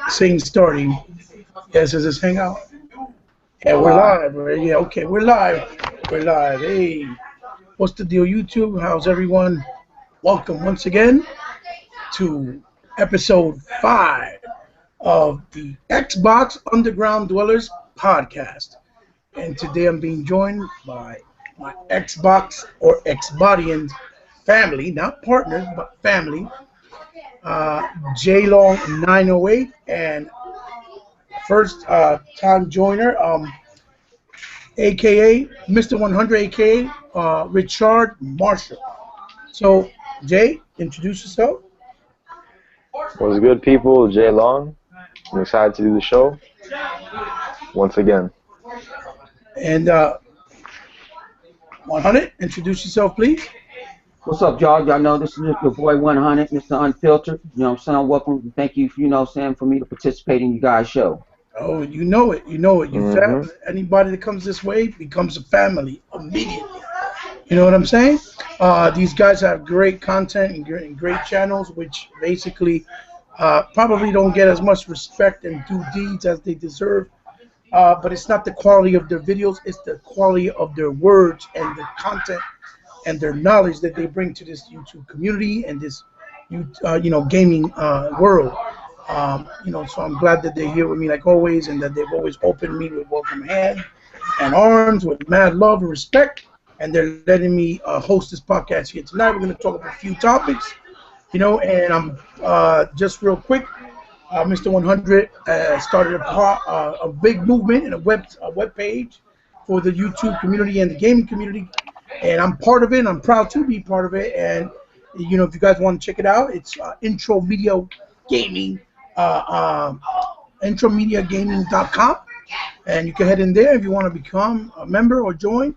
Saying starting. Yes, is this hangout? Yeah, we're Live. live. Yeah, okay, we're live. We're live. Hey, what's the deal, YouTube? How's everyone? Welcome once again to episode 5 of the Xbox Underground Dwellers podcast. And today I'm being joined by my Xbox or Xbodians family, not partners, but family. J Long 908 and first time joiner, aka Mr. 100, aka Richard Marshall. So, Jay, introduce yourself. What's good, people? Jay Long. I'm excited to do the show once again. And 100, introduce yourself, please. What's up, y'all? Y'all know this is your boy 100, Mr. Unfiltered. You know what I'm saying? Welcome. Thank you, for me to participate in you guys' show. Oh, you know it. You know it. Anybody that comes this way becomes a family immediately. You know what I'm saying? These guys have great content and great channels, which basically probably don't get as much respect and do deeds as they deserve. But it's not the quality of their videos; it's the quality of their words and the content and their knowledge that they bring to this YouTube community and this, gaming world. So I'm glad that they're here with me like always, and that they've always opened me with welcome hand and arms, with mad love and respect, and they're letting me host this podcast here tonight. We're going to talk about a few topics, and I'm just real quick. Mr. 100 started a big movement and a web page for the YouTube community and the gaming community, and I'm part of it. I'm proud to be part of it, and if you guys want to check it out, it's Intro Media Gaming. Intromediagaming.com, and you can head in there if you want to become a member or join.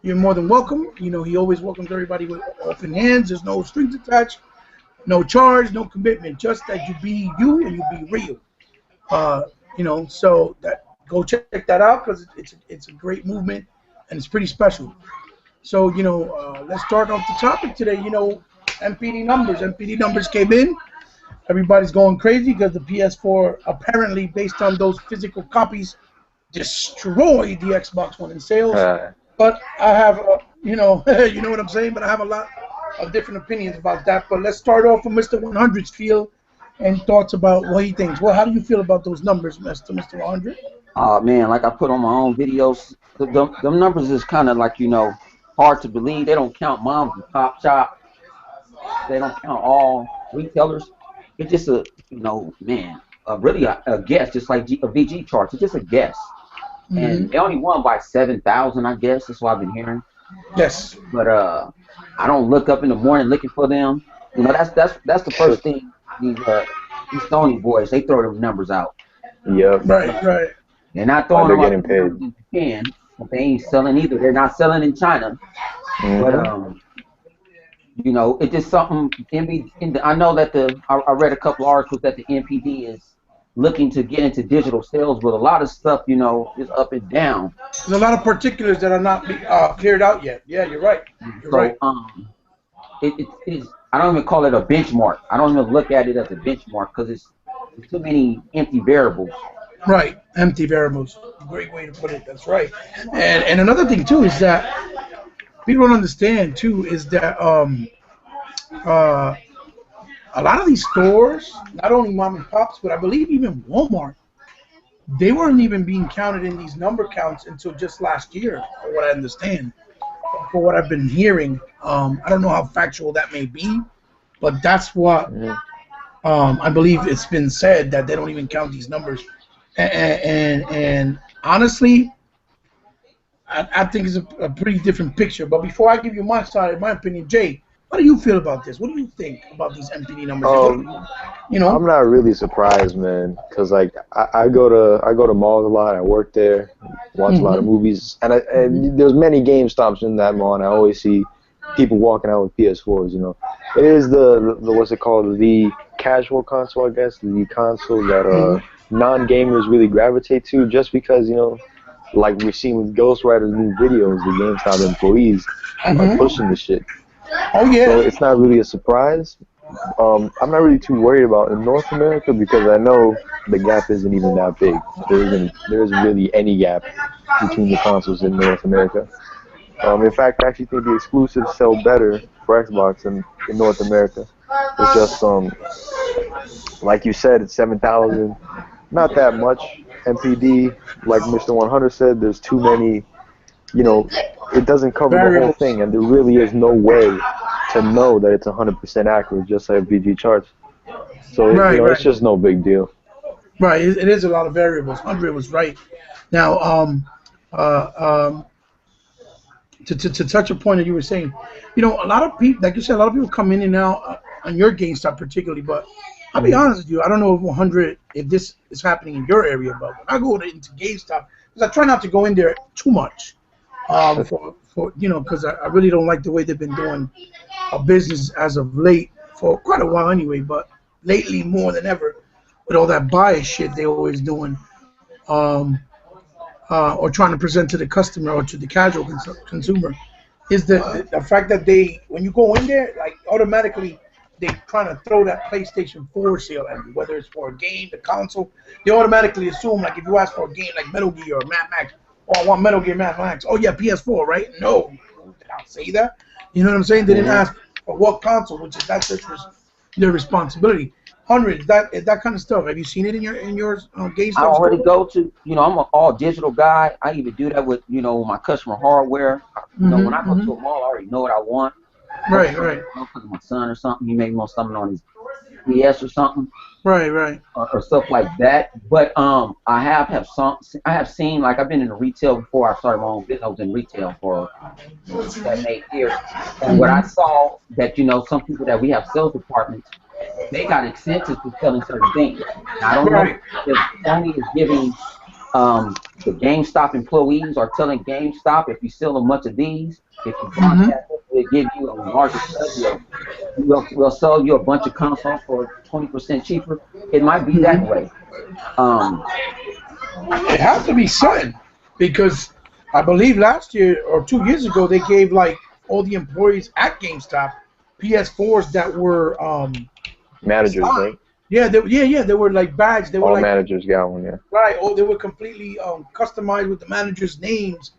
You're more than welcome. He always welcomes everybody with open hands. There's no strings attached, no charge, no commitment, just that you be you and you be real. So that go check that out, because it's a great movement and it's pretty special. So let's start off the topic today. MPD numbers came in. Everybody's going crazy because the PS4, apparently, based on those physical copies, destroyed the Xbox One in sales. But I have, you know what I'm saying? But I have a lot of different opinions about that. But let's start off with Mr. 100's feel and thoughts about what he thinks. Well, how do you feel about those numbers, Mr. 100? Man, like I put on my own videos, them numbers is kind of like, hard to believe. They don't count moms and pop shop. They don't count all retailers. It's just really a guess, just like a VG charts. It's just a guess. Mm-hmm. And they only won by 7,000, I guess. That's what I've been hearing. Yes. But I don't look up in the morning looking for them. That's the first thing these Sony boys, they throw them numbers out. Yep. Right. They're not throwing they're them getting out in Japan, but they ain't selling either. They're not selling in China. Mm-hmm. But it's just something. I know that I read a couple articles that the NPD is looking to get into digital sales, but a lot of stuff, is up and down. There's a lot of particulars that are not cleared out yet. Yeah, you're right. You're right. It is. I don't even call it a benchmark. I don't even look at it as a benchmark because it's too many empty variables. Right, empty variables. Great way to put it. That's right. And another thing too is that people don't understand too is that a lot of these stores, not only mom and pops, but I believe even Walmart, they weren't even being counted in these number counts until just last year, for what I understand, for what I've been hearing. I don't know how factual that may be, but that's what I believe it's been said, that they don't even count these numbers. And honestly, I think it's a pretty different picture. But before I give you my side, my opinion, Jay, how do you feel about this? What do you think about these MPD numbers? I'm not really surprised, man, because like I go to malls a lot. I work there, watch a lot of movies, and there's many GameStops in that mall, and I always see people walking out with PS4s. It is the what's it called, the casual console, I guess, the console that non-gamers really gravitate to, just because like we're seeing with Ghostwriter's new videos, the GameStop employees are pushing the shit. Oh yeah. So it's not really a surprise. I'm not really too worried about in North America, because I know the gap isn't even that big. There isn't really any gap between the consoles in North America. In fact, I actually think the exclusives sell better for Xbox in North America. It's just like you said, it's 7,000, not that much MPD. Like Mr. 100 said, there's too many. It doesn't cover the whole thing, and there really is no way to know that it's 100% accurate, just like VG charts. So it's just no big deal. Right, it is a lot of variables. 100 was right. Now, to touch a point that you were saying, a lot of people, like you said, a lot of people come in and out on your GameStop particularly, but I'll be honest with you, I don't know if this is happening in your area, but when I go into GameStop, because I try not to go in there too much, because I really don't like the way they've been doing a business as of late, for quite a while anyway, but lately more than ever, with all that bias shit they're always doing, or trying to present to the customer or to the casual consumer, is the fact that when you go in there, like automatically, they trying to throw that PlayStation 4 sale at you, whether it's for a game, the console. They automatically assume, like, if you ask for a game like Metal Gear or Mad Max, oh, I want Metal Gear Mad Max. Oh, yeah, PS4, right? No. Did I say that? You know what I'm saying? They didn't ask for what console, that's their responsibility. 100, is that kind of stuff. Have you seen it in your GameStop? I already go to, I'm an all digital guy. I even do that with, my customer hardware. When I go to a mall, I already know what I want. Right. Because of my son or something, he may want something on his PS or something. Right. Or stuff like that. But I have seen, like, I've been in retail before I started my own business. I was in retail for 7-8 years. And what I saw that, some people that we have sales departments, they got incentives for selling certain things. Now, I don't know if Sony is giving the GameStop employees are telling GameStop, if you sell a bunch of these, if you broadcast it, we'll give you a larger cut. We'll sell you a bunch of consoles for 20% cheaper. It might be that way. It has to be something, because I believe last year or 2 years ago they gave, like, all the employees at GameStop PS4s that were managers, right? Yeah, they were like badges. They were all like, managers got one, yeah. Right. Oh, they were completely customized with the managers' names,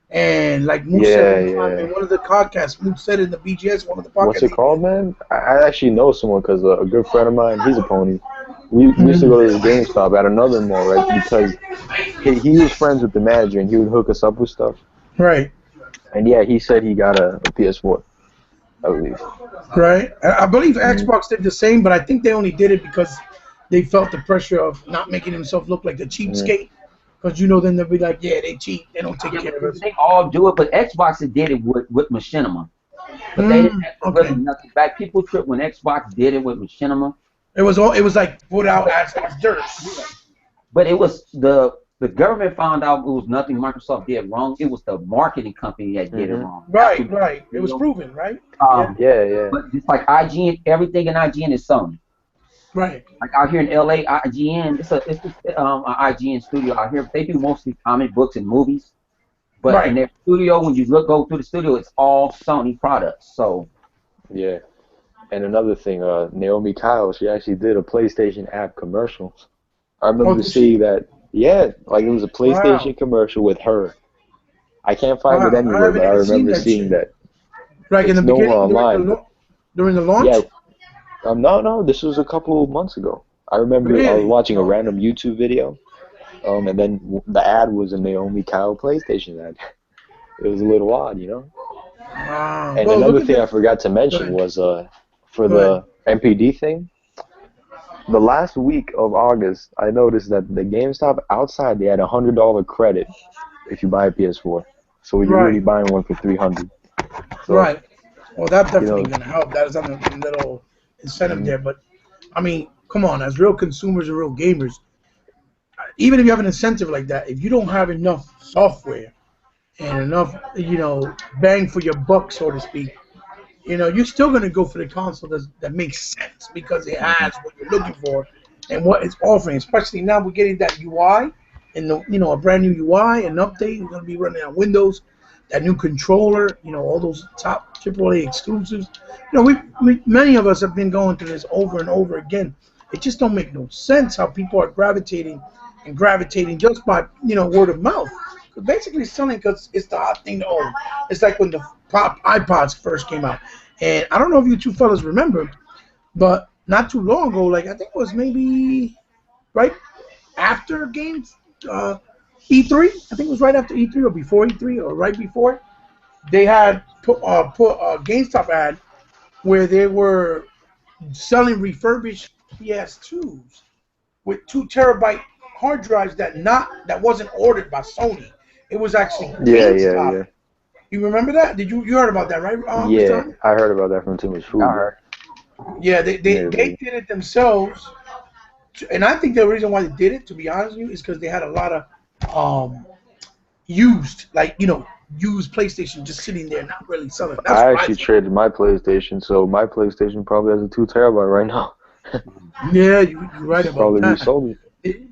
and like Moose said in one of the podcasts, Moose said in the BGS, one of the podcasts. What's it called, man? I actually know someone, because a good friend of mine, he's a pony. We used to go to the GameStop at another mall, right? Because he was friends with the manager, and he would hook us up with stuff. Right. And yeah, he said he got a PS4, I believe. Right. I believe Xbox did the same, but I think they only did it because they felt the pressure of not making themselves look like a cheapskate. Because, then they'll be like, yeah, they cheap. They don't take care of us. They all do it, but Xbox did it with Machinima. But they didn't have really nothing back. People trip when Xbox did it with Machinima. It was like put out as dirt. But it was the government found out it was nothing Microsoft did wrong. It was the marketing company that did it wrong. Right. It was proven, right? Yeah. But just like IGN, everything in IGN is Sony. Right. Like out here in LA, IGN, it's an IGN studio out here. They do mostly comic books and movies. But in their studio, when you go through the studio, it's all Sony products. So. Yeah. And another thing, Naomi Kyle, she actually did a PlayStation app commercial. I remember seeing that. Yeah, like it was a PlayStation commercial with her. I can't find it anywhere, but I remember seeing that. Right, in the beginning, online. During the launch? Yeah. No, this was a couple of months ago. I remember I was watching a random YouTube video, and then the ad was a Naomi Kyle PlayStation ad. It was a little odd, Wow. And another thing I forgot to mention was for the MPD thing. The last week of August, I noticed that the GameStop outside, they had a $100 credit if you buy a PS4. So you're really buying one for $300. So, right. Well, that's definitely going to help. That is a little incentive there. But, I mean, come on. As real consumers and real gamers, even if you have an incentive like that, if you don't have enough software and enough, bang for your buck, so to speak, you're still going to go for the console that makes sense because it has what you're looking for and what it's offering. Especially now we're getting that UI and a brand new UI, an update. We're going to be running on Windows, that new controller, all those top AAA exclusives. Many of us have been going through this over and over again. It just don't make no sense how people are gravitating just by word of mouth. Basically selling because it's the hot thing to own. It's like when the pop iPods first came out, and I don't know if you two fellas remember, but not too long ago, like I think it was maybe right after games E3. I think it was right after E3 or before E3 or right before. They had put a GameStop ad where they were selling refurbished PS2s with 2 terabyte hard drives that wasn't ordered by Sony. It was actually GameStop. Yeah. You remember that? You heard about that, right? Yeah, I heard about that from Too Much Food. Yeah, they did it themselves, and I think the reason why they did it, to be honest with you, is because they had a lot of used PlayStation just sitting there not really selling. I actually traded my PlayStation, so my PlayStation probably has a 2 terabyte right now. Yeah, you're right about probably that. Resold it.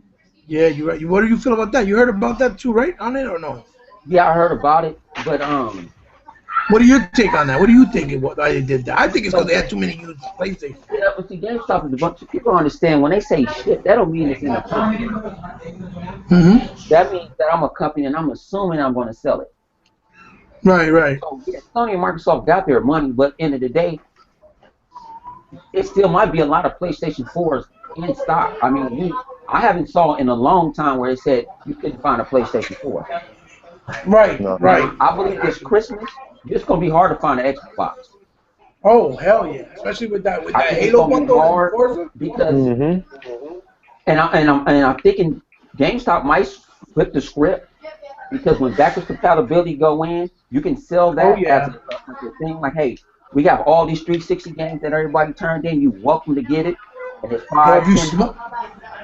Yeah, you're right. What do you feel about that? You heard about that too, right? On it or no? Yeah, I heard about it, but what do you take on that? What do you think why they did that? I think it's because they had too many used PlayStation. Yeah, but see, GameStop is a bunch of people understand when they say shit, that don't mean it's in a company. That means that I'm a company and I'm assuming I'm going to sell it. Right. So yeah, Sony and Microsoft got their money, but end of the day, it still might be a lot of PlayStation 4s in stock. I mean, I haven't saw in a long time where they said you couldn't find a PlayStation 4. Right. I believe this Christmas, it's going to be hard to find an Xbox. Oh hell yeah! Especially with that Halo bundle and Forza. Because and I'm thinking GameStop might flip the script, because when backwards compatibility go in, you can sell that as a thing. Like, hey, we got all these 360 games that everybody turned in. You welcome to get it. And it's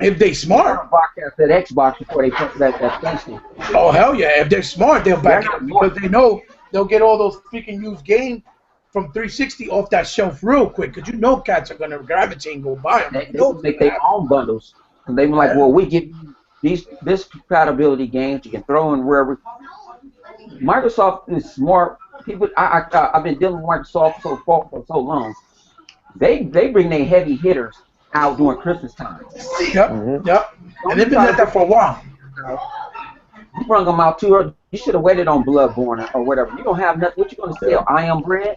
if they smart, broadcast that Xbox before they put that PlayStation. Oh hell yeah! If they're smart, they'll back it up because they know they'll get all those freaking used games from 360 off that shelf real quick. Because cats are gonna gravitate and go buy them. They make their own bundles. And they were like, well, we give you this compatibility games you can throw in wherever. Microsoft is smart. People, I've been dealing with Microsoft for so long. They bring their heavy hitters out during Christmas time. Yep. And they've been at that for a while. You bring them out too early. You should have waited on Bloodborne or whatever. You don't have nothing. What you gonna sell? I Am Bread?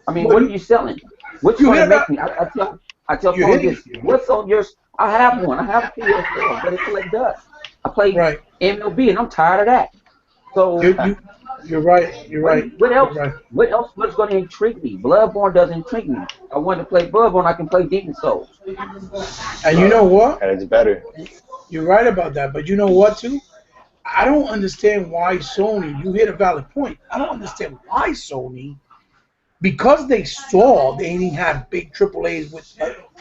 I mean, what are you selling? What you gonna make me? I tell people this. What's on yours? I have one. I have a PS4, but it's like dust. I play MLB, and I'm tired of that. So you're right. What else? What else? What's going to intrigue me? Bloodborne doesn't intrigue me. I want to play Bloodborne. I can play Demon Souls. And you know what? And it's better. You're right about that. But you know what too? I don't understand why Sony. You hit a valid point. I don't understand why Sony, because they saw they didn't have big AAAs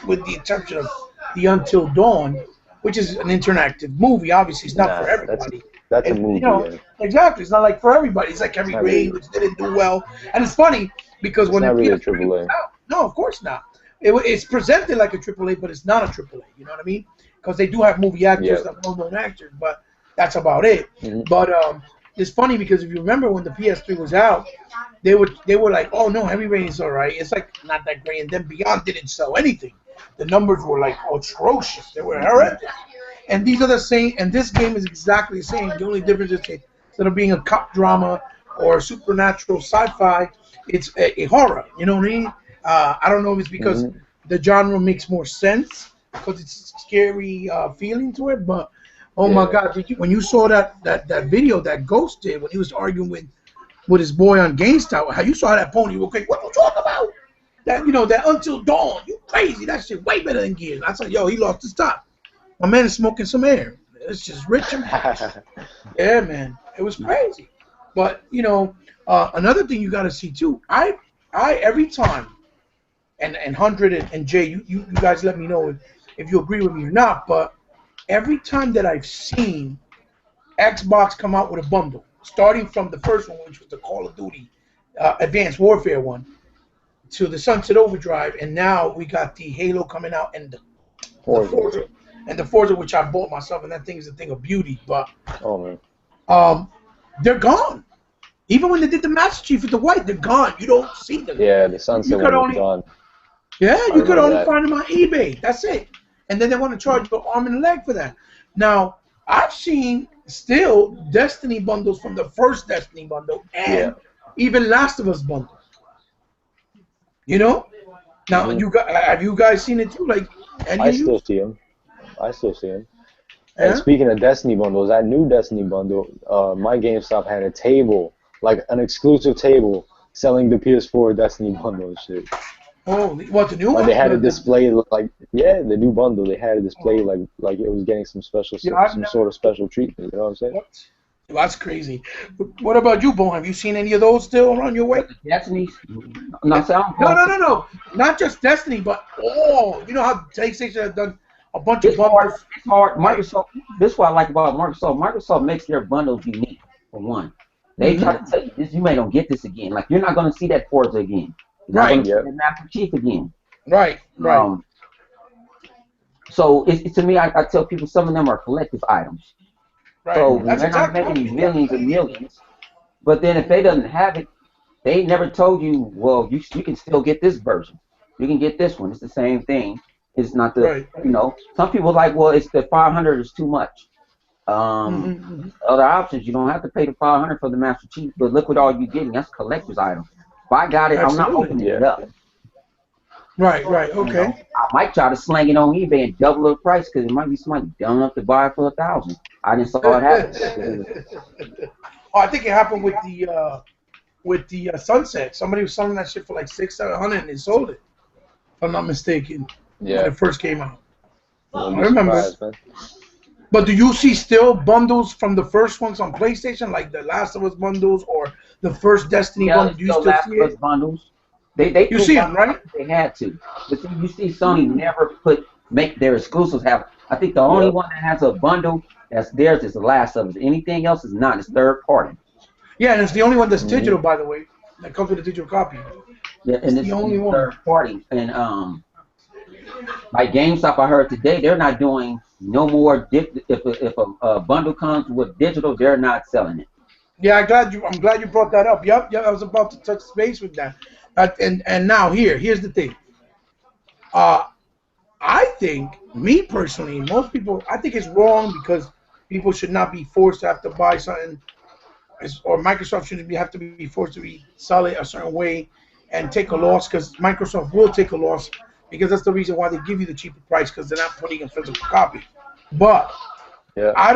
with the exception of the Until Dawn, which is an interactive movie. Obviously, it's not for everybody. That's a movie. Exactly. It's not like for everybody. It's like Heavy Rain, which didn't do well. And it's funny because when the PS3 was out, no, of course not. It's presented like a AAA, but it's not a AAA. You know what I mean? Because they do have movie actors, well-known actors, but that's about it. But it's funny because if you remember when the PS3 was out, they were like, oh no, Heavy Rain is all right. It's like not that great. And then Beyond didn't sell anything. The numbers were like atrocious. They were horrendous. And these are the same, and this game is exactly the same. The only difference is instead of being a cop drama or supernatural sci-fi, it's a horror. You know what I mean? I don't know if it's because the genre makes more sense because it's a scary feeling to it, but oh my God, when you saw that video that Ghost did when he was arguing with his boy on GameStop, how you saw that pony real quick? What you talking about? That that Until Dawn, you crazy? That shit way better than Gears. I said, yo, he lost his top. My man is smoking some air. It's just rich and yeah, man, it was crazy. But another thing you got to see too. I every time, and 100 and Jay, you guys let me know if you agree with me or not. But every time that I've seen Xbox come out with a bundle, starting from the first one, which was the Call of Duty Advanced Warfare one, to the Sunset Overdrive, and now we got the Halo coming out and the Forza. And the Forza, which I bought myself, and that thing is a thing of beauty. But they're gone. Even when they did the Master Chief with the white, they're gone. You don't see them. Yeah, the Sunset one is gone. Yeah, you could only find them on eBay. That's it. and then they want to charge you an arm and a leg for that. Now, I've seen still Destiny bundles from the first Destiny bundle and even Last of Us bundle. You know? Now, have you guys seen it too? Like, I still see them. I still see them. Yeah? And speaking of Destiny bundles, that new Destiny bundle, my GameStop had a table, like an exclusive table, selling the PS4 Destiny bundle and shit. Oh, what, the new one? They had a display like, the new bundle. They had a display like it was getting some special, some sort of special treatment. You know what I'm saying? What? Well, that's crazy. What about you, Bo? Have you seen any of those still around your way? Destiny? No. Not just Destiny, but all. You know how PlayStation has done a bunch of bundles. It's hard. Microsoft. This is what I like about Microsoft. Microsoft makes their bundles unique. For one, they try to tell you this. You may don't get this again. Like you're not going to see that Forza again. You're not going to see that Master Chief again. Right. So to me, I tell people some of them are collective items. Right. So they're not making millions and millions. But then if they doesn't have it, they never told you, well, you can still get this version. You can get this one. It's the same thing. It's not the, some people like, well, it's the 500 is too much. Other options, you don't have to pay the 500 for the Master Chief, but look what all you're getting. That's collector's item. If I got it, I'm not opening it up. Right, okay. I might try to slang it on eBay and double the price because it might be somebody dumb enough to buy it for $1,000. I didn't saw it happen. I think it happened with the Sunset. Somebody was selling that shit for like $600-700 and they sold it. If I'm not mistaken. Yeah. When it first came out. I remember. But do you see still bundles from the first ones on PlayStation, like the Last of Us bundles or the first Destiny bundle? Do you still see it? Bundles. You see them, right? They had to. But see, you see Sony never make their exclusives have. I think the only one that has a bundle that's theirs is the Last of Us. Anything else is not. It's third party. Yeah, and it's the only one that's digital, by the way. That comes with a digital copy. Yeah, and it's the only one. Third party. And like GameStop, I heard today they're not doing no more. If a bundle comes with digital, they're not selling it. Yeah, I'm glad you brought that up. Yep, I was about to touch base with that. And now here's the thing. I think, me personally, most people, I think it's wrong because people should not be forced to have to buy something, or Microsoft shouldn't have to be forced to sell it a certain way and take a loss, because Microsoft will take a loss because that's the reason why they give you the cheaper price, because they're not putting a physical copy. But I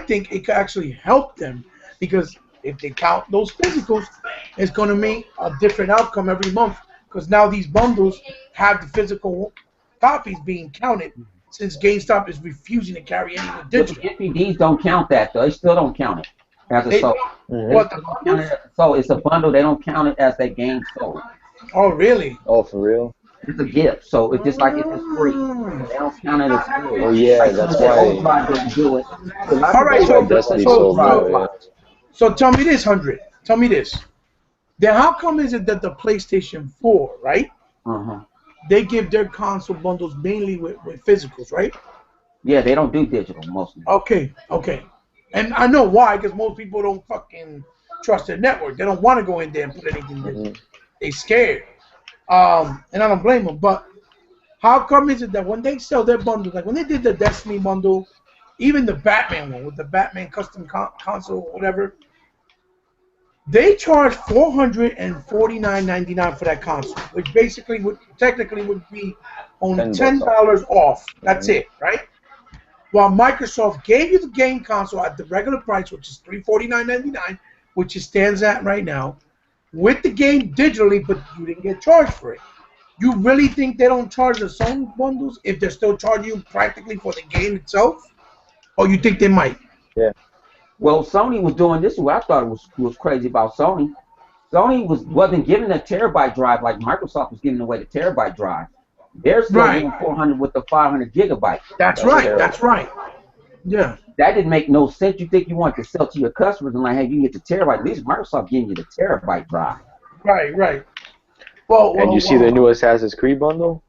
think it could actually help them, because if they count those physicals, it's going to make a different outcome every month, because now these bundles have the physical copies being counted, since GameStop is refusing to carry any of the digital. But the DVDs don't count that, though. They still don't count it as a sold. So it's a bundle. They don't count it as that game sold. Oh, really? Oh, for real? It's a gift, so it's just like it's free. They don't count it as free. Oh, yeah, that's why. Doesn't do it. All right, so tell me this, 100. Tell me this. Then how come is it that the PlayStation 4, right? They give their console bundles mainly with physicals, right? Yeah, they don't do digital mostly. Okay. And I know why, because most people don't fucking trust their network. They don't want to go in there and put anything digital. They scared. And I don't blame them. But how come is it that when they sell their bundles, like when they did the Destiny bundle, even the Batman one with the Batman custom console, whatever, they charge $449.99 for that console, which basically would be only $10 off. That's it, right? While Microsoft gave you the game console at the regular price, which is $349.99, which it stands at right now, with the game digitally, but you didn't get charged for it. You really think they don't charge the Sony bundles if they're still charging you practically for the game itself? Or you think they might? Yeah. Well, Sony was doing this. What I thought was crazy about Sony. Sony wasn't giving a terabyte drive like Microsoft was giving away the terabyte drive. They're still giving 400 with the 500 gigabyte. That's right. That's right. Yeah. That didn't make no sense. You think you want to sell to your customers and like, hey, you can get the terabyte. At least Microsoft giving you the terabyte drive. Right. Well, and you see the new Assassin's Creed bundle?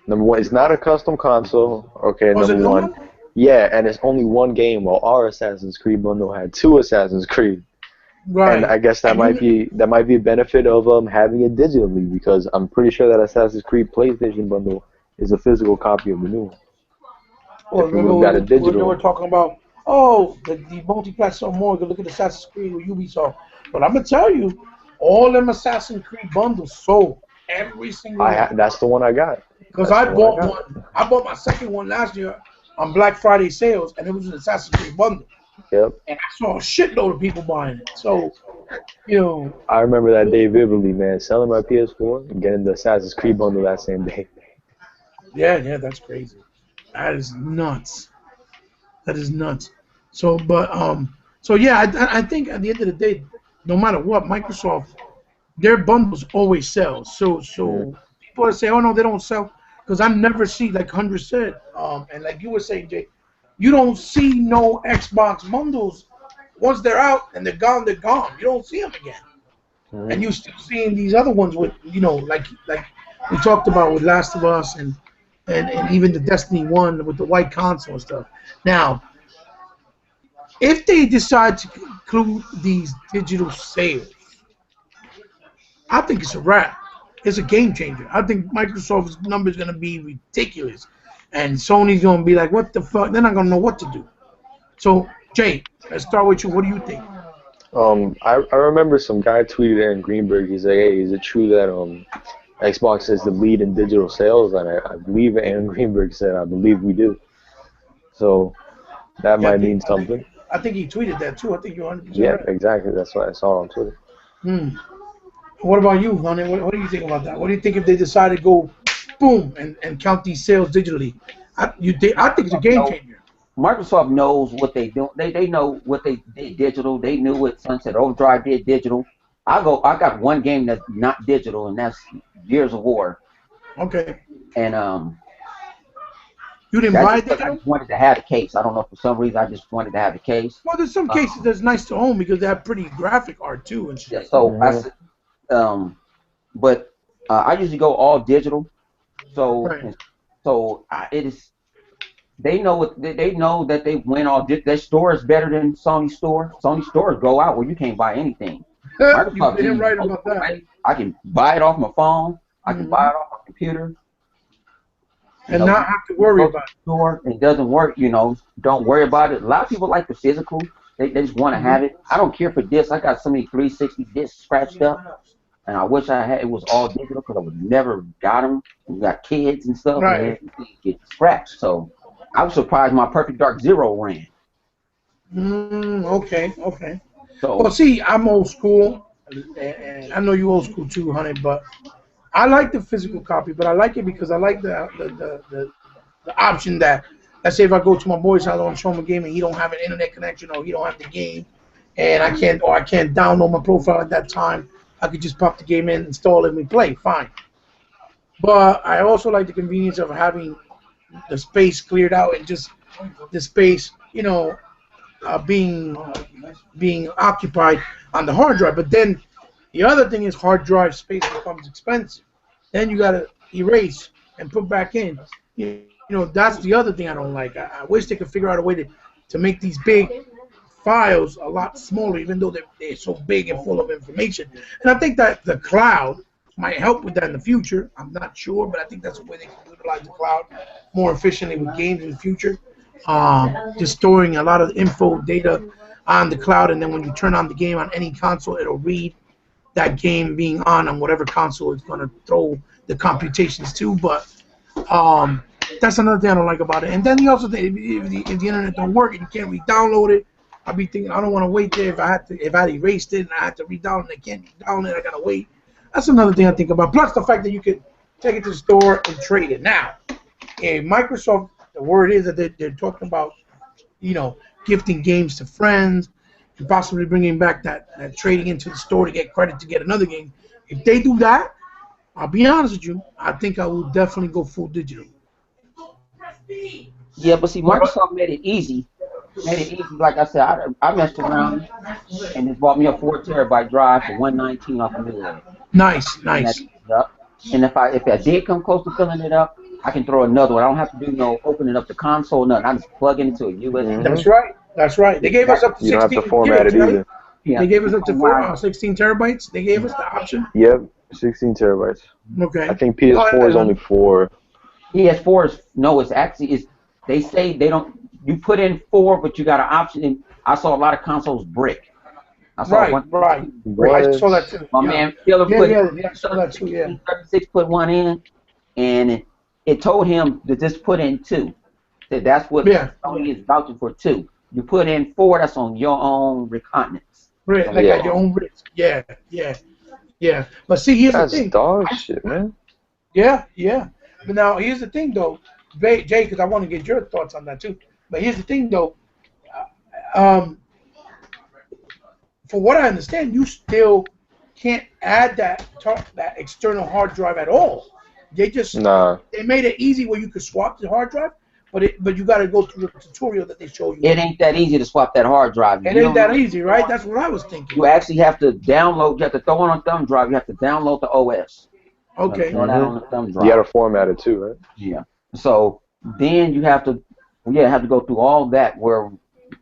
Number one, it's not a custom console. Okay, number one. Yeah, and it's only one game, while our Assassin's Creed bundle had 2 Assassin's Creed. Right. And I guess that might be a benefit of having it digitally, because I'm pretty sure that Assassin's Creed PlayStation bundle is a physical copy of the new one. Well, If you would have got a remember we digital, were talking about, oh, the multi-platform more. Go look at Assassin's Creed with Ubisoft. But I'm gonna tell you, all them Assassin's Creed bundles sold every single one. that's the one I got. Because That's I the bought I one. I bought my second one last year on Black Friday sales, and it was an Assassin's Creed bundle. Yep. And I saw a shitload of people buying it. So, you know. I remember that day vividly, man. Selling my PS4 and getting the Assassin's Creed bundle that same day. Yeah, that's crazy. That is nuts. That is nuts. So, but so yeah, I think at the end of the day, no matter what, Microsoft, their bundles always sell. So people that say, oh no, they don't sell, because I never see, like Hundred said, and like you were saying, Jay, you don't see no Xbox bundles. Once they're out and they're gone, they're gone. You don't see them again. And you're still seeing these other ones with, you know, like we talked about with Last of Us and even the Destiny 1 with the white console and stuff. Now, if they decide to include these digital sales, I think it's a wrap. It's a game changer. I think Microsoft's number is going to be ridiculous. And Sony's going to be like, what the fuck? They're not going to know what to do. So, Jay, let's start with you. What do you think? I remember some guy tweeted Aaron Greenberg. He's like, hey, is it true that Xbox is the lead in digital sales? And I believe Aaron Greenberg said, I believe we do. So that might mean something. I think he tweeted that too. I think you're 100% Yeah, right. exactly. That's what I saw on Twitter. What about you, honey? What do you think about that? What do you think if they decide to go boom and count these sales digitally? I think it's a game changer. Microsoft knows what they do. They know what they did digital. They knew what Sunset Overdrive did digital. I got one game that's not digital, and that's Gears of War. Okay. And you didn't buy it? I just wanted to have the case. I don't know, for some reason I just wanted to have the case. Well, there's some cases that's nice to own because they have pretty graphic art too and shit. Yeah, so but I usually go all digital. So it is. They know they know that they win all. Their store is better than Sony's store. Sony's stores go out where you can't buy anything. You've been right about that. I can buy it off my phone. I can buy it off my computer. And not have to worry about it. Store, it doesn't work, don't worry about it. A lot of people like the physical. They just want to have it. I don't care for discs. I got so many 360 discs scratched up, and I wish I had. It was all digital because I would never got them. We got kids and stuff, right? And they get scratched. So I was surprised my Perfect Dark Zero ran. Okay. So, well, see, I'm old school, and I know you old school too, honey. But I like the physical copy, but I like it because I like the option that, let's say if I go to my boy's house, I want to show him a game and he don't have an internet connection or he don't have the game, and I can't download my profile at that time, I could just pop the game in, install it, and we play. Fine. But I also like the convenience of having the space cleared out and just the space, being occupied on the hard drive. But then the other thing is hard drive space becomes expensive. Then you gotta erase and put back in. That's the other thing I don't like. I wish they could figure out a way to make these big files a lot smaller, even though they're so big and full of information. And I think that the cloud might help with that in the future. I'm not sure, but I think that's a way they can utilize the cloud more efficiently with games in the future. Just storing a lot of info data on the cloud, and then when you turn on the game on any console, it'll read that game being on whatever console it's going to throw the computations to. But that's another thing I don't like about it. And then you also think if the internet don't work and you can't re-download it, I'll be thinking I don't want to wait there if I erased it and I had to re-download it, I can't re-download it, I gotta wait. That's another thing I think about. Plus the fact that you could take it to the store and trade it. Now, in Microsoft, the word is that they're talking about, gifting games to friends and possibly bringing back that trading into the store to get credit to get another game. If they do that, I'll be honest with you, I think I will definitely go full digital. Yeah, but see, Microsoft made it easy. Like I said, I messed around and just bought me a 4 terabyte drive for $119 off of Newegg. Nice. And if I did come close to filling it up, I can throw another one. I don't have to do no opening up the console, nothing. I just plug it into a USB. That's right. They gave us up to 16 You don't have to format it either. Right? Yeah. They gave us up to 16 terabytes. They gave us the option. Yep, 16 terabytes. Okay. I think PS4 is only 4. PS4 is no, it's actually is. They say they don't. You put in 4, but you got an option. And I saw a lot of consoles brick. I saw Right, one right. brick. I saw that too. My Yeah. man Philip Yeah, put yeah, yeah, I saw that too. Yeah. 36 put one in, and it told him to just put in 2. Said that's what Yeah. Sony is vouching for 2. You put in 4, that's on your own recognizance. Right, like at your own risk. Yeah, yeah, yeah. But see, here's the That's thing. dog shit, man. Yeah, yeah. But now here's the thing, though, Jay, because I want to get your thoughts on that too. But here's the thing, though. Um, for what I understand, you still can't add that external hard drive at all. They just they made it easy where you could swap the hard drive, but you got to go through the tutorial that they show you. It ain't that easy to swap that hard drive. It ain't that easy, right? That's what I was thinking. You actually have to download. You have to throw it on a thumb drive. You have to download the OS. Okay. Throw that on the thumb drive. You got to format it too, right? Yeah. So then you have to go through all that where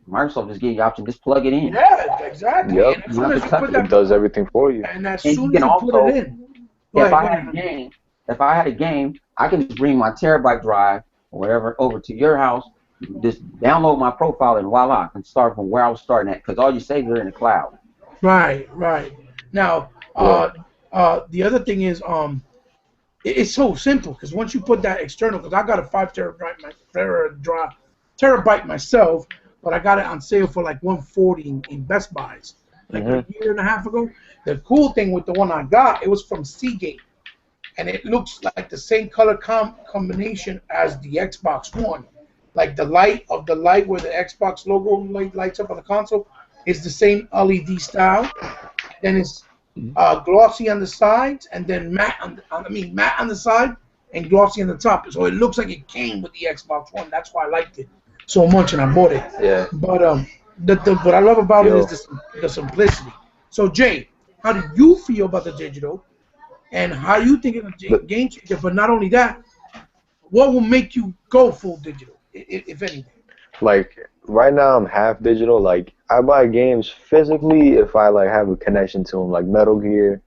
Microsoft just gives you the option, just plug it in. Yeah, exactly. Yep. And as soon as you put that, it does everything for you. And as And soon you as can you also, put it in, if I had a game, I can just bring my terabyte drive or whatever over to your house, just download my profile, and voila, I can start from where I was starting at, because all your saves are in the cloud. Right, right. Now, the other thing is, it's so simple, because once you put that external, because I got a 5 terabyte myself, but I got it on sale for like $140 in Best Buys like a year and a half ago. The cool thing with the one I got, it was from Seagate, and it looks like the same color combination as the Xbox One. Like the light where the Xbox logo lights up on the console is the same LED style. Then it's glossy on the sides, and then matte on the side and glossy on the top. So it looks like it came with the Xbox One. That's why I liked it so much and I bought it. Yeah. But what I love about it is the simplicity. So Jay, how do you feel about the digital, and how do you think it's a game changer? But not only that, what will make you go full digital, if anything? Like right now, I'm half digital. Like I buy games physically if I like have a connection to them, like Metal Gear,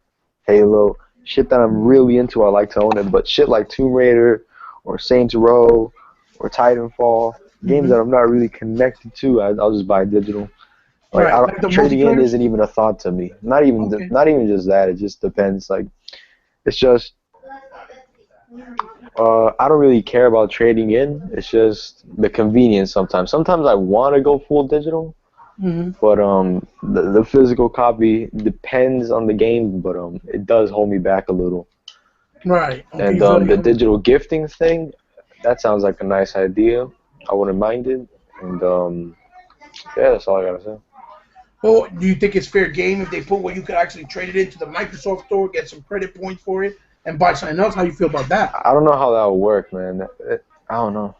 Halo, shit that I'm really into. I like to own it. But shit like Tomb Raider or Saints Row or Titanfall, games that I'm not really connected to, I'll just buy digital. Like trading in isn't even a thought to me. Not even just that. It just depends. Like it's just I don't really care about trading in. It's just the convenience sometimes. Sometimes I want to go full digital, but the physical copy depends on the game, but it does hold me back a little. Right. Okay, and the digital gifting thing, that sounds like a nice idea. I wouldn't mind it. And yeah, that's all I gotta say. Well, do you think it's fair game if they put where you could actually trade it into the Microsoft store, get some credit points for it, and buy something else? How you feel about that? I don't know how that would work, man. I don't know.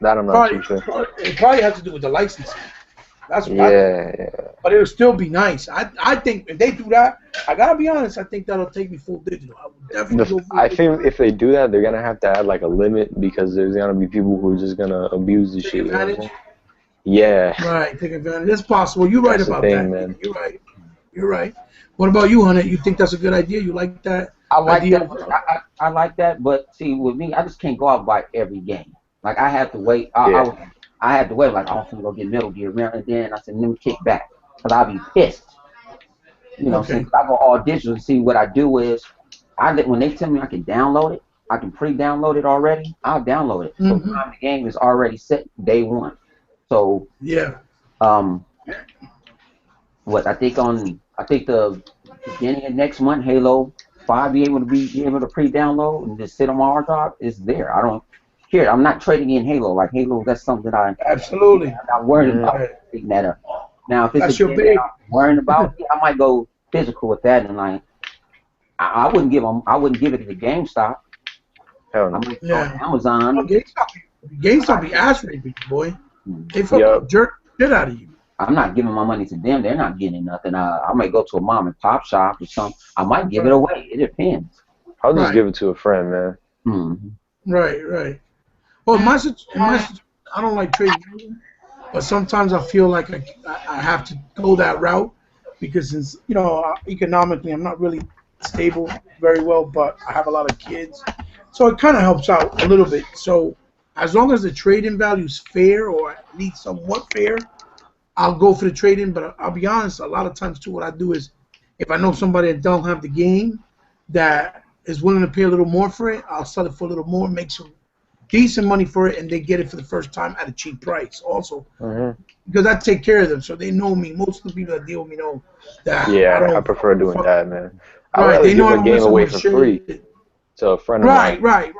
That I'm not too sure. It probably has to do with the licensing. That's what yeah. But it'll still be nice. I think if they do that, I gotta be honest, I think that'll take me full digital. I would definitely go full digital. think if they do that, they're gonna have to add like a limit, because there's gonna be people who are just gonna abuse the shit. Advantage? Yeah. Right, take advantage. It's possible. You're right about that. Man. You're right. You're right. What about you, Hunter? You think that's a good idea? You like that? I like that. I like that, but see, with me, I just can't go out and buy every game. Like I have to wait. I had to wait. Like I'm gonna go get Metal Gear, and then I said, let me kick back, cause I'll be pissed. You know, since I go all digital. And see, what I do is, when they tell me I can download it, I can pre-download it already. I'll download it. So the game is already set day one. So what I think the beginning of next month, Halo 5 be able to pre-download and just sit on my hard drive is there. I don't care. I'm not trading in Halo. Like Halo, that's something I'm not worried about picking that up. Now, if it's a game I'm worrying about, I might go physical with that, and like I wouldn't give it to GameStop. Hell no. I might go to Amazon. GameStop be ass raping, boy. They fucking jerk shit out of you. I'm not giving my money to them. They're not getting nothing. I might go to a mom and pop shop or something. I might give it away. It depends. I'll just give it to a friend, man. Right. Well, my I don't like trading, but sometimes I feel like I have to go that route, because since economically I'm not really stable very well, but I have a lot of kids, So it kind of helps out a little bit. So as long as the trade-in value is fair or at least somewhat fair, I'll go for the trade-in. But I'll be honest, a lot of times too, what I do is if I know somebody that don't have the game that is willing to pay a little more for it, I'll sell it for a little more, make some decent money for it, and they get it for the first time at a cheap price also. Because I take care of them, so they know me. Most of the people that deal with me know that. Yeah, I prefer doing that, man. I'd Right, rather they give know I a don't game mess up away my for shit. free to a friend of mine. Right.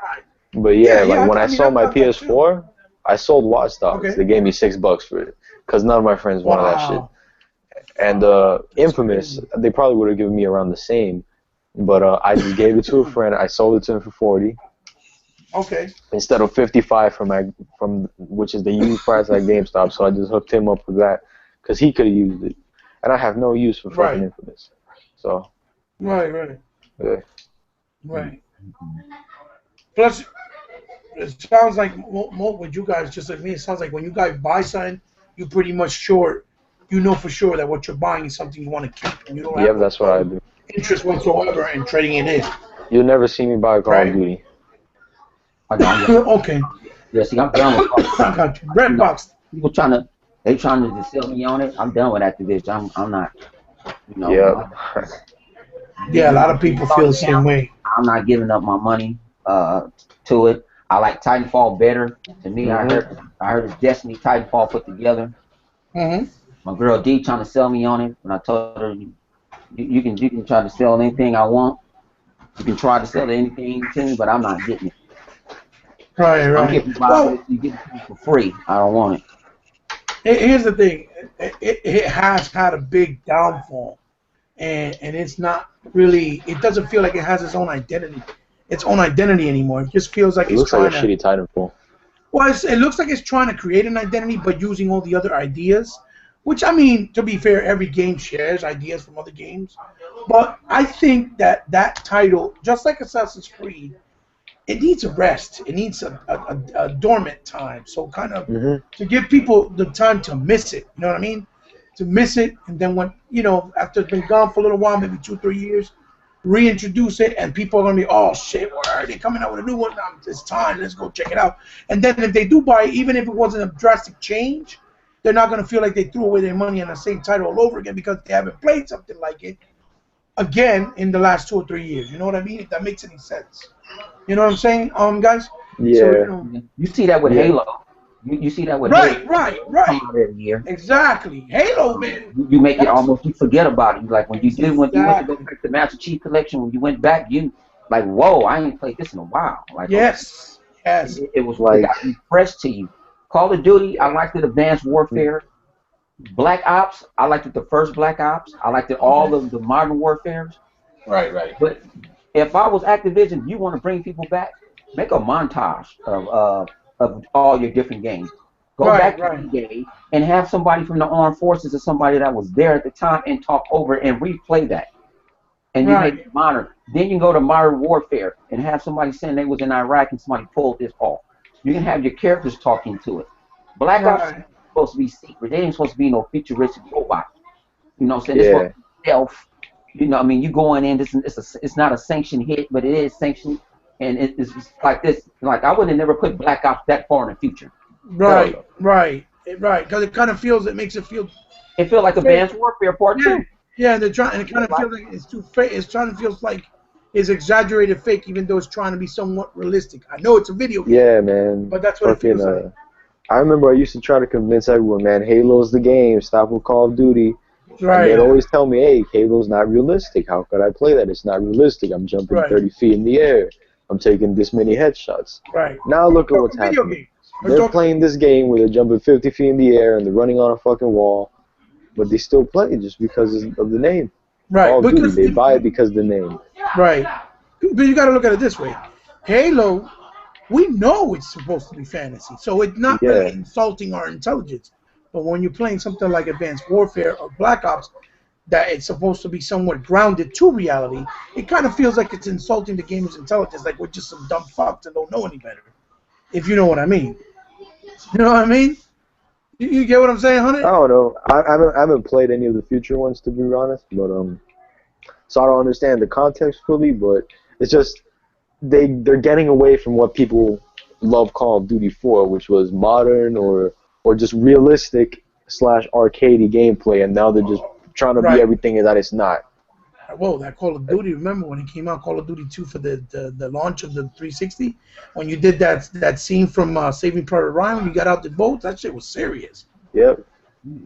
But yeah, like when I mean, sold my I've done that too. PS4, I sold Watch Dogs. Okay. They gave me $6 for it because none of my friends wanted that shit. Wow. And Infamous, they probably would have given me around the same, but I just gave it to a friend. I sold it to him for 40. Okay. Instead of 55 from which is the used price at GameStop. So I just hooked him up with that because he could have used it, and I have no use for fucking Infamous. So. Right. Yeah. Right. Plus, it sounds like more with you guys, just like me. It sounds like when you guys buy something, you pretty much sure, you know for sure that what you're buying is something you want to keep, and you don't have that's what I do. Interest whatsoever in trading it in. You'll never see me buy Call of Duty. Okay. Yeah, see, I'm done with Call of Duty. I got you. Redbox. People they trying to just sell me on it. I'm done with Activision. I'm not, you know. Yeah. Yeah, a lot of people feel the same way. I'm not giving up my money to it. I like Titanfall better. To me, I heard it's Destiny Titanfall put together. My girl D trying to sell me on it, and I told her you can try to sell anything I want. You can try to sell anything to me, but I'm not getting it. Right. You get it for free. I don't want it. Here's the thing. It has had a big downfall, and it's not really. It doesn't feel like it has its own identity. Anymore. It just feels like it looks like a shitty Titanfall. Well, it looks like it's trying to create an identity, but using all the other ideas. Which, I mean, to be fair, every game shares ideas from other games. But I think that title, just like Assassin's Creed, it needs a rest. It needs a dormant time. So kind of to give people the time to miss it. You know what I mean? To miss it, and then when, after it's been gone for a little while, maybe 2-3 years, reintroduce it, and people are going to be, oh, shit, where are they coming out with a new one? Now it's time. Let's go check it out. And then if they do buy it, even if it wasn't a drastic change, they're not going to feel like they threw away their money on the same title all over again because they haven't played something like it again in the last 2 or 3 years. You know what I mean? If that makes any sense. You know what I'm saying, guys? Yeah. So, you see that with Halo. You see that with Halo. Right. Every year. Exactly. Halo, man. You make it almost, you forget about it. Like when you went to go back to Master Chief Collection, when you went back, you like, whoa, I ain't played this in a while. Like, yes. It was like it got refreshed to you. Call of Duty, I liked it. Advanced Warfare. Black Ops, I liked it. The first Black Ops, I liked it. All of the Modern Warfares. Right. But if I was Activision, you want to bring people back, make a montage of all your different games. Go back to the game and have somebody from the armed forces or somebody that was there at the time and talk over and replay that. And you make it modern. Then you can go to Modern Warfare and have somebody saying they was in Iraq and somebody pulled this off. You can have your characters talking to it. Black Ops is supposed to be secret. They ain't supposed to be no futuristic robot. You know what I'm saying? It's supposed to be stealth. You know what I mean? You going in, it's not a sanctioned hit, but it is sanctioned. And it's like this. Like, I would have never put Black Ops that far in the future. Right. Because it kind of makes it feel. It feels like Advanced Warfare Part 2. Yeah, they're trying, and it kind of feels like it's too fake. It's trying to feel like it's exaggerated fake, even though it's trying to be somewhat realistic. I know it's a video game. Yeah, man. But that's what it feels like. I remember I used to try to convince everyone, man, Halo's the game. Stop with Call of Duty. Right. And they'd always tell me, hey, Halo's not realistic. How could I play that? It's not realistic. I'm jumping 30 feet in the air. I'm taking this many headshots. Right. Now look at what's happening. They're playing this game where they're jumping 50 feet in the air and they're running on a fucking wall, but they still play it just because of the name. Right. Call of Duty, they buy it because of the name. Right. But you got to look at it this way. Halo, we know it's supposed to be fantasy, so it's not really insulting our intelligence. But when you're playing something like Advanced Warfare or Black Ops, that it's supposed to be somewhat grounded to reality, it kind of feels like it's insulting the gamer's intelligence, like we're just some dumb fucks that don't know any better. If you know what I mean. You know what I mean? You get what I'm saying, Hunter? I don't know. I haven't played any of the future ones, to be honest, but so I don't understand the context fully, but it's just they're getting away from what people love Call of Duty for, which was modern or just realistic / arcadey gameplay, and now they're just trying to be everything that it's not. Whoa, that Call of Duty! Remember when it came out, Call of Duty 2 for the launch of the 360? When you did that scene from Saving Private Ryan, when you got out the boat, that shit was serious. Yep.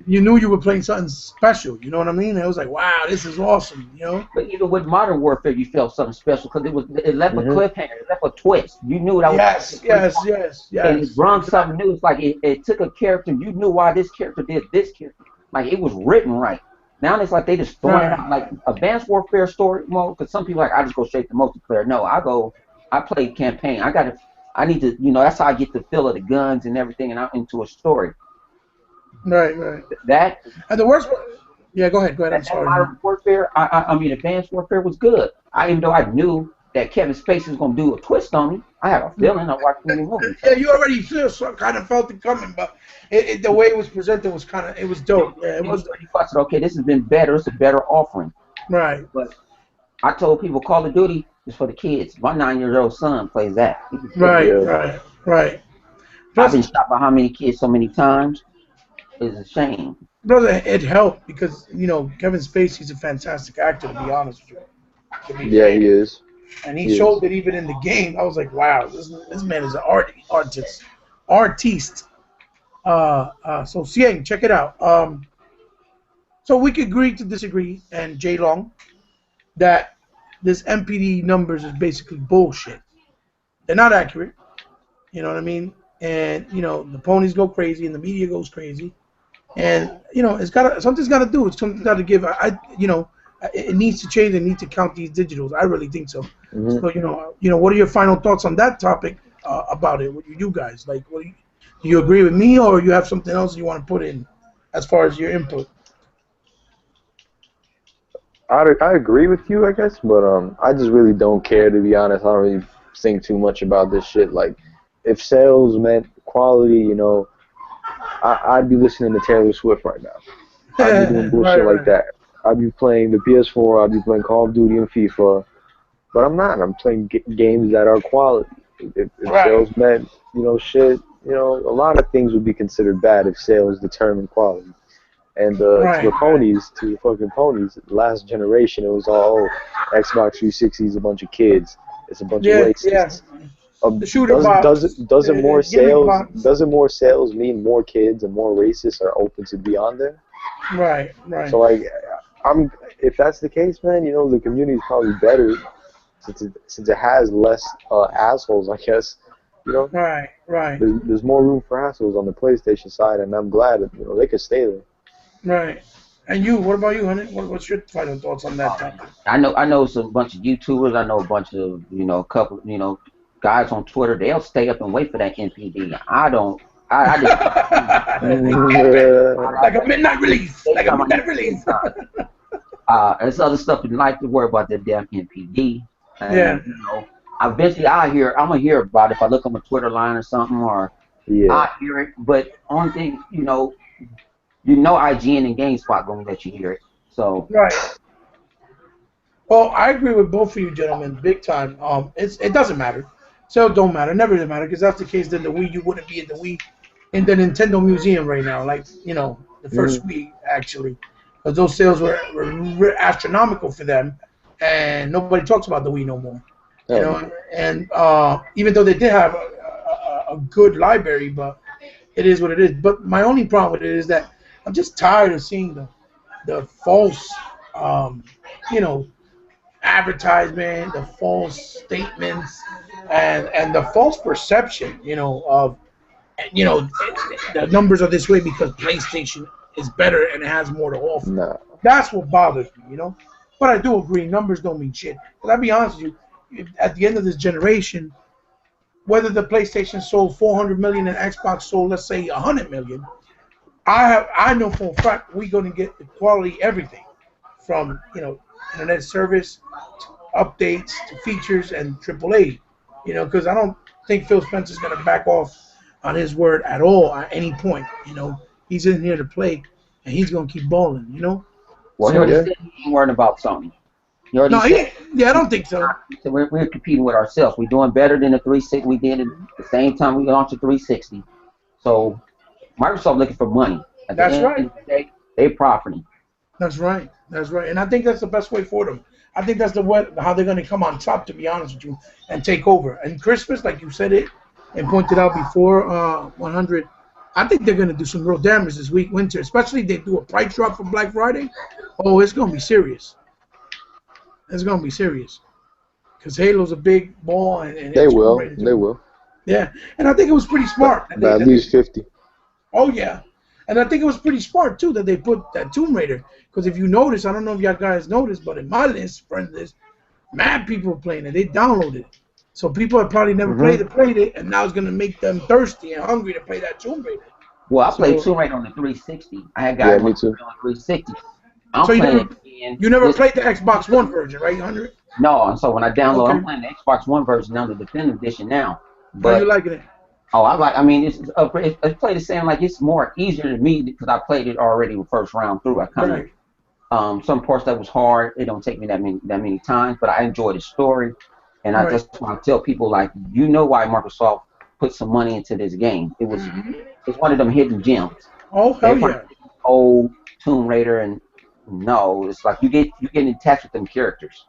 You knew you were playing something special. You know what I mean? It was like, wow, this is awesome. You know. But even with Modern Warfare, you felt something special because it left a cliffhanger, it left a twist. You knew that was yes. And it brought something new. It's like it took a character. You knew why this character did this character. Like it was written right. Now it's like they just throwing it out like Advanced Warfare story mode. Because some people I just go straight to multiplayer. No, I play campaign. I need to, that's how I get the feel of the guns and everything, and I'm into a story. Right. That and the worst part. Yeah, go ahead. I'm sorry. Modern Warfare, I mean, Advanced Warfare was good. Even though I knew that Kevin Spacey was gonna do a twist on me, I had a feeling I watched many movies. Yeah, you already kind of felt it coming, but the way it was presented was it was dope. Yeah, it was. I said, okay, this has been better. It's a better offering. Right. But I told people Call of Duty is for the kids. My 9-year-old son plays that. Right. I've been shot by how many kids so many times? It's a shame. Brother, it helped because, Kevin Spacey's a fantastic actor, to be honest with you. Yeah, he is. And he showed it even in the game. I was like, wow, this man is an artist. So, Sieng, check it out. So we could agree to disagree, and J Long, that this MPD numbers is basically bullshit. They're not accurate. You know what I mean? And, the ponies go crazy and the media goes crazy. And something's got to do. It's something got to give. It needs to change. They need to count these digitals. I really think so. So what are your final thoughts on that topic about it? What you guys like? Do you agree with me, or you have something else you want to put in as far as your input? I agree with you, I guess, but I just really don't care, to be honest. I don't really think too much about this shit. Like, if sales meant quality, I'd be listening to Taylor Swift right now. I'd be doing bullshit like that. I'd be playing the PS4, I'd be playing Call of Duty and FIFA, but I'm not. I'm playing games that are quality. If sales meant, shit, a lot of things would be considered bad if sales determined quality. And to the fucking ponies, last generation, it was all Xbox 360 is a bunch of kids. It's a bunch of racists. The shooter doesn't more sales mean more kids and more racists are open to be on there? Right. So if that's the case, man, the community is probably better since it has less assholes, I guess. Right. There's more room for assholes on the PlayStation side, and I'm glad that they could stay there. Right. And you, what about you, honey? What's your final thoughts on that topic? I know some bunch of YouTubers. I know a bunch of a couple guys on Twitter. They'll stay up and wait for that NPD. I don't. I like a midnight release. There's other stuff in life to worry about that damn NPD. And, eventually I'm gonna hear about it if I look on my Twitter line or something, or I hear it. But only thing, IGN and GameSpot gonna let you hear it. So right. Well, I agree with both of you gentlemen, big time. It doesn't matter. So it don't matter. Never matter, because if that's the case, then the Wii U wouldn't be in the Nintendo Museum right now, like the first Wii actually, because those sales were astronomical for them, and nobody talks about the Wii no more. And even though they did have a good library, but it is what it is. But my only problem with it is that I'm just tired of seeing the false, advertisement, the false statements, and the false perception, of, the numbers are this way because PlayStation is better and it has more to offer. No. That's what bothers me, But I do agree, numbers don't mean shit. But I'll be honest with you, at the end of this generation, whether the PlayStation sold 400 million and Xbox sold, let's say, 100 million, I know for a fact we're going to get the quality everything from, internet service, to updates, to features, and AAA, because I don't think Phil Spencer's going to back off on his word at all at any point, He's in here to play, and he's going to keep balling, Well, he already said he ain't worrying about something. Yeah, I don't think so. So we're competing with ourselves. We're doing better than the 360 we did at the same time we launched the 360. So Microsoft looking for money. At the That's end right. of the day, they're profiting. That's right. That's right. And I think that's the best way for them. I think that's the way how they're going to come on top, to be honest with you, and take over. And Christmas, like you said it and pointed out before, 100. I think they're going to do some real damage this week, winter, especially if they do a price drop for Black Friday. Oh, it's going to be serious. It's going to be serious. Because Halo's a big ball. And they will. They will. Yeah. And I think it was pretty smart. But at least 50. Oh, yeah. And I think it was pretty smart, too, that they put that Tomb Raider. Because if you notice, I don't know if y'all guys noticed, but in my list, friend list, mad people were playing it. They downloaded it. So people have probably never played it, and now it's going to make them thirsty and hungry to play that Tomb Raider. Well, I played Tomb Raider on the 360. I had guys me too. on the 360. So you never played the Xbox One version, right, 100? No, so when I download, I'm playing the Xbox One version now, the Definitive Edition now. But you liking it? Oh, I mean, it's played the same, like, it's more easier to me because I played it already the first round through. I kind of, some parts that was hard, it don't take me that many times, but I enjoy the story. And I just want to tell people, like, you know why Microsoft put some money into this game. It was it's one of them hidden gems. Oh, hell yeah. Old Tomb Raider, and no, it's like you get attached with them characters.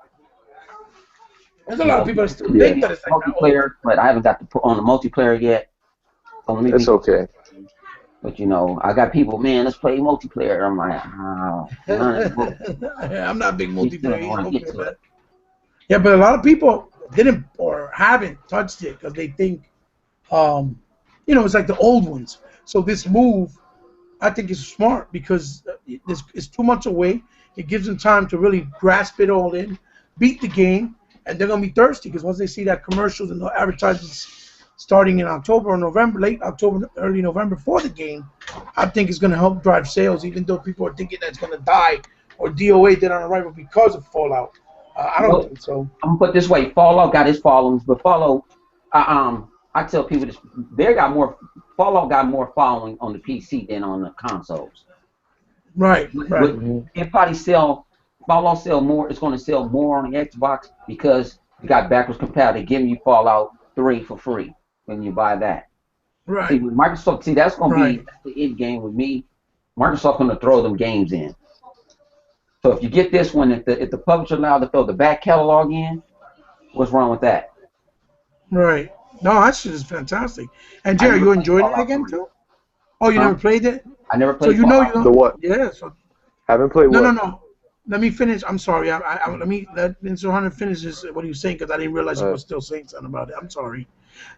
There's a lot of people that still think that it's like multiplayer, but I haven't got to put on the multiplayer yet. So it's okay. But you know, I got people, man, let's play multiplayer. I'm like, I'm not a big multiplayer. Yeah, but a lot of people didn't or haven't touched it because they think, it's like the old ones. So this move, I think, is smart because it's 2 months away. It gives them time to really grasp it all in, beat the game. And they're going to be thirsty because once they see that commercials and the advertisements starting in October or November, late October, early November for the game, I think it's going to help drive sales, even though people are thinking that it's going to die or DOA did on arrival because of Fallout. I don't think so. I'm going to put it this way. Fallout got its followings, but Fallout, I tell people this, Fallout got more following on the PC than on the consoles. Right. It probably Fallout sell more. It's going to sell more on the Xbox because you got backwards compatible. They're giving you Fallout 3 for free when you buy that. Right. See, with Microsoft, that's going to be the end game with me. Microsoft's going to throw them games in. So if you get this one, if the publisher allowed to throw the back catalog in, what's wrong with that? Right. No, that shit is fantastic. And Jerry, you enjoyed it again too? Oh, you never played it? I never played. So you know you the what? Yeah. So haven't played. No. Let me finish. I'm sorry. Let Mr. Hunter finish what he was saying because I didn't realize he was still saying something about it. I'm sorry.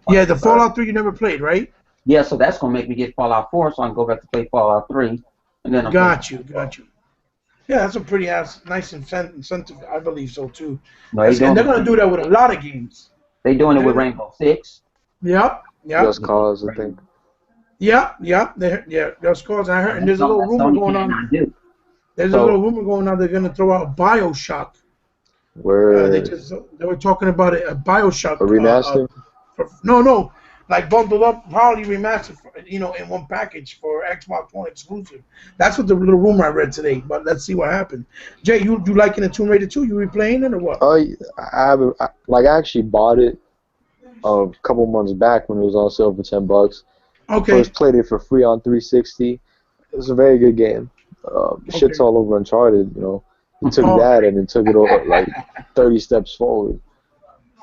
Yeah, the Fallout 3 you never played, right? Yeah, so that's gonna make me get Fallout 4, so I can go back to play Fallout 3, and then got you. Yeah, that's a pretty nice incentive. I believe so too. No, and they're gonna do that with a lot of games. They doing it with Rainbow Six. Yep. Just Cause, I think. Yeah. Just Cause. I heard, and there's a little rumor going on. There's a little rumor going on. They're gonna throw out BioShock. Where they were talking about it, a BioShock. A remaster? No, like bundled up, probably remastered, in one package for Xbox One exclusive. That's what the little rumor I read today. But let's see what happened. Jay, you liking the Tomb Raider 2? You replaying it or what? I actually bought it a couple months back when it was on sale for $10. Okay. First played it for free on 360. It was a very good game. Shit's all over Uncharted, He took that and then took it over like 30 steps forward.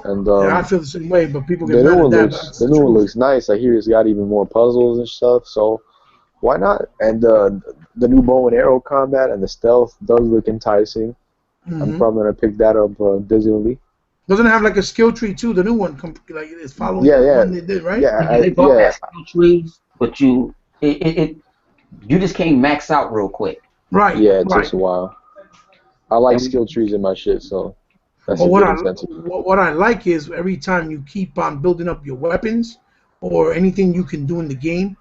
And I feel the same way, but people get the mad new at one that. the new one looks nice. I hear it's got even more puzzles and stuff, so why not? And the new bow and arrow combat and the stealth does look enticing. I'm probably gonna pick that up digitally. Doesn't it have like a skill tree too? The new one, like it's following the one they did, right? They both have skill trees, but you just can't max out real quick. Right. Yeah, it takes a while. I like skill trees in my shit, so that's what I like is every time you keep on building up your weapons or anything you can do in the game,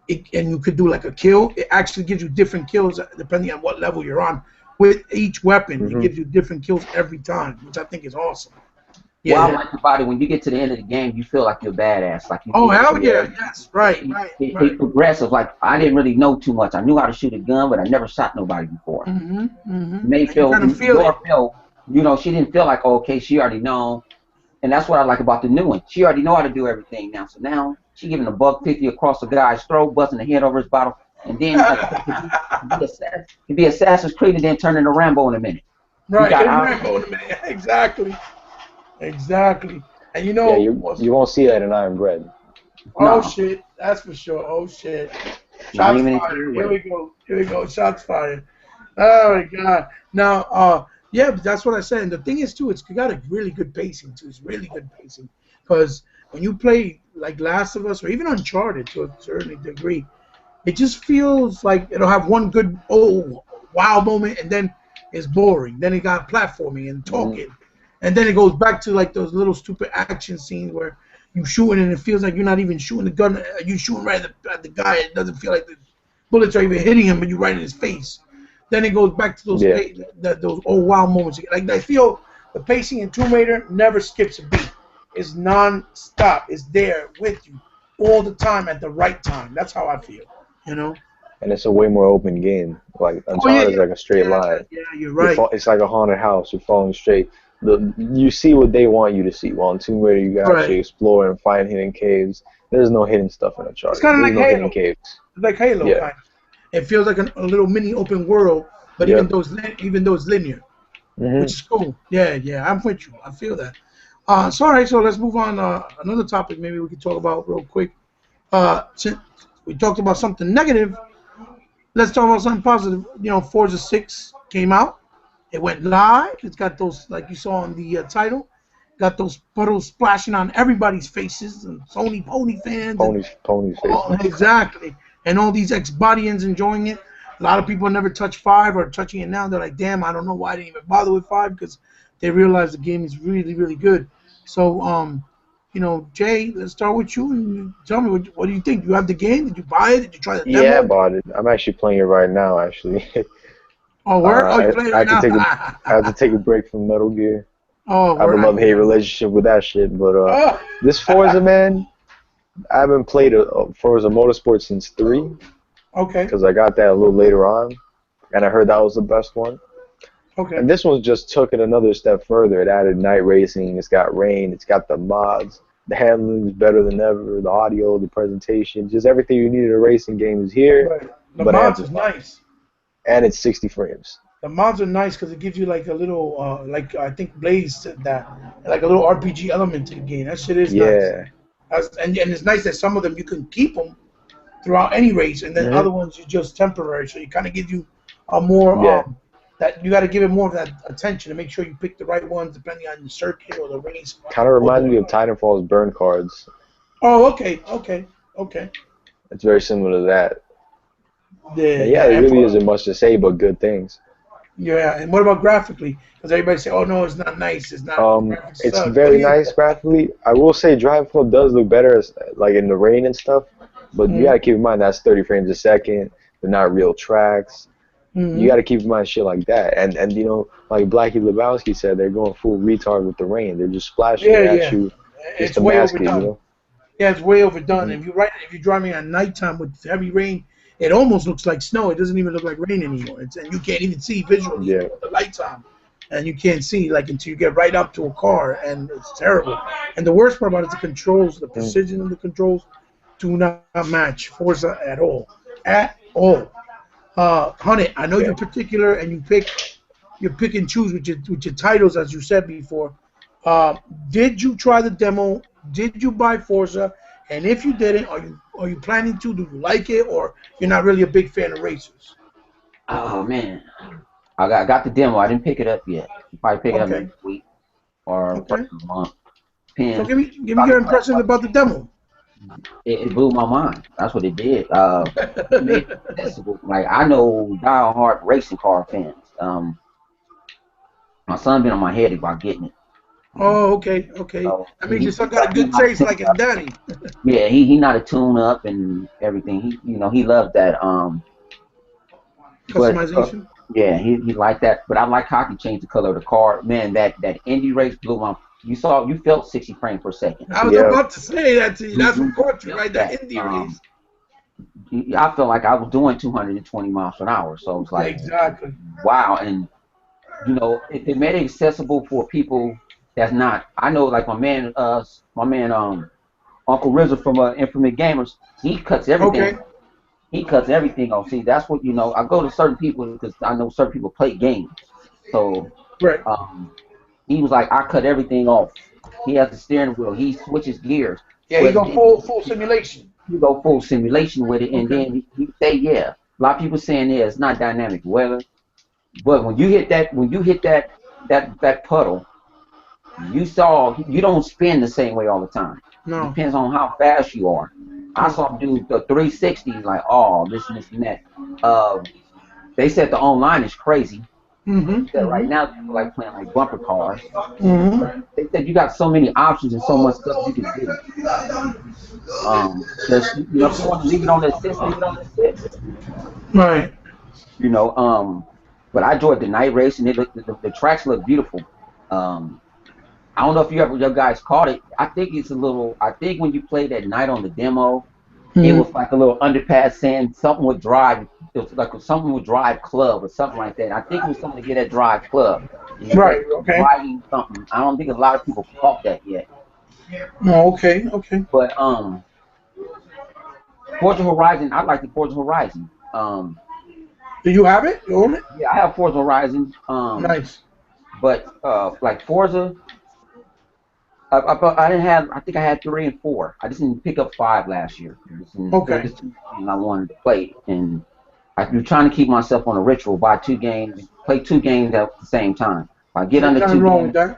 and you could do like a kill, it actually gives you different kills depending on what level you're on. With each weapon, it gives you different kills every time, which I think is awesome. Yeah. What I like about it, when you get to the end of the game, you feel like you're badass. Like you hell yeah, yes, right. It's progressive. Like I didn't really know too much. I knew how to shoot a gun, but I never shot nobody before. Mm-hmm. It made feel You know, she didn't feel like, oh, okay, she already know. And that's what I like about the new one. She already know how to do everything now. So now she giving a $150 across the guy's throat, busting the head over his bottle, and then like could be Assassin's Creed and then turn into Rambo in a minute. Right, Rambo in a minute. Exactly. Exactly. And you Yeah, know, you won't see that in Iron Bread. oh No, shit, that's for sure. Oh shit. not Shots even in fired. Here theory. we go. Here we go. Shots fired. Oh my god. Now, yeah, but that's what I said. And the thing is too, it's got a really good pacing too. It's really good pacing because when you play like Last of Us or even Uncharted to a certain degree, it just feels like it'll have one good wow moment and then it's boring. Then it got platforming and talking, and then it goes back to like those little stupid action scenes where you shooting and it feels like you're not even shooting the gun. You shooting right at the guy. It doesn't feel like the bullets are even hitting him, but you're right in his face. Then it goes back to those those wow moments. Like I feel the pacing in Tomb Raider never skips a beat. It's non-stop. It's there with you all the time at the right time. That's how I feel. You know. And it's a way more open game. Like Oh yeah, Uncharted is like a straight line. yeah, you're right. It's like a haunted house. You're falling straight. You see what they want you to see. While in Tomb Raider, you can actually explore and find hidden caves. There's no hidden stuff in Uncharted. It's kind of like no Halo. hidden caves. It's like Halo, kind of. It feels like a little mini open world, but even though it's linear, which is cool. Yeah, yeah, I'm with you. I feel that. So all right, so let's move on. Another topic maybe we could talk about real quick. Since we talked about something negative, let's talk about something positive. You know, Forza 6 came out. It went live. It's got those, like you saw in the title, got those puddles splashing on everybody's faces and Sony Pony fans. Pony faces. Oh, exactly. And all these ex-bodians enjoying it. A lot of people never touch 5 or touching it now. They're like, damn, I don't know why I didn't even bother with 5 because they realize the game is really, really good. So, you know, Jay, let's start with you and tell me what do you think? You have the game? Did you buy it? Did you try the demo? Yeah, I bought it. I'm actually playing it right now, actually. Oh, where? You're playing it right now? I have to take a break from Metal Gear. Oh, I have a love-hate relationship with that shit. But this Forza, man, I haven't played a Forza Motorsport since 3. Okay. Because I got that a little later on, and I heard that was the best one. Okay. And this one just took it another step further. It added night racing. It's got rain. It's got the mods. The handling is better than ever. The audio, the presentation, just everything you need in a racing game is here. Right. The mods is nice. And it's 60 frames. The mods are nice because it gives you like a little, like I think Blaze said that, like a little RPG element to the game. That shit is nice. And it's nice that some of them you can keep them throughout any race, and then other ones you just temporary. So it kind of gives you a more that you got to give it more of that attention to make sure you pick the right ones depending on the circuit or the race. Kind of reminds me of Titanfall's burn cards. Oh, okay. It's very similar to that. Yeah, there really isn't much to say but good things. Yeah, and what about graphically? Because everybody say, "Oh no, it's not nice. It's not." It's very nice graphically. I will say Driveflow does look better, like in the rain and stuff. But you gotta keep in mind that's 30 frames a second. They're not real tracks. You gotta keep in mind shit like that. And you know, like Blackie Lebowski said, they're going full retard with the rain. They're just splashing at you just to mask it. You know? Yeah, it's way overdone. If you're driving at nighttime with heavy rain, it almost looks like snow. It doesn't even look like rain anymore. And you can't even see visually with the lights on. And you can't see like until you get right up to a car, and it's terrible. And the worst part about it is the controls, the precision of the controls do not match Forza at all. At all. Honey, I know you're particular and you pick and choose with your titles, as you said before. Did you try the demo? Did you buy Forza? And if you didn't, are you planning to? Do you like it, or you're not really a big fan of racers? Oh man, I got the demo. I didn't pick it up yet. I'll probably pick it up next week or a month. So give me your impressions about the demo. It blew my mind. That's what it did. It made it accessible. Like I know die-hard racing car fans. My son been on my head about getting it. Oh, okay. So I mean, your son got a good taste like his daddy. Yeah, he not a tune up and everything. He loved that customization. Yeah, he liked that. But I like how he changed the color of the car. Man, that Indy race blew my. You felt 60 frames per second. I was about to say that to you. That's what caught you, right? That Indy race. I felt like I was doing 220 miles an hour. So it's like exactly. Wow, and you know, it made it accessible for people that's not. I know, like my man, Uncle Rizzo from Infinite Gamers, he cuts everything. Okay. He cuts everything off. See, that's what, you know. I go to certain people because I know certain people play games. So, Right. he was like, I cut everything off. He has the steering wheel. He switches gears. Yeah, you But go full simulation. you go full simulation with it, and Okay. then he say, yeah. A lot of people saying, yeah, it's not dynamic weather, but when you hit that puddle, you don't spin the same way all the time. It No. depends on how fast you are. I saw him do the 360, like, oh, this and that. They said the online is crazy. That right now people like playing like bumper cars. They said you got so many options and so much stuff you can do. Just, you know, if you want to leave it on the assist, leave it on the assist. Right. You know, but I enjoyed the night racing. The tracks look beautiful. I don't know if your guys caught it. I think it's a little. I think when you played that night on the demo, it was like a little underpass saying something would drive. It was like something would drive club or something like that. I think it was something to get that drive club. Right. Okay. Driving something. I don't think a lot of people caught that yet. Oh, okay. Okay. But Forza Horizon. I like the Forza Horizon. Do you have it? You own it? Yeah, I have Forza Horizon. Nice. But like Forza, I didn't have. I think I had 3 and 4. I just didn't pick up 5 last year. Okay. And I wanted to play, and I've been trying to keep myself on a ritual. Buy 2 games, play 2 games at the same time. If I get under 2 games, right.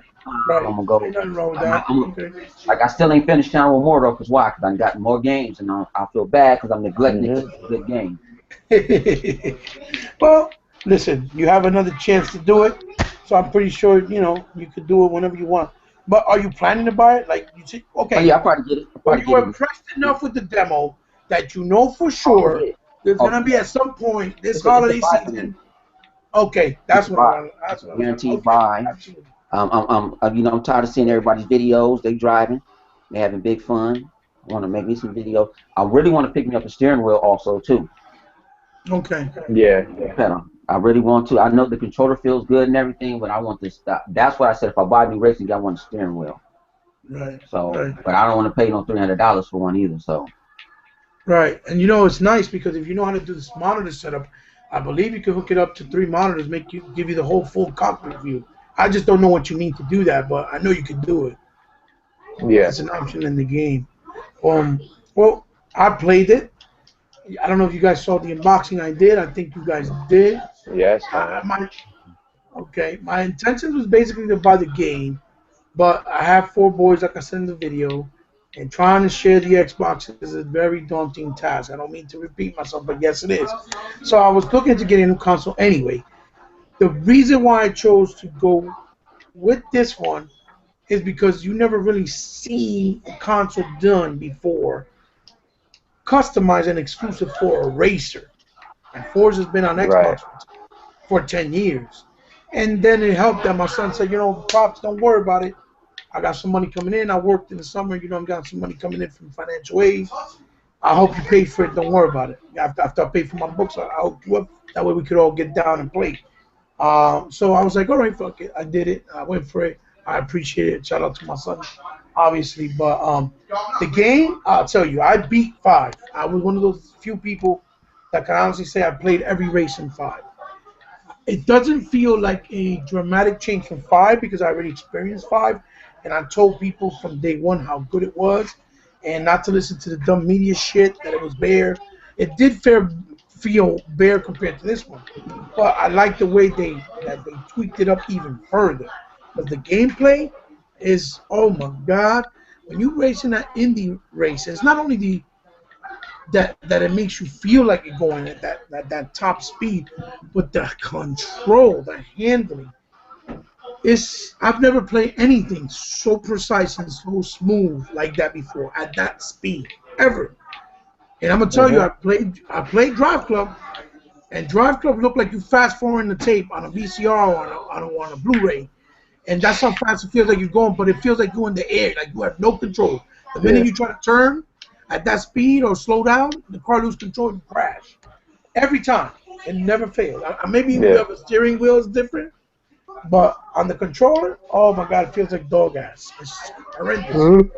I'm gonna go. Nothing wrong with that. Okay. Like, I still ain't finished Channel More though, cause why? Cause I got more games, and I feel bad because I'm neglecting a good game. Well, listen, you have another chance to do it, so I'm pretty sure you could do it whenever you want. But are you planning to buy it? Like you see, okay. Oh, yeah, I'll probably get it. But you were impressed enough with the demo that you know for sure there's gonna be at some point this holiday season. Okay, that's what I want. That's what I guaranteed buy. Absolutely. I'm tired of seeing everybody's videos. They driving, they having big fun. I want to make me some videos. I really want to pick me up a steering wheel also too. Okay. Yeah. I really want to. I know the controller feels good and everything, but I want this stuff. That's what I said. If I buy a new racing, I want a steering wheel. Right. So, right. But I don't want to pay no $300 for one either. So. Right, and it's nice because if you know how to do this monitor setup, I believe you can hook it up to 3 monitors, give you the whole full cockpit view. I just don't know what you need to do that, but I know you can do it. Yeah. It's an option in the game. Well, I played it. I don't know if you guys saw the unboxing I did. I think you guys did. Yes. My intention was basically to buy the game, but I have 4 boys, like I said in the video, and trying to share the Xbox is a very daunting task. I don't mean to repeat myself, but yes, it is. So I was looking to get a new console anyway. The reason why I chose to go with this one is because you never really seen a console done before, customized and exclusive for a racer. And Forza's been on Xbox for 10 years. And then it helped that my son said, Pops, don't worry about it. I got some money coming in. I worked in the summer. I got some money coming in from financial aid. I hope you pay for it. Don't worry about it. After I pay for my books, I hook you up. That way we could all get down and play. So I was like, all right, fuck it. I did it. I went for it. I appreciate it. Shout out to my son, obviously. But the game, I'll tell you, I beat 5. I was one of those few people that can honestly say I played every race in 5. It doesn't feel like a dramatic change from 5 because I already experienced 5. And I told people from day one how good it was, and not to listen to the dumb media shit that it was bare. It did feel bare compared to this one, but I like the way they tweaked it up even further. But the gameplay is, oh my god, when you race in that indie race, it's not only that it makes you feel like you're going at that top speed, but the control, the handling. I've never played anything so precise and so smooth like that before at that speed ever. And I'm gonna tell you, I played Drive Club, and Drive Club looked like you fast forwarding the tape on a VCR or on a Blu-ray, and that's how fast it feels like you're going. But it feels like you're in the air, like you have no control. The minute you try to turn at that speed or slow down, the car loses control and crash every time. It never fails. Maybe the steering wheel is different. But on the controller, oh my god, it feels like dog ass. It's horrendous.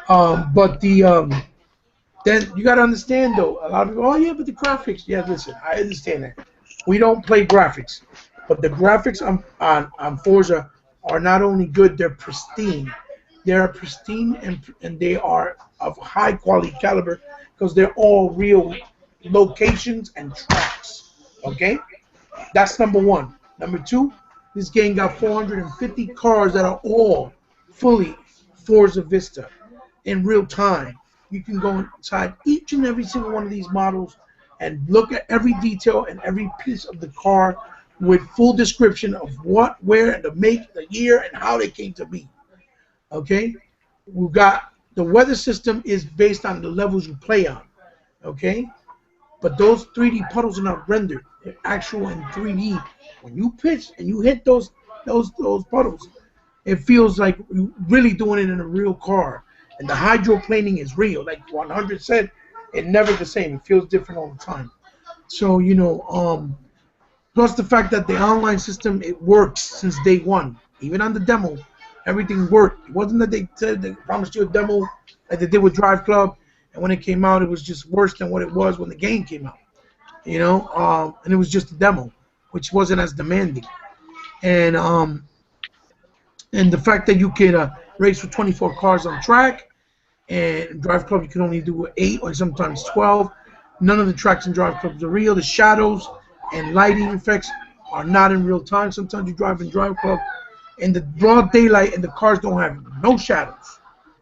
But then you gotta understand though. A lot of people, oh yeah, but the graphics. Yeah, listen, I understand that. We don't play graphics, but the graphics on Forza are not only good, they're pristine. They're pristine and they are of high quality caliber because they're all real locations and tracks. Okay, that's number one. Number two, this game got 450 cars that are all fully Forza Vista in real time. You can go inside each and every single one of these models and look at every detail and every piece of the car with full description of what, where, and the make, the year, and how they came to be. Okay? We've got the weather system is based on the levels you play on. Okay? But those 3D puddles are not rendered. They're actual in 3D. When you pitch and you hit those puddles, it feels like you're really doing it in a real car. And the hydroplaning is real. Like 100 said, it's never the same. It feels different all the time. So, plus the fact that the online system, it works since day one. Even on the demo, everything worked. It wasn't that they said they promised you a demo like they did with Drive Club, and when it came out, it was just worse than what it was when the game came out. And it was just a demo, which wasn't as demanding. And the fact that you can race with 24 cars on track, and Drive Club you can only do 8 or sometimes 12. None of the tracks in Drive Clubs are real. The shadows and lighting effects are not in real time. Sometimes you drive in Drive Club, and the broad daylight and the cars don't have no shadows.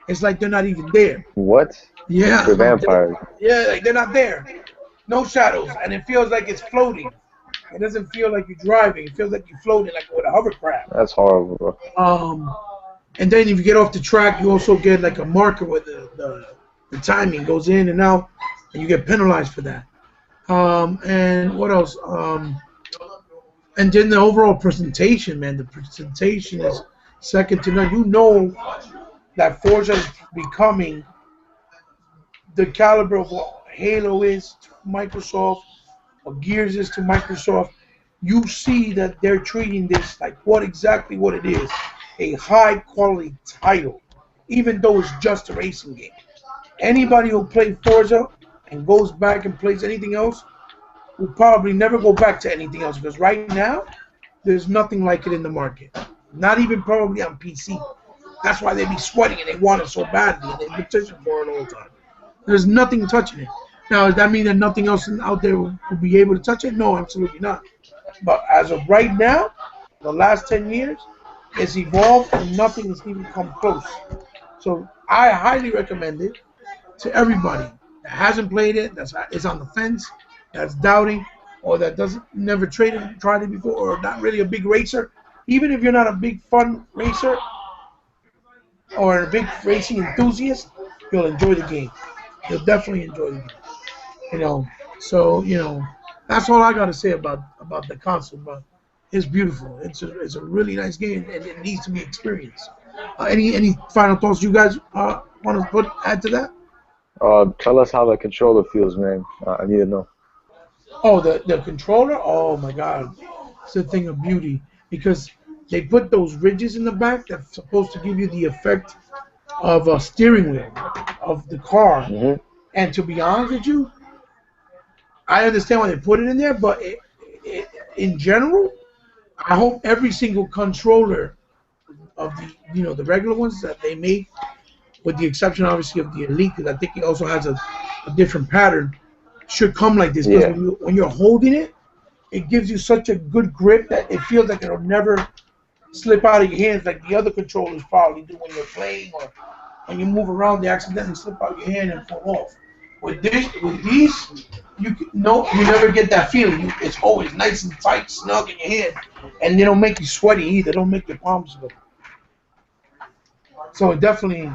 It's like they're not even there. What? Yeah. The vampires. Yeah, like they're not there. No shadows, and it feels like it's floating. It doesn't feel like you're driving. It feels like you're floating, like with a hovercraft. That's horrible, bro. And then if you get off the track, you also get like a marker where the timing goes in and out, and you get penalized for that. And what else? And then the overall presentation, man. The presentation is second to none. You know that Forza is becoming the caliber of what Halo is to Microsoft, what Gears is to Microsoft. You see that they're treating this like what it is, a high quality title, even though it's just a racing game. Anybody who played Forza and goes back and plays anything else will probably never go back to anything else, because right now there's nothing like it in the market. Not even probably on PC. That's why they be sweating and they want it so badly and they petition for it all the time. There's nothing touching it. Now, does that mean that nothing else out there will be able to touch it? No, absolutely not. But as of right now, the last 10 years, it's evolved and nothing has even come close. So I highly recommend it to everybody that hasn't played it, that is on the fence, that's doubting, or that never tried it before, or not really a big racer. Even if you're not a big fun racer or a big racing enthusiast, you'll enjoy the game. You'll definitely enjoy the game. So that's all I got to say about the console. But it's beautiful. It's a really nice game, and it needs to be experienced. Any final thoughts you guys want to add to that? Tell us how the controller feels, man. I need to know. Oh, the controller? Oh my God, it's a thing of beauty, because they put those ridges in the back that's supposed to give you the effect of a steering wheel of the car. Mm-hmm. And to be honest with you, I understand why they put it in there, but in general, I hope every single controller of the regular ones that they make, with the exception obviously of the Elite, because I think it also has a different pattern, should come like this. Because when you're holding it, it gives you such a good grip that it feels like it'll never slip out of your hands like the other controllers probably do when you're playing, or when you move around, they accidentally slip out your hand and fall off. With these, you never get that feeling. It's always nice and tight, snug in your hand, and they don't make you sweaty either. They don't make your palms sweat. So it definitely,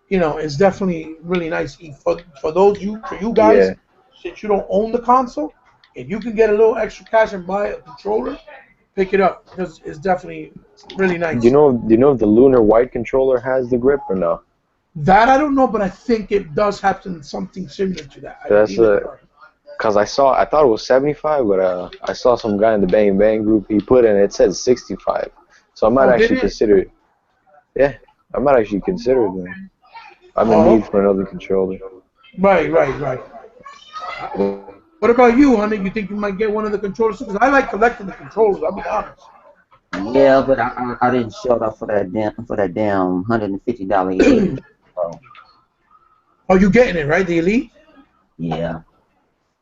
it's definitely really nice. For you guys, since you don't own the console, if you can get a little extra cash and buy a controller, pick it up, because it's definitely really nice. Do you know if the Lunar White controller has the grip or no? That I don't know, but I think it does have something similar to that. That's because I thought it was 75, but I saw some guy in the Bang Bang group, he put in, it said 65. So I might actually consider it. Yeah, I might actually consider it then. I'm in need for another controller. Right. What about you, honey? You think you might get one of the controllers? Because I like collecting the controllers. I'll be honest. Yeah, but I didn't show up for that damn $150 Elite. So. Oh, you getting it right, the Elite? Yeah.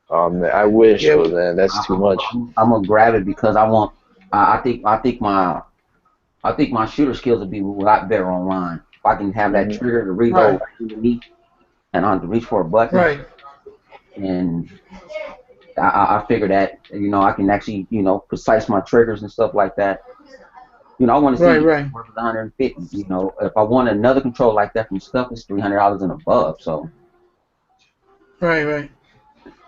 Man, I wish, but man, that's too much. I'm gonna grab it because I want. I think my shooter skills will be a lot better online. If I can have that trigger to reload underneath, and I don't have to reach for a button. Right. And I figure that I can actually precise my triggers and stuff like that. I want to see worth $150. If I want another controller like that from stuff, it's $300 and above. So. Right.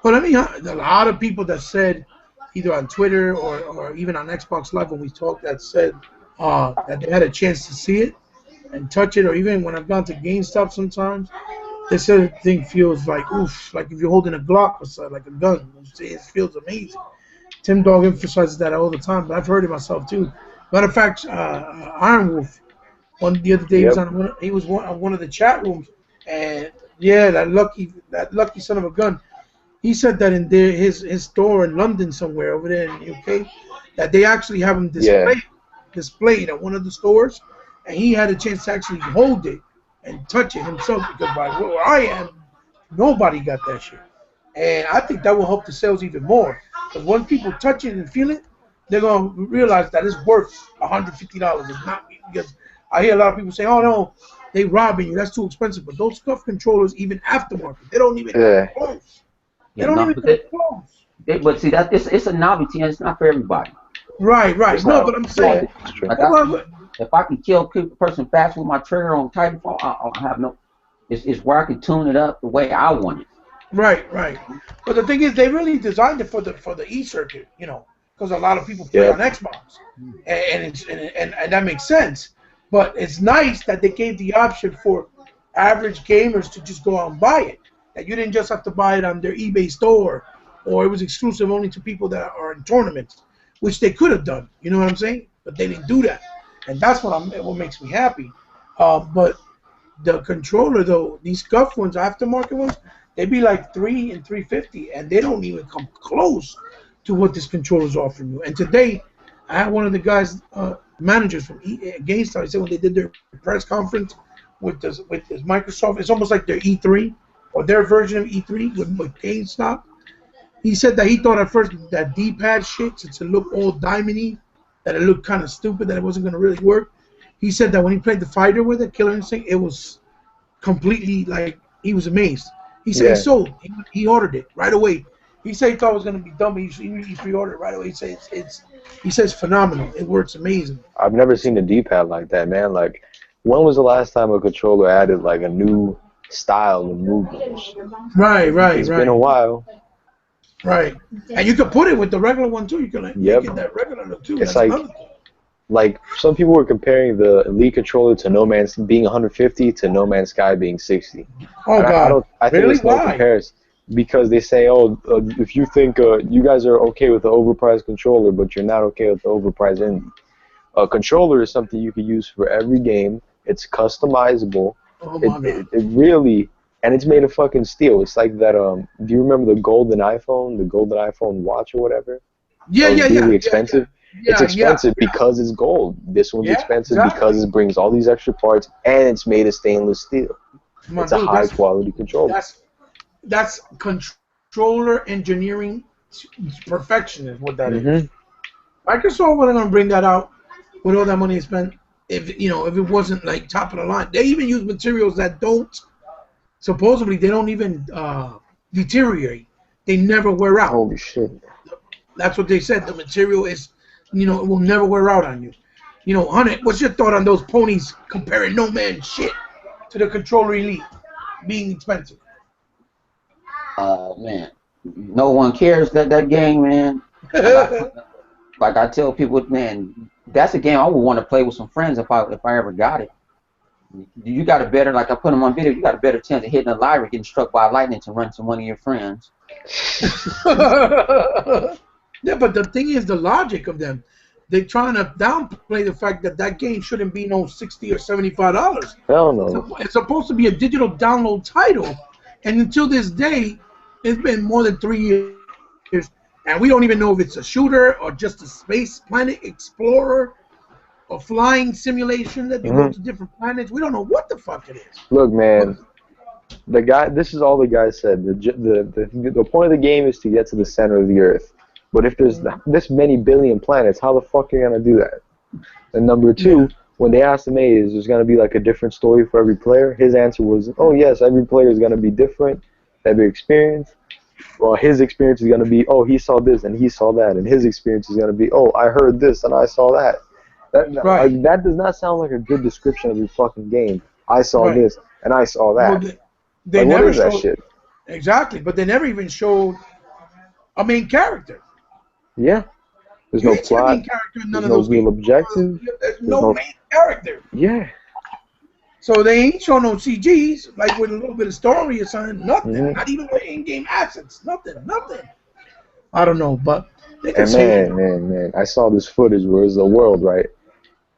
But I mean, a lot of people that said, either on Twitter or even on Xbox Live when we talked, that said that they had a chance to see it and touch it, or even when I've gone to GameStop sometimes, they said the thing feels like oof, like if you're holding a Glock or something, like a gun. It feels amazing. Tim Dog emphasizes that all the time, but I've heard it myself too. Matter of fact, Iron Wolf, the other day he was on one of the chat rooms, and that lucky son of a gun. He said that in his store in London somewhere over there in the UK, that they actually have him displayed at one of the stores, and he had a chance to actually hold it and touch it himself, because by where I am, nobody got that shit. And I think that will help the sales even more, because once people touch it and feel it, they're going to realize that it's worth $150. It's not, because I hear a lot of people say, oh no, they robbing you, that's too expensive. But those stuff controllers, even aftermarket, they don't even come close. They don't even come close. But see, it's a novelty, and it's not for everybody. Right. No, but I'm saying, if I can kill a person fast with my trigger on Titanfall, I'll have no. It's where I can tune it up the way I want it. Right. But the thing is, they really designed it for the E circuit, because a lot of people play on Xbox, and that makes sense. But it's nice that they gave the option for average gamers to just go out and buy it. That you didn't just have to buy it on their eBay store, or it was exclusive only to people that are in tournaments, which they could have done. You know what I'm saying? But they didn't do that, and that's what makes me happy. But the controller, though, these scuff ones, aftermarket ones, they be like $300 and $350, and they don't even come close to what this controller is offering you. And today, I had one of the guys, managers from GameStop. He said when they did their press conference with this Microsoft, it's almost like their E3 or their version of E3 with GameStop. He said that he thought at first that D-pad shit, since it looked all diamond-y, that it looked kind of stupid, that it wasn't going to really work. He said that when he played the fighter with it, Killer Instinct, it was completely like, he was amazed. He said he sold. He ordered it right away. He said he thought it was going to be dumb. He pre-ordered it right away. He says it's phenomenal. It works amazing. I've never seen a D-pad like that, man. Like, when was the last time a controller added like a new style of movements? Right. It's been a while. Right. And you could put it with the regular one too. You can make it that regular look too. It's like some people were comparing the Elite controller to No Man's being 150 to No Man's Sky being 60. Oh God! I think really? It's no comparison, because they say, if you think you guys are okay with the overpriced controller, but you're not okay with the overpriced indie. A controller is something you can use for every game. It's customizable. It really, and it's made of fucking steel. It's like that. Do you remember the golden iPhone watch or whatever? Yeah. Really expensive. It's expensive because it's gold. This one's expensive because it brings all these extra parts, and it's made of stainless steel. It's a high quality controller. That's controller engineering perfection is what that is. Microsoft wasn't gonna bring that out with all that money they spent if it wasn't like top of the line. They even use materials that supposedly they don't even deteriorate. They never wear out. Holy shit. That's what they said. The material is, it will never wear out on you. Honey, what's your thought on those ponies comparing No Man's shit to the controller Elite being expensive? Man, no one cares that game, man. Like I tell people, man, that's a game I would want to play with some friends if I ever got it. You got a better, like I put them on video, you got a better chance of hitting a library, getting struck by lightning to run to one of your friends. Yeah, but the thing is, the logic of them. they're trying to downplay the fact that that game shouldn't be no $60 or $75. Hell no. It's supposed to be a digital download title, and until this day, it's been more than 3 years, and we don't even know if it's a shooter or just a space planet explorer or flying simulation that you go to different planets. We don't know what the fuck it is. Look, man, the guy. This is all the guy said. The point of the game is to get to the center of the Earth. But if there's this many billion planets, how the fuck are you gonna do that? And number two, when they asked him, hey, is there's gonna be like a different story for every player? His answer was, oh yes, every player is gonna be different, every experience. Well, his experience is gonna be, oh, he saw this and he saw that, and his experience is gonna be, oh, I heard this and I saw that. That does not sound like a good description of your fucking game. I saw this and I saw that. Well, they never what is that showed, shit? Exactly, but they never even showed a main character. Yeah. There's no plot. There's no real objective. There's no main character. Yeah. So they ain't show no CGs, like with a little bit of story or something. Nothing. Not even with in-game assets. Nothing. I don't know, but they can man. I saw this footage where it's the world, right?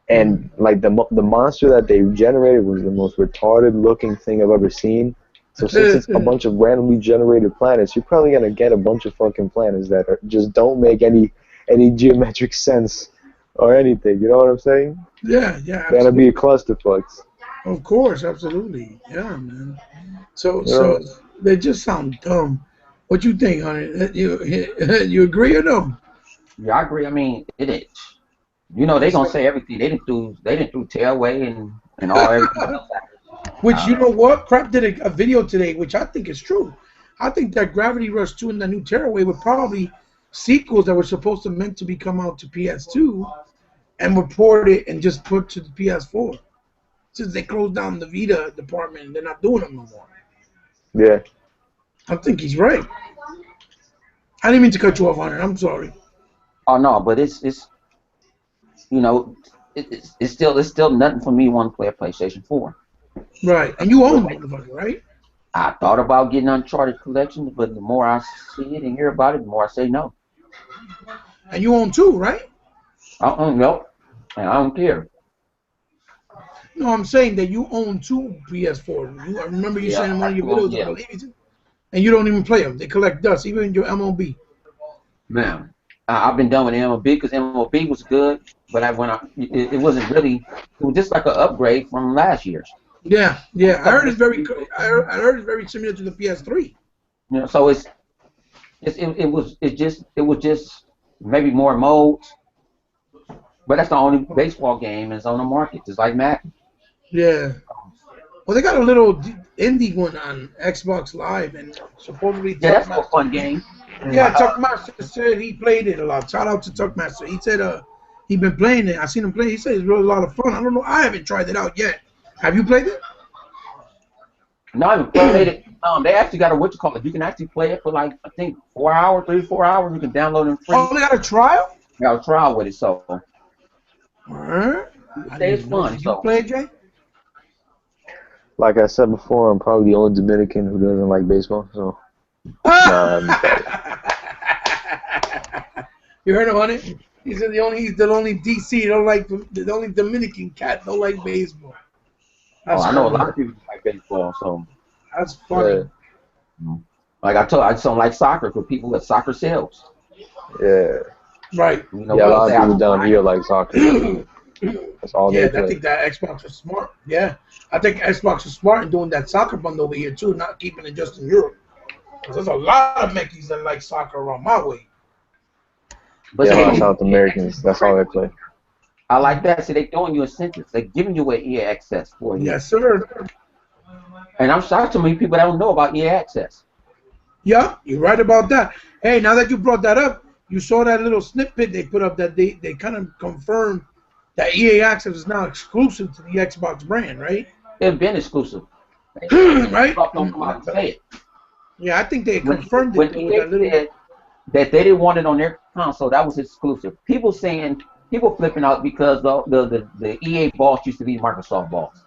And like the monster that they generated was the most retarded looking thing I've ever seen. So since it's a bunch of randomly generated planets, you're probably gonna get a bunch of fucking planets that just don't make any geometric sense or anything. You know what I'm saying? Yeah. It's gonna be a clusterfuck. Of course, absolutely. Yeah, man. So they just sound dumb. What you think, honey? You agree or no? Yeah, I agree. I mean, it is. You know, they gonna say everything. They didn't do Tailway and all everything. Which, you know what? Crap did a video today, which I think is true. I think that Gravity Rush 2 and the new Tearaway were probably sequels that were supposed to meant to be come out to PS2 and were ported and just put to the PS4. Since they closed down the Vita department, they're not doing them no more. Yeah. I think he's right. I didn't mean to cut you off on it. I'm sorry. Oh no, but it's you know, it's still nothing for me wanting to play a PlayStation 4. Right, and you own the motherfucker, right? I thought about getting Uncharted Collection, but the more I see it and hear about it, the more I say no. And you own 2, right? No, and I don't care. No, I'm saying that you own 2 PS4. I remember you saying in one of your videos, I believe you, and you don't even play them. They collect dust, even your MLB. Man, I've been done with MLB because MLB was good, but it wasn't really. It was just like an upgrade from last year's. Yeah. I heard it's very similar to the PS3. You know, so it was just maybe more modes, but that's the only baseball game that's on the market, just like Madden. Yeah. Well, they got a little indie one on Xbox Live, and supposedly. Yeah, that's a fun game. Yeah, Tuckmaster said he played it a lot. Shout out to Tuckmaster. He said he been playing it. I seen him play. He said it's really a lot of fun. I don't know. I haven't tried it out yet. Have you played it? No, I haven't played it. They actually got a You can actually play it for like I think 4 hours, 3 to 4 hours. You can download it free. Oh, they got a trial? They got a trial with it, so. It's fun. Did you play it, Jay? Like I said before, I'm probably the only Dominican who doesn't like baseball, so. You heard him on it? He said the only DC the only Dominican cat don't like baseball. I know a lot of people like baseball, so. That's funny. Yeah. Like I just don't like soccer for people that soccer sells. Yeah. Right. You know, a lot of people down here like soccer. That's all they play. I think that Xbox was smart. Yeah. I think Xbox was smart in doing that soccer bundle over here too, not keeping it just in Europe. There's a lot of Meckies that like soccer around my way. But yeah, South Americans, that's all they play. I like that. See, they're throwing you incentives. They're giving you an EA access for you. Yes, sir. And I'm shocked to many people that don't know about EA access. Yeah, you're right about that. Hey, now that you brought that up, you saw that little snippet they put up that they kind of confirmed that EA access is now exclusive to the Xbox brand, right? It's been exclusive. Right? Don't come out and say it. Yeah, I think they confirmed when EA said that they didn't want it on their console, that was exclusive. People flipping out because the EA boss used to be Microsoft boss.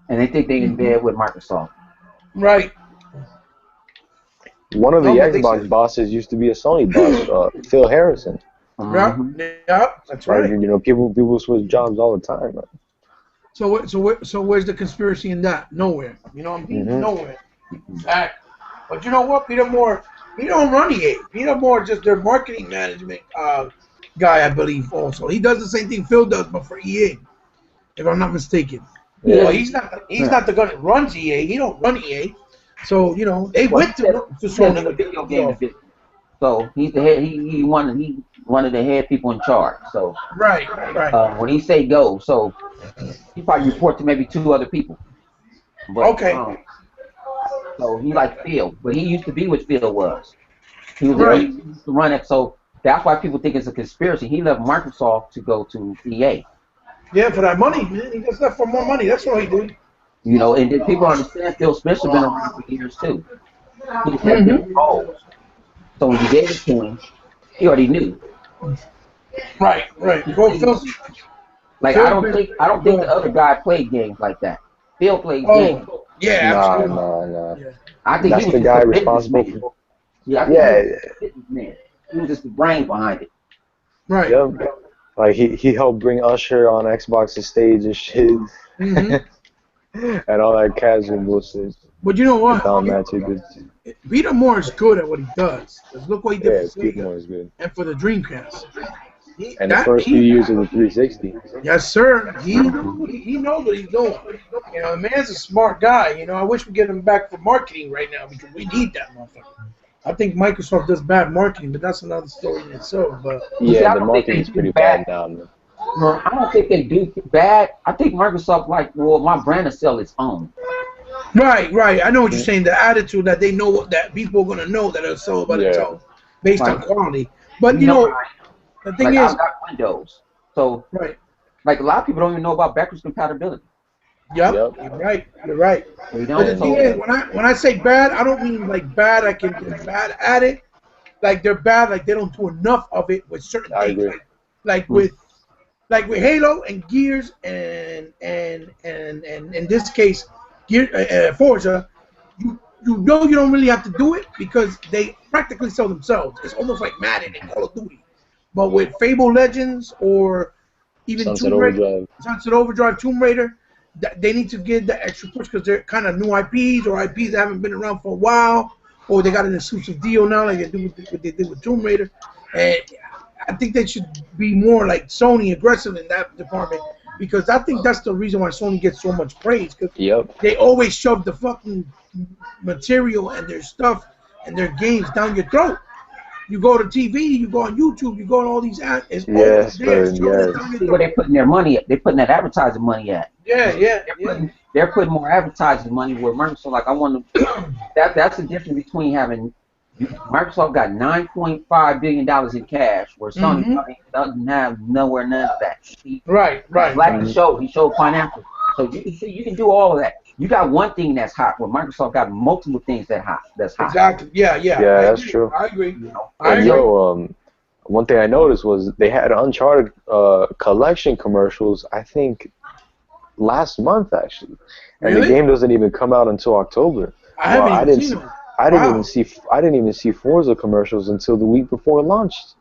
And they think they in bed with Microsoft. Right. One of the Xbox bosses used to be a Sony boss, Phil Harrison. Mm-hmm. Yeah, that's right. Like, you know, people switch jobs all the time. Man. So where's the conspiracy in that? Nowhere. You know what I mean? Mm-hmm. Nowhere. Exactly. But you know what? Peter Moore, he don't run EA. Peter Moore just their marketing management guy, I believe. Also, he does the same thing Phil does, but for EA, if I'm not mistaken. Yeah. Well, he's not the guy that runs EA. He don't run EA. So you know they went to Sony the video game division. So he's the head. He one of the head people in charge. So right. when he say go, so he probably report to maybe 2 other people. But, Okay. So he like Phil, but he used to be what Phil was. He was Right. he used to run it. So that's why people think it's a conspiracy. He left Microsoft to go to EA. Yeah, for that money, man. He just left for more money. That's what he did. You know, and then people understand Phil Spencer been around for years too. He just had different roles. So when you gave it to him, he already knew. Right. Go Phil. Like I don't think the other guy played games like that. Phil played games. Yeah, absolutely. Nah. Yeah. I think that's he was the just guy a responsible. businessman. Yeah, I think he was a businessman. He was just the brain behind it. Right. Yep. Like he helped bring Usher on Xbox's stage and shit, and all that casual bullshit. But you know what? Peter Moore is good at what he does. Because look what he did for Peter Moore is good. And for the Dreamcast. And the first few years of the 360. Yes, sir. He knows what he's doing. You know, the man's a smart guy. You know, I wish we get him back for marketing right now because we need that motherfucker. I think Microsoft does bad marketing, but that's another story in itself. But yeah, the marketing's pretty bad now. Man. I don't think they do bad. I think Microsoft my brand will sell its own. Right. I know what you're saying. The attitude that they know that people are gonna know that it'll sell about its own based on quality. But you know the thing is, I've got Windows, so like a lot of people don't even know about backwards compatibility. Yep. You're right. But the thing is, when I say bad, I don't mean like bad. I can get bad at it. Like they're bad. Like they don't do enough of it with certain things. Like with Halo and Gears and in this case, Forza. You know you don't really have to do it because they practically sell themselves. It's almost like Madden and Call of Duty. But with Fable Legends or even Sunset Overdrive, Tomb Raider, they need to get the extra push because they're kind of new IPs or IPs that haven't been around for a while, or they got an exclusive deal now, like they do what they did with Tomb Raider. And I think they should be more like Sony, aggressive in that department, because I think that's the reason why Sony gets so much praise. Because they always shove the fucking material and their stuff and their games down your throat. You go to TV, you go on YouTube, you go on all these apps. It's See where they're putting their money at. They're putting that advertising money at. They're putting more advertising money where Microsoft, like I want to. That's the difference between having Microsoft got $9.5 billion in cash, where Sony doesn't have nowhere none of that. Right. Like he showed financial. So you can see, you can do all of that. You got one thing that's hot, where Microsoft got multiple things that's hot. Exactly. Yeah. That's true. I agree. One thing I noticed was they had Uncharted collection commercials, I think, last month actually, and the game doesn't even come out until October. I didn't even see Forza commercials until the week before it launched.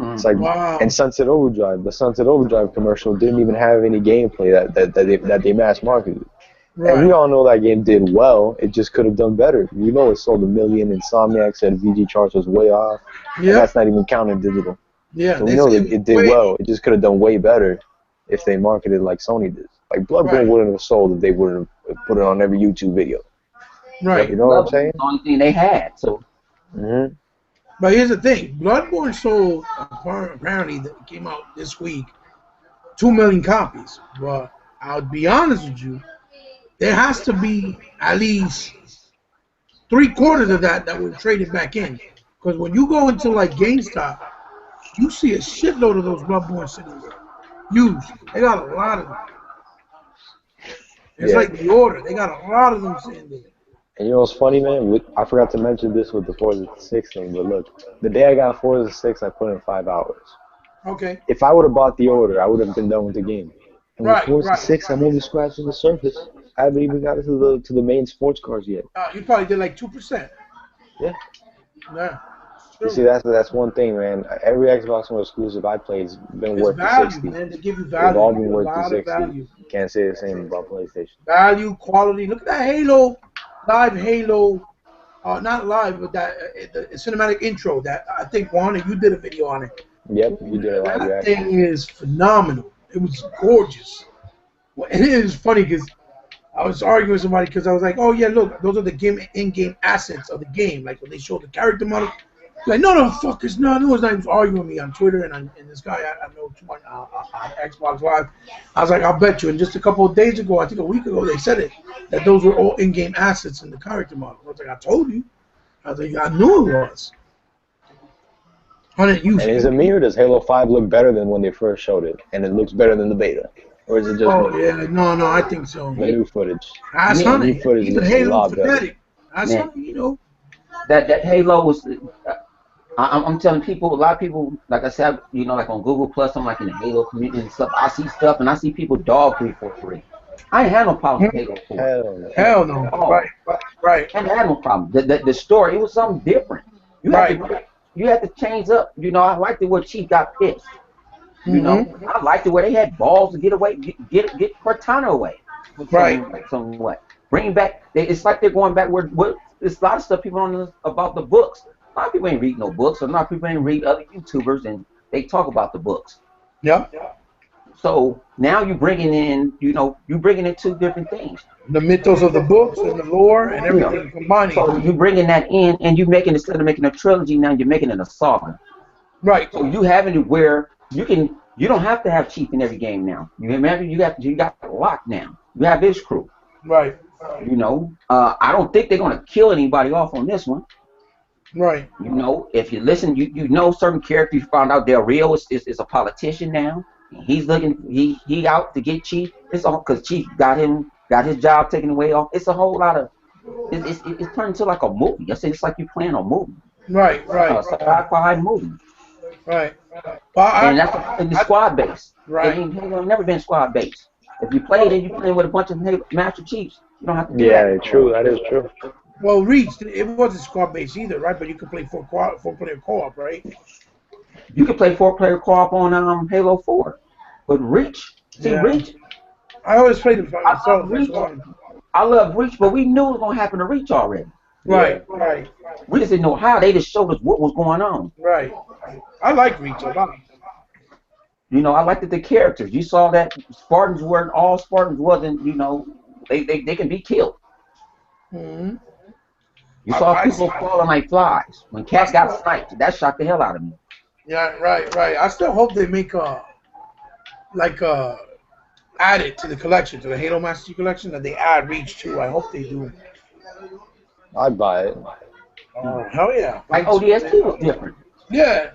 It's like, and the Sunset Overdrive commercial didn't even have any gameplay that they mass marketed. And we all know that game did well. It just could have done better. We know it sold 1 million. Insomniac said VG charts was way off. And that's not even counting digital. So we know it did well. It just could have done way better if they marketed like Sony did. Like Bloodborne wouldn't have sold if they wouldn't have put it on every YouTube video. Right. You know what I'm saying? The only thing they had. So. But here's the thing: Bloodborne sold apparently that came out this week 2 million copies. But I'll be honest with you, there has to be at least 3/4 of that were traded back in. Because when you go into like GameStop, you see a shitload of those Bloodborne sitting there. Used. They got a lot of them. It's like the order. They got a lot of them sitting there. And you know what's funny, man? I forgot to mention this with the Forza 6 thing, but look, the day I got Forza 6, I put in 5 hours. Okay. If I would have bought the order, I would have been done with the game. And with Forza 6, I'm only scratching the surface. I haven't even got to the main sports cars yet. You probably did like 2%. Yeah. You see, that's one thing, man. Every Xbox One exclusive I played's been It's worth the value, 60. man. They give you They've all value. been A worth the lot of 60. value. Can't say the same about PlayStation. Value, quality. Look at that Halo, live Halo. Not live, but that the cinematic intro. That I think Juan, you did a video on it. Yep, you did a live That reaction. thing is phenomenal. It was gorgeous. Well, and it is funny because I was arguing with somebody because I was like, oh yeah, look, those are the in-game assets of the game. Like when they show the character model. Like, no, the fuck is not. No, it's not. He was arguing with me on Twitter and this guy I know too much on Xbox Live. I was like, I'll bet you. And just a couple of days ago, I think a week ago, they said it that those were all in-game assets in the character model. I was like, I told you. I was like, I knew it was. And is it me or does Halo 5 look better than when they first showed it? And it looks better than the beta? Or is it just no, I think so. The new footage. That's The new honey. footage He's a looks a Halo lot better. fanatic. That's honey, you know. That Halo was. I'm telling people, a lot of people, like I said, you know, like on Google Plus, I'm like in the Halo community and stuff. I see stuff and I see people dog 343. I ain't had no problem with Halo 4. Hell no. Oh. Right. I ain't had no problem. The story, it was something different. You had to change up. You know, I liked it where Chief got pissed. You know, I liked it where they had balls to get away, get Cortana away. Somewhat. Bring back. It's like they're going back where there's a lot of stuff people don't know about the books. A lot of people ain't read no books. A lot of people ain't read other YouTubers and they talk about the books. Yeah. So now you're bringing in, you know, you're bringing in two different things. The mythos of the books and the lore and everything combining. So you're bringing that in and you're making, instead of making a trilogy, now you're making it a saga. Right. So you having it where you don't have to have Chief in every game now. You remember you got Lock now. You have his crew. Right. You know, I don't think they're gonna kill anybody off on this one. Right. You know, if you listen, you know certain characters. You found out Del Rio is a politician now. He's looking, he out to get Chief. It's all because Chief got his job taken away off. It's a whole lot of, it's turned into like a movie. I say it's like you're playing a movie. Right. It's a sci-fi movie. Right. And that's in the squad base. Right. Halo never been squad based. If you played it, you playing with a bunch of Master Chiefs. You don't have to do that. True. That is true. Well, Reach, it wasn't squad based either, right? But you could play four-player co-op, right? You could play 4-player co-op on Halo 4. But Reach, Reach. I always played it by myself. I love Reach, but we knew it was gonna happen to Reach already. Right. We just didn't know how. They just showed us what was going on. Right. I like Reach a lot. You know, I liked the characters. You saw that Spartans weren't all Spartans. Wasn't, you know, they can be killed. Mm-hmm. You saw people falling like flies. When Cat got sniped, that shocked the hell out of me. Yeah, right. I still hope they make add it to the collection, to the Halo Master Chief collection, that they add Reach too. I hope they do. I'd buy it. Oh, hell yeah. Like ODST was different. Yeah.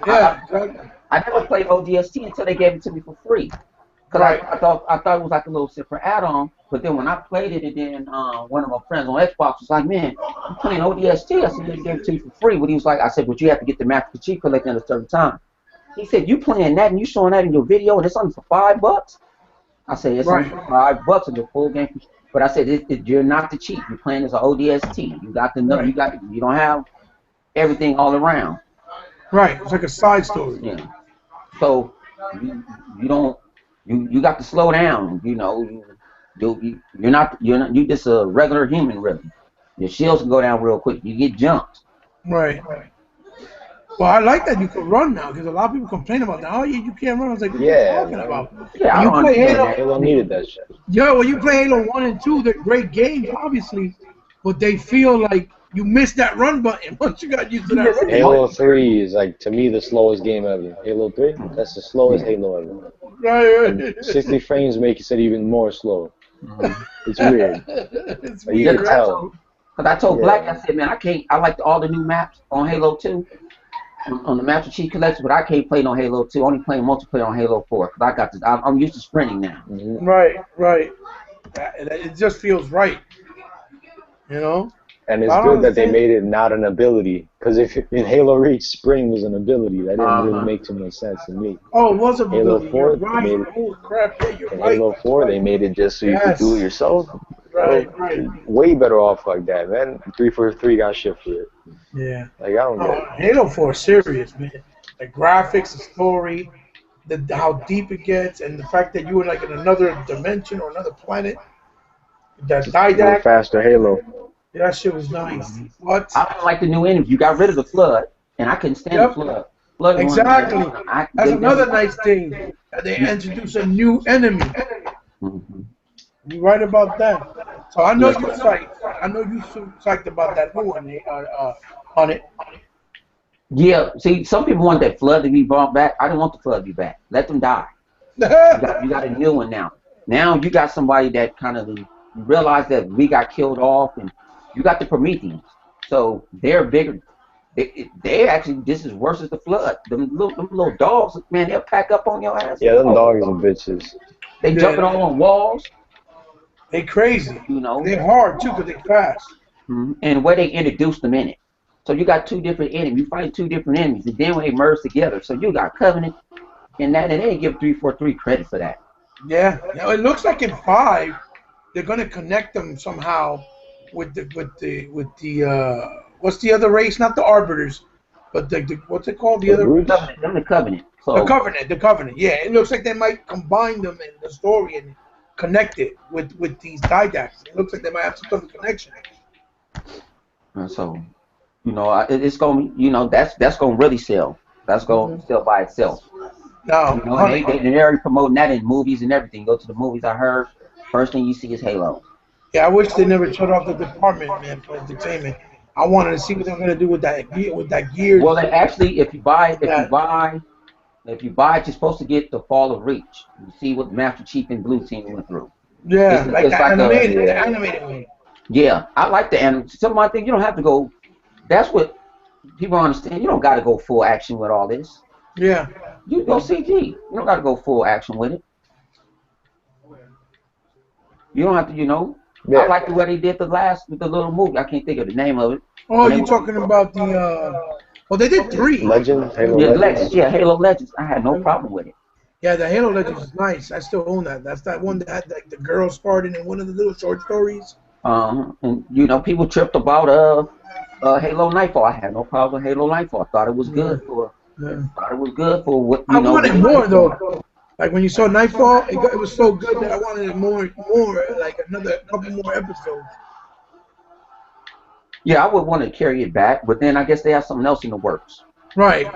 I never played ODST until they gave it to me for free. Because I thought it was like a little separate add-on. But then when I played it, and then one of my friends on Xbox was like, man, I'm playing ODST. I said, they gave it to you for free. But he was like, I said, but you have to get the Master Chief collection at a certain time. He said, you playing that and you showing that in your video and it's only for $5? I said, it's only for $5 in the full game. But I said, you're not the Chief. You're playing as an ODST. You got the you don't have everything all around. Right. It's like a side story. Yeah. So you got to slow down. You know, you're just a regular human, really. Your shields can go down real quick. You get jumped. Right. Well, I like that you can run now, because a lot of people complain about that. Oh, yeah, you can't run. I was like, what are you talking about? Yeah, you play Halo needed that shit. Yeah, when you play Halo 1 and 2, they're great games, obviously, but they feel like you missed that run button once you got used to that run. Halo 3 is, like, to me, the slowest game ever. Halo 3, that's the slowest Halo ever. Right. 60 frames makes it even more slow. It's weird. It's weird. You can tell. Because I told Black, I said, man, I like all the new maps on Halo 2. On the Master Chief Collection, but I can't play on Halo 2. Only playing multiplayer on Halo 4. Cause I got this. I'm used to sprinting now. Right. It just feels right. You know. And it's good that they made it not an ability. Because if in Halo Reach, spring was an ability. That didn't really make too much sense to me. Oh, it was a Halo ability. 4, Right. They made it, Oh crap! Yeah, you're in right. Halo 4, they made it just so you could do it yourself. Right. Way better off like that, man. 343 got shit for it. Yeah. Like I don't get it. Halo 4 is serious, man. The graphics, the story, how deep it gets, and the fact that you were like in another dimension or another planet. That Just a little didact, faster Halo. that shit was nice. What? I don't like the new enemies. You got rid of the flood, and I couldn't stand the Yep. flood. Flood one. Exactly. That's another nice thing. That they introduce a new enemy. Mm-hmm. You're right about that. So I know Yes. you're psyched. I know you're psyched about that new one on it. Yeah. See, some people want that flood to be brought back. I don't want the flood to be back. Let them die. You got a new one now. Now you got somebody that kind of realize that we got killed off, and you got the Prometheans. So they're bigger. They actually, this is worse as the flood. Them little dogs, man, they'll pack up on your ass. Yeah, them dogs are bitches. They jumping all on walls. They crazy. You know. They're hard too because they fast. And where they introduced them in it. So you got two different enemies. You fight two different enemies, and then when they merge together, so you got Covenant and that, and they didn't give 343 credit for that. Yeah. Now it looks like in 5, they're gonna connect them somehow with the what's the other race? Not the Arbiters, but the what's it called? The other race? The Covenant. So, the Covenant. Yeah, it looks like they might combine them in the story and connect it with these didacts. It looks like they might have some sort of connection. And so, you know, it's gonna, you know, that's gonna really sell. That's gonna sell by itself. No, you know, and they're already promoting that in movies and everything. Go to the movies. I heard first thing you see is Halo. Yeah, I wish they never shut off the department, man, for entertainment. I wanted to see what they're gonna do with that gear. Well, they actually, if you buy it, you're supposed to get the Fall of Reach. You see what Master Chief and Blue Team went through. Yeah, it's like the animated one. Yeah, I like the animated. Some of my things, you don't have to go. That's what people understand. You don't got to go full action with all this. Yeah. You go CG. You don't got to go full action with it. You don't have to, you know. Yeah. I like the way they did the little movie. I can't think of the name of it. Oh, you're talking about the, well, they did 3. Legends? Halo Legends. Yeah, Halo Legends. I had no problem with it. Yeah, the Halo Legends is nice. I still own that. That's that one that had like the girls started in one of the little short stories. And, you know, people tripped about Halo Nightfall. I had no problem with Halo Nightfall. I thought it was good for what, you know. I wanted more, though. Like when you saw Nightfall, it was so good that I wanted more, like another couple more episodes. Yeah, I would want to carry it back, but then I guess they have something else in the works. Right.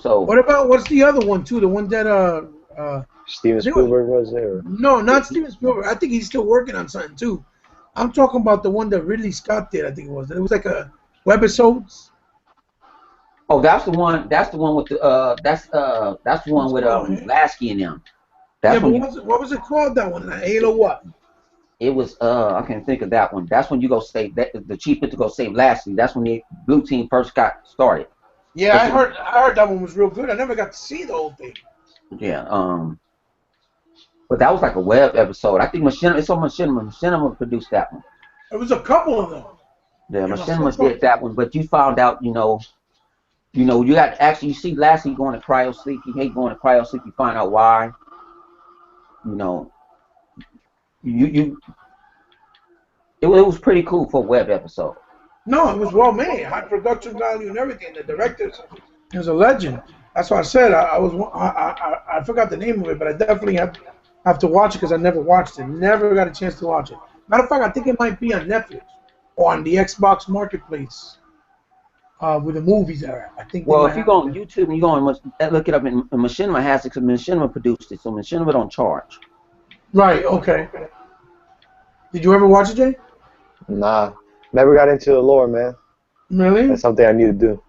So what's the other one too? The one that Steven Spielberg was there? No, not Steven Spielberg. I think he's still working on something too. I'm talking about the one that Ridley Scott did. I think it was. It was like a webisodes. Oh, that's the one. That's the one with the that's the one with Lasky and them. That's what was it called? That one? Halo what? It was I can't think of that one. That's when you go save the chief went to go save Lasky. That's when the Blue Team first got started. Yeah, I heard that one was real good. I never got to see the whole thing. Yeah, but that was like a web episode. I think Machinima produced that one. There was a couple of them. Yeah, Machinima did that one, but you found out, you know, you got actually, you see Lassie going to cryo sleep. He hate going to cryo sleep. You find out why. You know, it was pretty cool for a web episode. No, it was well made, high production value and everything. The director is a legend. That's why I said I forgot the name of it, but I definitely have to watch it because I never watched it. Never got a chance to watch it. Matter of fact, I think it might be on Netflix or on the Xbox Marketplace with the movies there. I think. Well, if you go on YouTube and you go and look it up, and Machinima has it because Machinima produced it, so Machinima don't charge. Right. Okay. Did you ever watch it, Jay? Nah, never got into the lore, man. Really? That's something I need to do.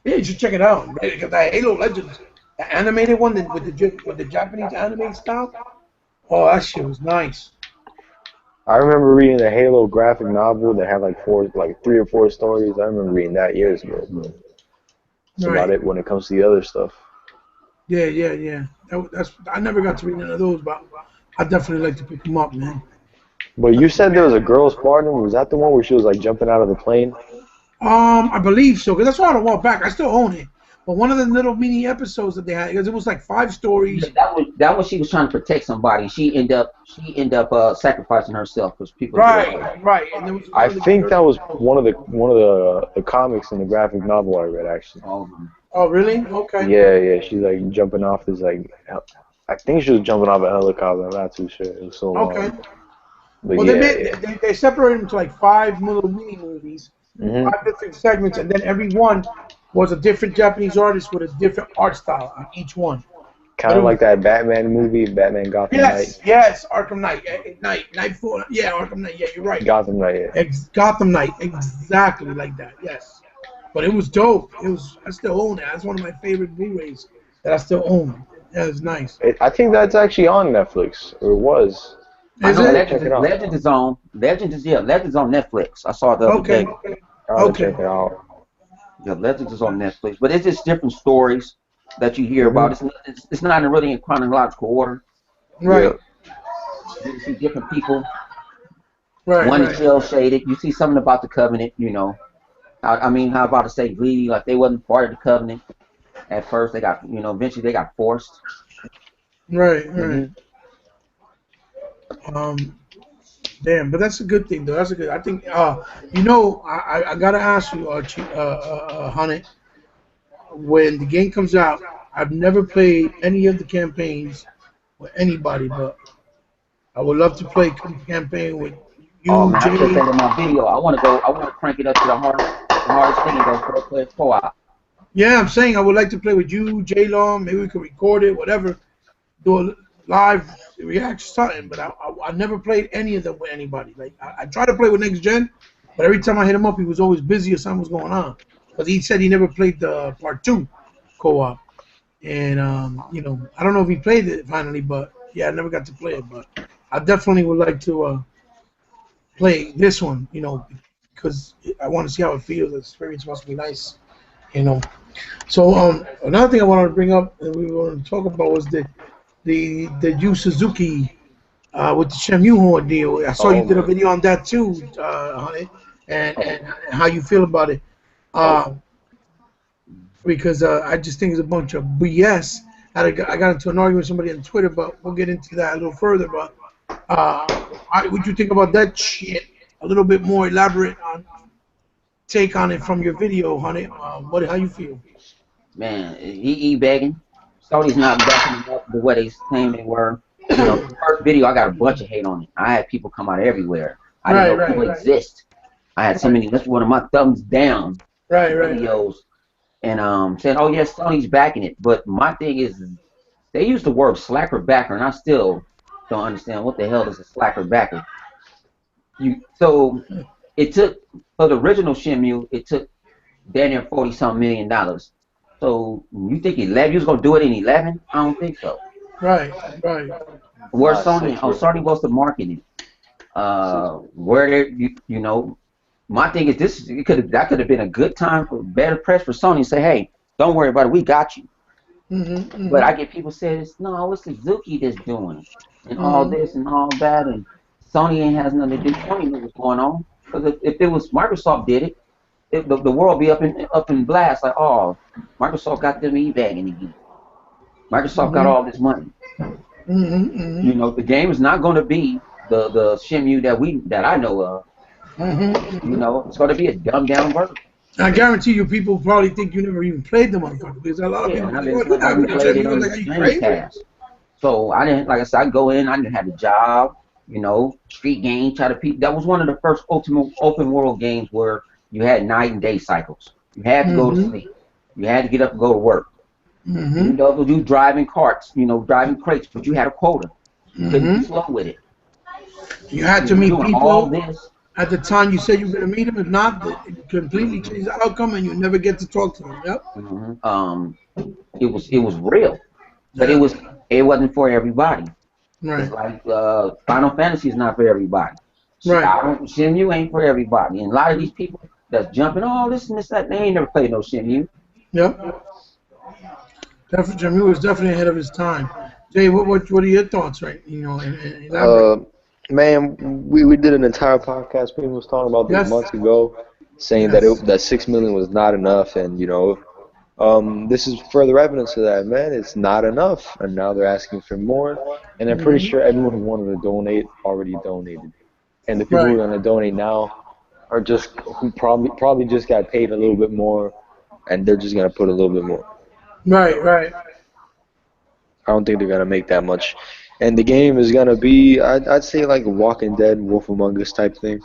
Yeah, you should check it out. Because that Halo Legends, the animated one with the Japanese anime style, oh, that shit was nice. I remember reading the Halo graphic novel that had like 3 or 4 stories. I remember reading that years ago. That's about it when it comes to the other stuff. Yeah. I never got to read none of those, but I definitely like to pick them up, man. But you said there was a girl Spartan. Was that the one where she was like jumping out of the plane? I believe so, because I saw it a while back. I still own it. But one of the little mini episodes that they had, because it was like 5 stories. Yeah, that was she was trying to protect somebody. She ended up sacrificing herself because people. Right. And there was I think that was one of the comics in the graphic novel I read actually. Oh really? Okay. Yeah. She's like jumping off this like. I think she was jumping off a helicopter. I'm not too sure. It was so long. Okay. But Well, yeah, they separated into like 5 little mini movies, 5 different segments, and then every one was a different Japanese artist with a different art style on each one. kind of like that Batman movie, Batman Gotham Knight. Yes, Arkham Knight, Nightfall. Yeah, Arkham Knight. Yeah, you're right. Gotham Knight. Yeah. Gotham Knight, exactly like that. Yes, but it was dope. I still own it. That's one of my favorite Blu-rays that I still own. Yeah, it's nice. I think that's actually on Netflix, or it was. I know Legend is on. Legend's on Netflix. I saw it the other day. I'll check it out. Yeah, Legends is on Netflix, but it's just different stories that you hear about. It's not really in chronological order. Right. You see different people. Right. One is shell shaded. You see something about the covenant. You know, I mean, how about to say greedy? Like they wasn't part of the covenant at first. They got, eventually they got forced. Right. Damn, but that's a good thing though. That's a good. I think. I gotta ask you, Honey. When the game comes out, I've never played any of the campaigns with anybody, but I would love to play a campaign with you. Oh man, I just said in my video, I want to crank it up to the hardest thing and go for a player co-op. Yeah, I'm saying I would like to play with you, J-Long. Maybe we could record it, whatever. Do a live reaction, something. But I never played any of them with anybody. Like I tried to play with Next Gen, but every time I hit him up, he was always busy or something was going on. Because he said he never played the Part 2 co-op. And, I don't know if he played it finally, but, yeah, I never got to play it. But I definitely would like to play this one, because I want to see how it feels. The experience must be nice, So another thing I wanted to bring up and we wanted to talk about was the new Suzuki with the Shenmue deal. I saw you did a video on that too, Honey, and how you feel about it. Because I just think it's a bunch of BS. I got into an argument with somebody on Twitter, but we'll get into that a little further. But what you think about that shit? A little bit more elaborate take on it from your video, Honey. How you feel? Man, he begging. Sony's not backing up the way they claim they were. The first video I got a bunch of hate on it. I had people come out everywhere. I didn't know people exist. I had so many. That's one of my thumbs down videos, and saying, "Oh yes, Sony's backing it." But my thing is, they use the word slacker backer, and I still don't understand what the hell is a slacker backer. So it took for the original Shenmue, it took damn near $40-something million. So you think 11? You was gonna do it in 11? I don't think so. Right. Where Sony? Sony was to market it. Where my thing is that could have been a good time for better press for Sony to say, hey, don't worry about it, we got you. But I get people saying, no, it's Suzuki that's doing it, and all this and all that, and Sony ain't has nothing to do. Sony knew what's going on, because if it was Microsoft did it, the world would be up in blast like, oh, Microsoft got them e-bagging again. Microsoft got all this money. The game is not going to be the Shenmue that I know of. It's going to be a dumbed down version. I guarantee you, people probably think you never even played the motherfucker, because a lot of people. So I didn't, like I said, I go in. I didn't have a job. Street game. That was one of the first open world games where you had night and day cycles. You had to go to sleep. You had to get up and go to work. You driving carts, driving crates, but you had a quota. You couldn't be slow with it. You had to meet people. All this. At the time you said you were going to meet them, if not, it completely changed the outcome, and you never get to talk to them. Yep. It was real, but it wasn't for everybody. Right. It's like Final Fantasy is not for everybody. Right. Shenmue ain't for everybody, and a lot of these people that's jumping, oh, this and this, that, they ain't never played no Shenmue. Yep. Shenmue was definitely ahead of his time. Jay, what are your thoughts, right? Man, we did an entire podcast. People was talking about this months ago, saying that $6 million was not enough, and This is further evidence of that, man. It's not enough, and now they're asking for more. And I'm pretty sure everyone who wanted to donate already donated, and the people who are going to donate now are just who probably just got paid a little bit more, and they're just going to put a little bit more. Right. I don't think they're going to make that much. And the game is going to be, I'd say, like a Walking Dead, Wolf Among Us type thing.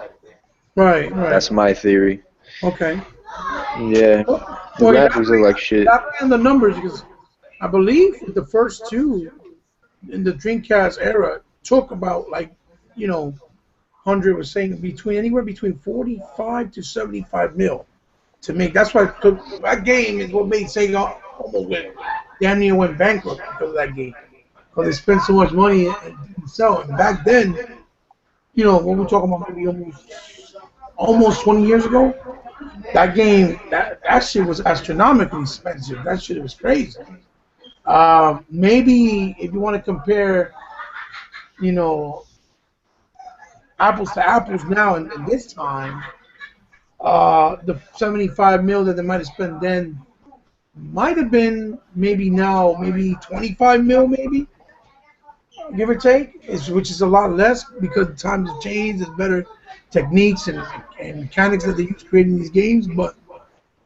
Right. That's my theory. Okay. Yeah. The graphics are like shit. And the numbers, because I believe the first two in the Dreamcast era took about, like, 100 was saying anywhere between 45 to 75 mil to make. That's why that game is what made Sega almost damn near went bankrupt because of that game. Because they spent so much money and didn't sell it. And back then, when we're talking about maybe almost 20 years ago, that game, that shit was astronomically expensive. That shit was crazy. Maybe if you want to compare, apples to apples now in this time, the 75 mil that they might have spent then might have been maybe now, maybe 25 mil, maybe, give or take, which is a lot less because the times have changed. There's better techniques and mechanics that they use creating these games, but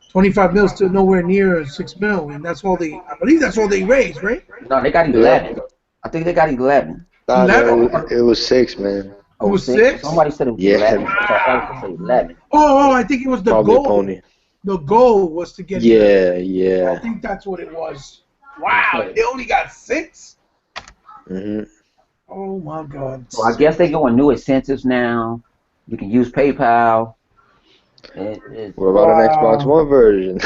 25 mil is still nowhere near 6 mil, and that's all I believe that's all they raised, right? No, they got 11. I think they got 11. Nah, no, it was 6, man. It was 6? Somebody said it was 11. I said 11. Oh, I think it was the Probably goal. Pony. The goal was to get. Yeah. I think that's what it was. Wow, they only got 6? Oh my God. So I guess they're going new incentives now. You can use PayPal. What about an Xbox One version?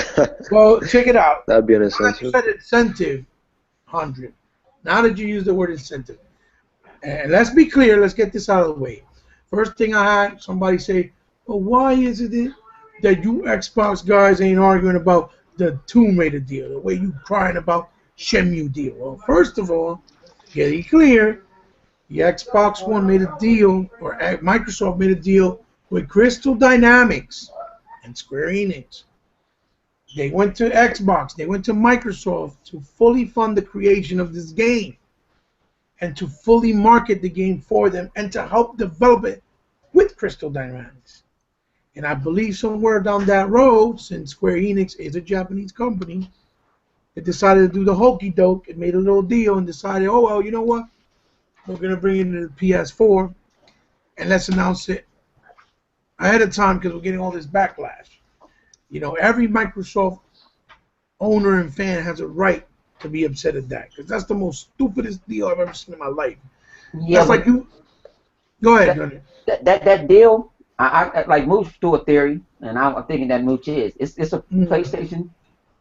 Well, check it out. That'd be an incentive. You said incentive, 100. Now that you use the word incentive. And let's be clear, let's get this out of the way. First thing I had somebody say, well, why is it that you Xbox guys ain't arguing about the Tomb Raider deal, the way you crying about Shenmue deal? Well, first of all, get it clear, the Xbox One made a deal, or Microsoft made a deal with Crystal Dynamics and Square Enix. They went to Xbox, they went to Microsoft to fully fund the creation of this game and to fully market the game for them and to help develop it with Crystal Dynamics. And I believe somewhere down that road, since Square Enix is a Japanese company, they decided to do the hokey doke and made a little deal and decided, oh, well, you know what? We're going to bring it into the PS4 and let's announce it ahead of time because we're getting all this backlash. Every Microsoft owner and fan has a right to be upset at that because that's the most stupidest deal I've ever seen in my life. Yeah, that's like you. Go ahead. That deal, I like Mooch threw a theory, and I'm thinking that Mooch is. It's a PlayStation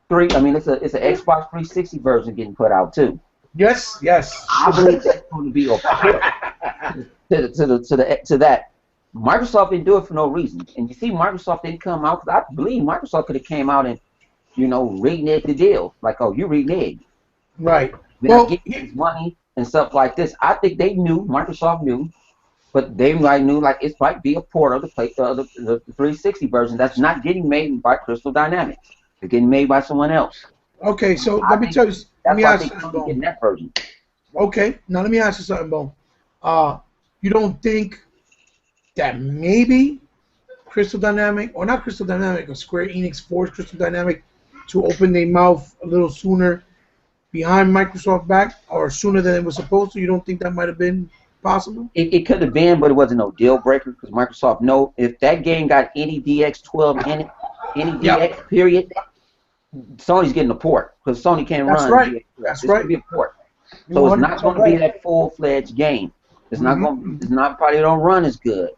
3. I mean, it's an Xbox 360 version getting put out too. Yes. I believe that's going to be a port to that. Microsoft didn't do it for no reason, and you see, Microsoft didn't come out because I believe Microsoft could have came out and reneged the deal, like, oh, you reneged. Right. Well, getting money and stuff like this. I think they knew, Microsoft knew, but they might knew like it might be a port of the 360 version that's not getting made by Crystal Dynamics. It's getting made by someone else. Okay, so let me tell you. Let me ask you something, getting that version. Okay, now let me ask you something, Bo. You don't think that maybe Crystal Dynamic, or not Crystal Dynamic, or Square Enix forced Crystal Dynamic to open their mouth a little sooner behind Microsoft back, or sooner than it was supposed to? You don't think that might have been possible? It could have been, but it wasn't no deal breaker because Microsoft know if that game got any DX12 in it, any DX period, Sony's getting a port because Sony can't run. Right. That's right. It's gonna be a port, so it's not going to be that full-fledged game. It's not going. It's not probably don't run as good.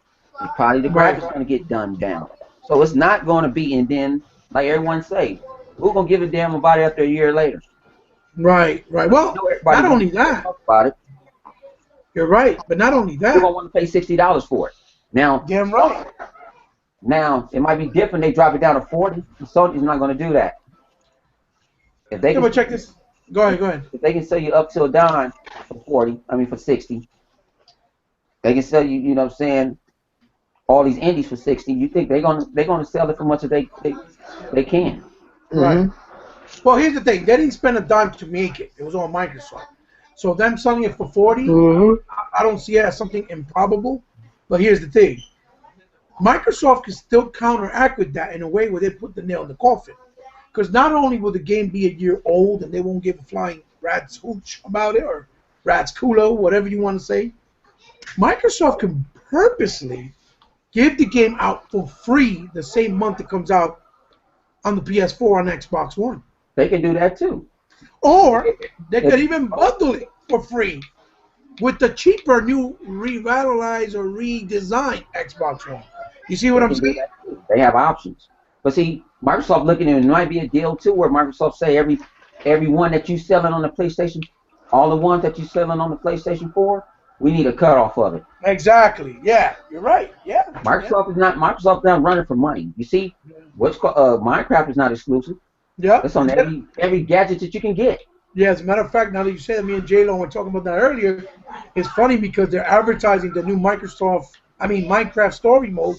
It's probably the graphics going to get done down. So it's not going to be. And then, like everyone say, who's going to give a damn about it after a year later? Right. Well, not only that. About it. You're right, but not only that. You're going to want to pay $60 for it. Now. Damn right. Now it might be different. They drop it down to 40. Sony's not going to do that. If they can check this. Go ahead. If they can sell you Up Till Dawn for 40, I mean for 60. They can sell you, you know what I'm saying, all these indies for 60. You think they're gonna sell it for much as they can? Right. Well, here's the thing. They didn't spend a dime to make it. It was all Microsoft. So them selling it for 40, I don't see it as something improbable. But here's the thing. Microsoft can still counteract with that in a way where they put the nail in the coffin. Because not only will the game be a year old and they won't give a flying rat's hooch about it, or rat's culo, whatever you want to say, Microsoft can purposely give the game out for free the same month it comes out on the PS4 on Xbox One. They can do that too. Or they could even bundle it for free with the cheaper new revitalized or redesigned Xbox One. You see what I'm saying? They have options. But see, Microsoft looking at it might be a deal too, where Microsoft say every one that you selling on the PlayStation, all the ones that you selling on the PlayStation 4, we need a cutoff of it. Exactly. Yeah, you're right. Yeah. Microsoft is not running for money. You see, what's called Minecraft is not exclusive. Yeah. It's on every gadget that you can get. Yeah, as a matter of fact, now that you say that, me and J-Lo were talking about that earlier, it's funny because they're advertising the new Minecraft story mode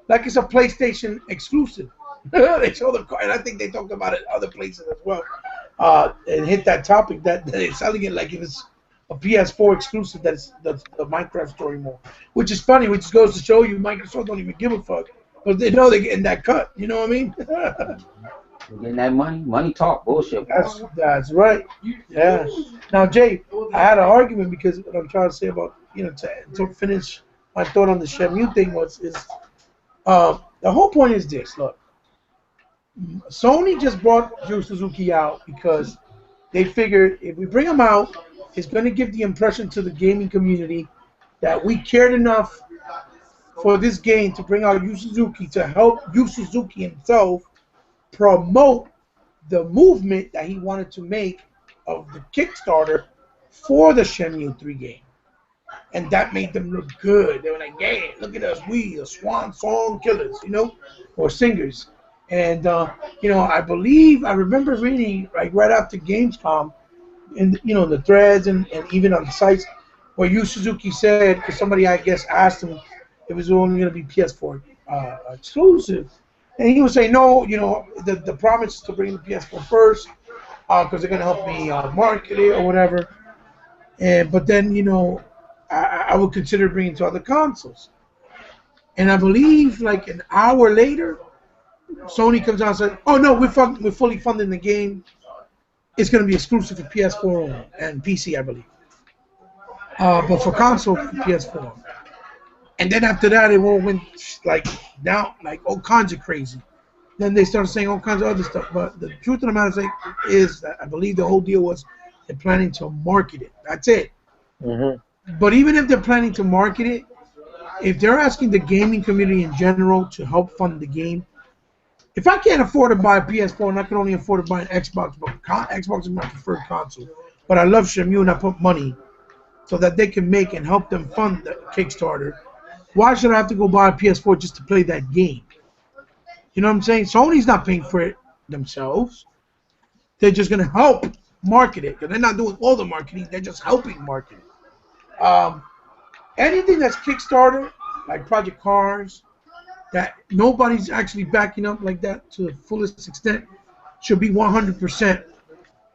like it's a PlayStation exclusive. They show the and I think they talked about it other places as well, and hit that topic that they're selling it like if it's a PS4 exclusive. That's the Minecraft story mode, which is funny. Which goes to show you Microsoft don't even give a fuck because they know they're getting that cut. You know what I mean? You're getting that money talk bullshit. That's right. Yeah. Now, Jay, I had an argument because what I'm trying to say about to finish my thought on the Shenmue thing the whole point is this. Look, Sony just brought Yu Suzuki out because they figured if we bring him out, it's going to give the impression to the gaming community that we cared enough for this game to bring out Yu Suzuki to help Yu Suzuki himself promote the movement that he wanted to make of the Kickstarter for the Shenmue 3 game. And that made them look good. They were like, yeah, look at us, we the swan song killers, or singers. And, I remember reading right after Gamescom, in the threads and even on the sites, where Yu Suzuki said, because somebody, I guess, asked him if it was only going to be PS4 exclusive. And he would say, no, the promise is to bring the PS4 first because they're going to help me market it or whatever. But then, I would consider bringing it to other consoles. And I believe like an hour later, Sony comes out and says, oh, no, we're fully funding the game. It's going to be exclusive for PS4 only and PC, I believe. But for console, for PS4. And then after that, it went down all kinds of crazy. Then they started saying all kinds of other stuff. But the truth of the matter is that I believe the whole deal was they're planning to market it. That's it. Mm-hmm. But even if they're planning to market it, if they're asking the gaming community in general to help fund the game, if I can't afford to buy a PS4 and I can only afford to buy an Xbox, but Xbox is my preferred console, but I love Shenmue and I put money so that they can make and help them fund the Kickstarter, why should I have to go buy a PS4 just to play that game? You know what I'm saying? Sony's not paying for it themselves. They're just going to help market it. Because they're not doing all the marketing. They're just helping market it. Anything that's Kickstarter, like Project Cars, that nobody's actually backing up like that to the fullest extent, should be 100%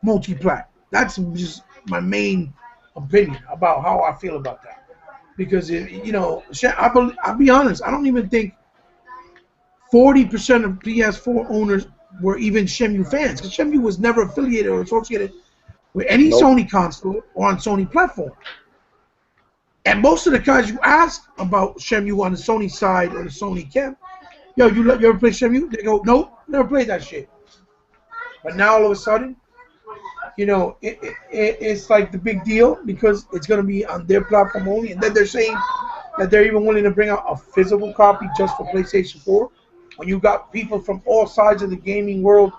multi-plat. That's just my main opinion about how I feel about that. Because, I'll be honest, I don't even think 40% of PS4 owners were even Shenmue fans. Because Shenmue was never affiliated or associated with any Sony console or on Sony platform. And most of the guys you ask about Shenmue on the Sony side or the Sony camp, you ever play Shenmue? They go, nope, never played that shit. But now all of a sudden, it's like the big deal because it's going to be on their platform only. And then they're saying that they're even willing to bring out a physical copy just for PlayStation 4. When you got people from all sides of the gaming world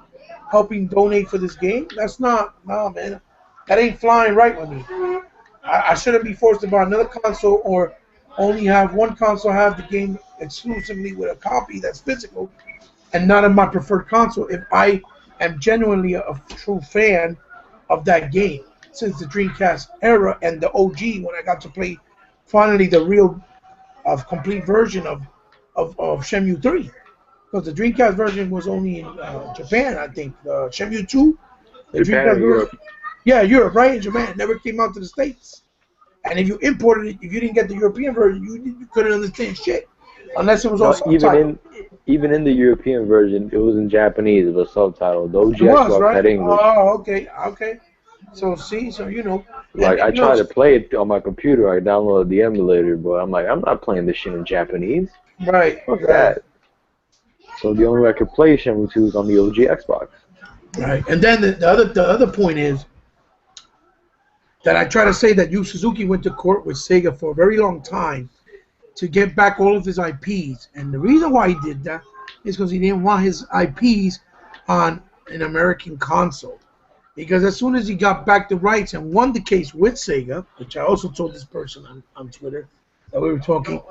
helping donate for this game, man. That ain't flying right with me. I shouldn't be forced to buy another console or only have one console have the game exclusively with a copy that's physical and not in my preferred console if I am genuinely a true fan of that game since the Dreamcast era and the OG when I got to play finally the real complete version of Shenmue 3. Because the Dreamcast version was only in Japan, I think. Shenmue 2 The Dreamcast Europe. Yeah, Europe, right? In Japan, it never came out to the States. And if you imported it, if you didn't get the European version, you couldn't understand shit unless it was all subtitled. Even in the European version, it was in Japanese. It was subtitled. The OG It was, Xbox right? had English. Oh, okay. So see, so you know. Like I tried to play it on my computer. I downloaded the emulator, but I'm like, I'm not playing this shit in Japanese. Right. Fuck that. So the only way I could play Shenmue 2 is on the OG Xbox. Right, and then the other point is that I try to say that Yu Suzuki went to court with Sega for a very long time to get back all of his IPs, and the reason why he did that is because he didn't want his IPs on an American console. Because as soon as he got back the rights and won the case with Sega, which I also told this person on Twitter that we were talking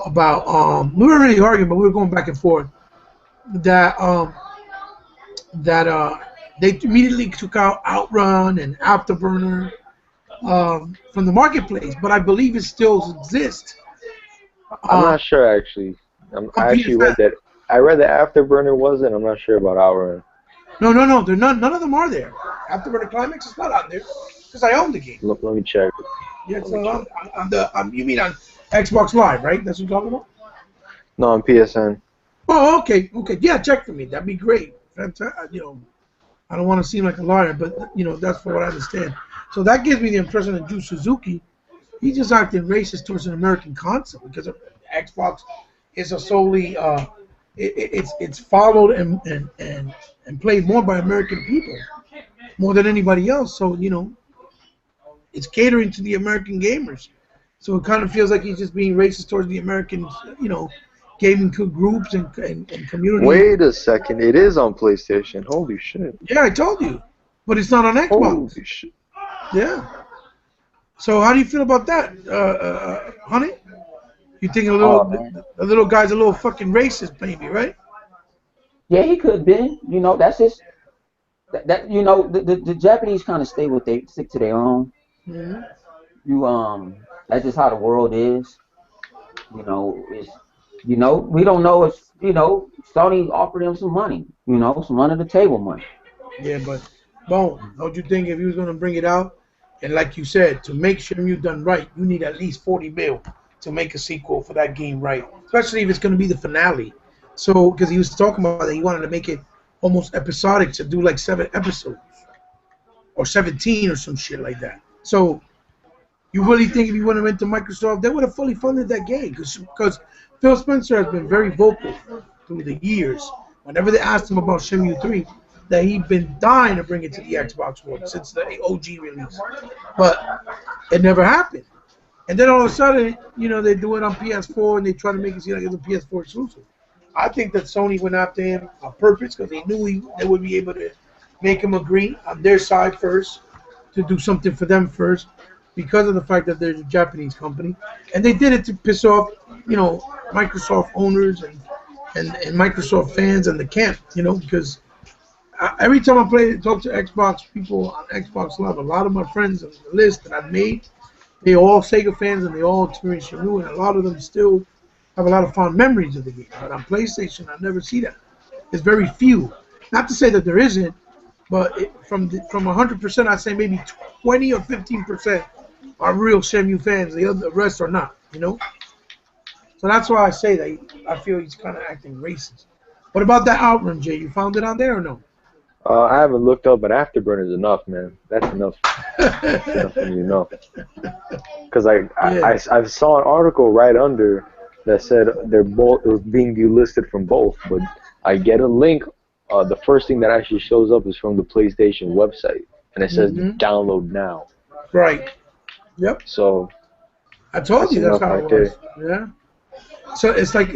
about, we weren't really arguing, but we were going back and forth, that they immediately took out Outrun and Afterburner from the marketplace, but I believe it still exists. I'm not sure actually. I actually read that. I read that Afterburner wasn't. I'm not sure about Outrun. No. They're none of them are there. Afterburner Climax is not on there because I own the game. Let me check. Yeah, it's on you mean on Xbox Live, right? That's what you're talking about? No, on PSN. Oh, okay. Yeah, check for me. That'd be great. Fantastic. You know, I don't want to seem like a liar, but you know that's for what I understand. So that gives me the impression that Yu Suzuki, he just acting racist towards an American console because Xbox is a solely it's followed and played more by American people more than anybody else. So you know, it's catering to the American gamers. So it kind of feels like he's just being racist towards the American, you know, gaming groups and community. Wait a second, it is on PlayStation. Holy shit. Yeah, I told you, but it's not on Xbox. Holy shit. Yeah. So how do you feel about that, honey? You think a little guy's a little fucking racist, maybe, right? Yeah, he could be. You know, that's just that. You know, the Japanese kind of stick to their own. Mm-hmm. That's just how the world is. You know, we don't know if Sony offered him some money. You know, some under the table money. Yeah, but Bone, don't you think if he was gonna bring it out, and like you said, to make Shenmue done right, you need at least 40 mil to make a sequel for that game right, especially if it's gonna be the finale. So, because he was talking about that, he wanted to make it almost episodic to do like 7 episodes or 17 or some shit like that. So, you really think if he would have went to Microsoft, they would have fully funded that game? Because Phil Spencer has been very vocal through the years. Whenever they asked him about Shenmue 3, that he'd been dying to bring it to the Xbox One since the OG release. But it never happened. And then all of a sudden, you know, they do it on PS4 and they try to make it seem like it's a PS4 exclusive. I think that Sony went after him on purpose because they knew they would be able to make him agree on their side first to do something for them first because of the fact that they're a Japanese company. And they did it to piss off, you know, Microsoft owners and Microsoft fans and the camp, you know, because every time I talk to Xbox people on Xbox Live, a lot of my friends on the list that I've made, they're all Sega fans and they all experienced Shenmue, and a lot of them still have a lot of fond memories of the game. But on PlayStation, I never see that. There's very few. Not to say that there isn't, but from 100%, I'd say maybe 20 or 15% are real Shenmue fans. The rest are not, you know? So that's why I say that I feel he's kind of acting racist. What about that Outrun, Jay? You found it on there or no? I haven't looked up, but Afterburner's enough, man. That's enough. That's enough for me to know. Because I saw an article right under that said it was being delisted from both, but I get a link. The first thing that actually shows up is from the PlayStation website, and it says download now. Right. Yep. So I told you that's how it was. Yeah. So it's like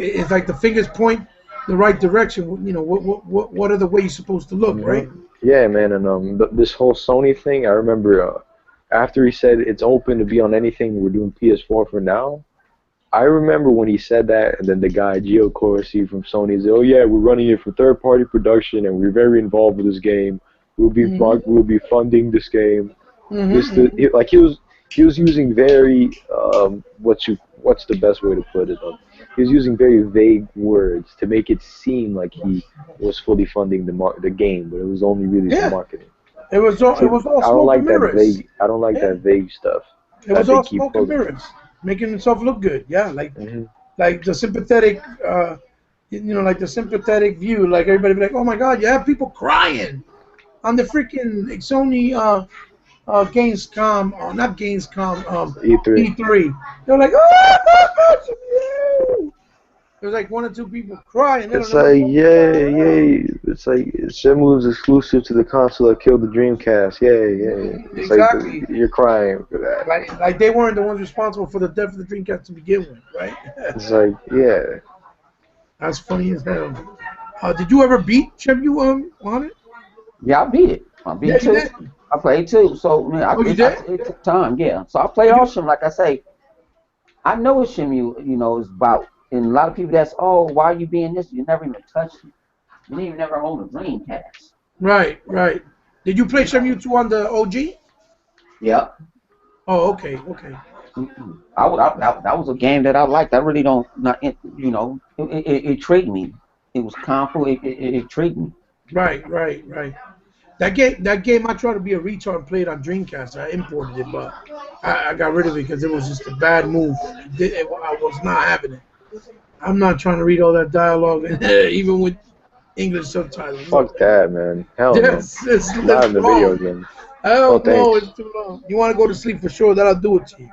the fingers point the right direction. You know what are the way you're supposed to look, right? Yeah, man. And this whole Sony thing, I remember after he said it's open to be on anything, we're doing PS4 for now. I remember when he said that, and then the guy Gio Corsi from Sony said, "Oh yeah, we're running it for third-party production, and we're very involved with this game. We'll be funding this game." He was using very what's the best way to put it? He was using very vague words to make it seem like he was fully funding the game, but it was only really for marketing. It was all I don't smoke and like that mirrors. vague. I don't like Yeah. that vague stuff It that was they all keep smoke and pulling. mirrors, making himself look good. Yeah, Hmm like the sympathetic, like the sympathetic view. Like everybody be like, oh my God, you have people crying on the freaking Sony Gamescom, or not Gamescom, E3. E3. They're like, oh, there's like one or two people crying. They don't It's know what's like, going yay, on. yay. It's like Shenmue's exclusive to the console that killed the Dreamcast. Yay, yay. It's like Exactly. you're crying for that. Like they weren't the ones responsible for the death of the Dreamcast to begin with, right? It's like, yeah. That's funny as hell. Did you ever beat Shenmue on it? Yeah, I beat it. I Yeah, beat you two. did. I played two. So man, Oh, you did? it took time. Yeah. So I play Did all you? Shim. Like I say, I know what Shim is about. And a lot of people that's, oh, why are you being this? You never even touched it. You didn't even never own a Dreamcast. Right, right. Did you play You know. Shenmue 2 on the OG? Yep. Oh, okay, okay. That was a game that I liked. I really don't not it intrigued me. It was colorful. It intrigued me. Right, right, right. That game, I tried to be a retard and play it on Dreamcast. I imported it, but I got rid of it because it was just a bad move. I was not having it. I'm not trying to read all that dialogue, even with English subtitles. No. Fuck that, man. Hell no. It's Not in the video long. game. Hell Oh, no, thanks. it's too long. You want to go to sleep for sure? That'll do it to you.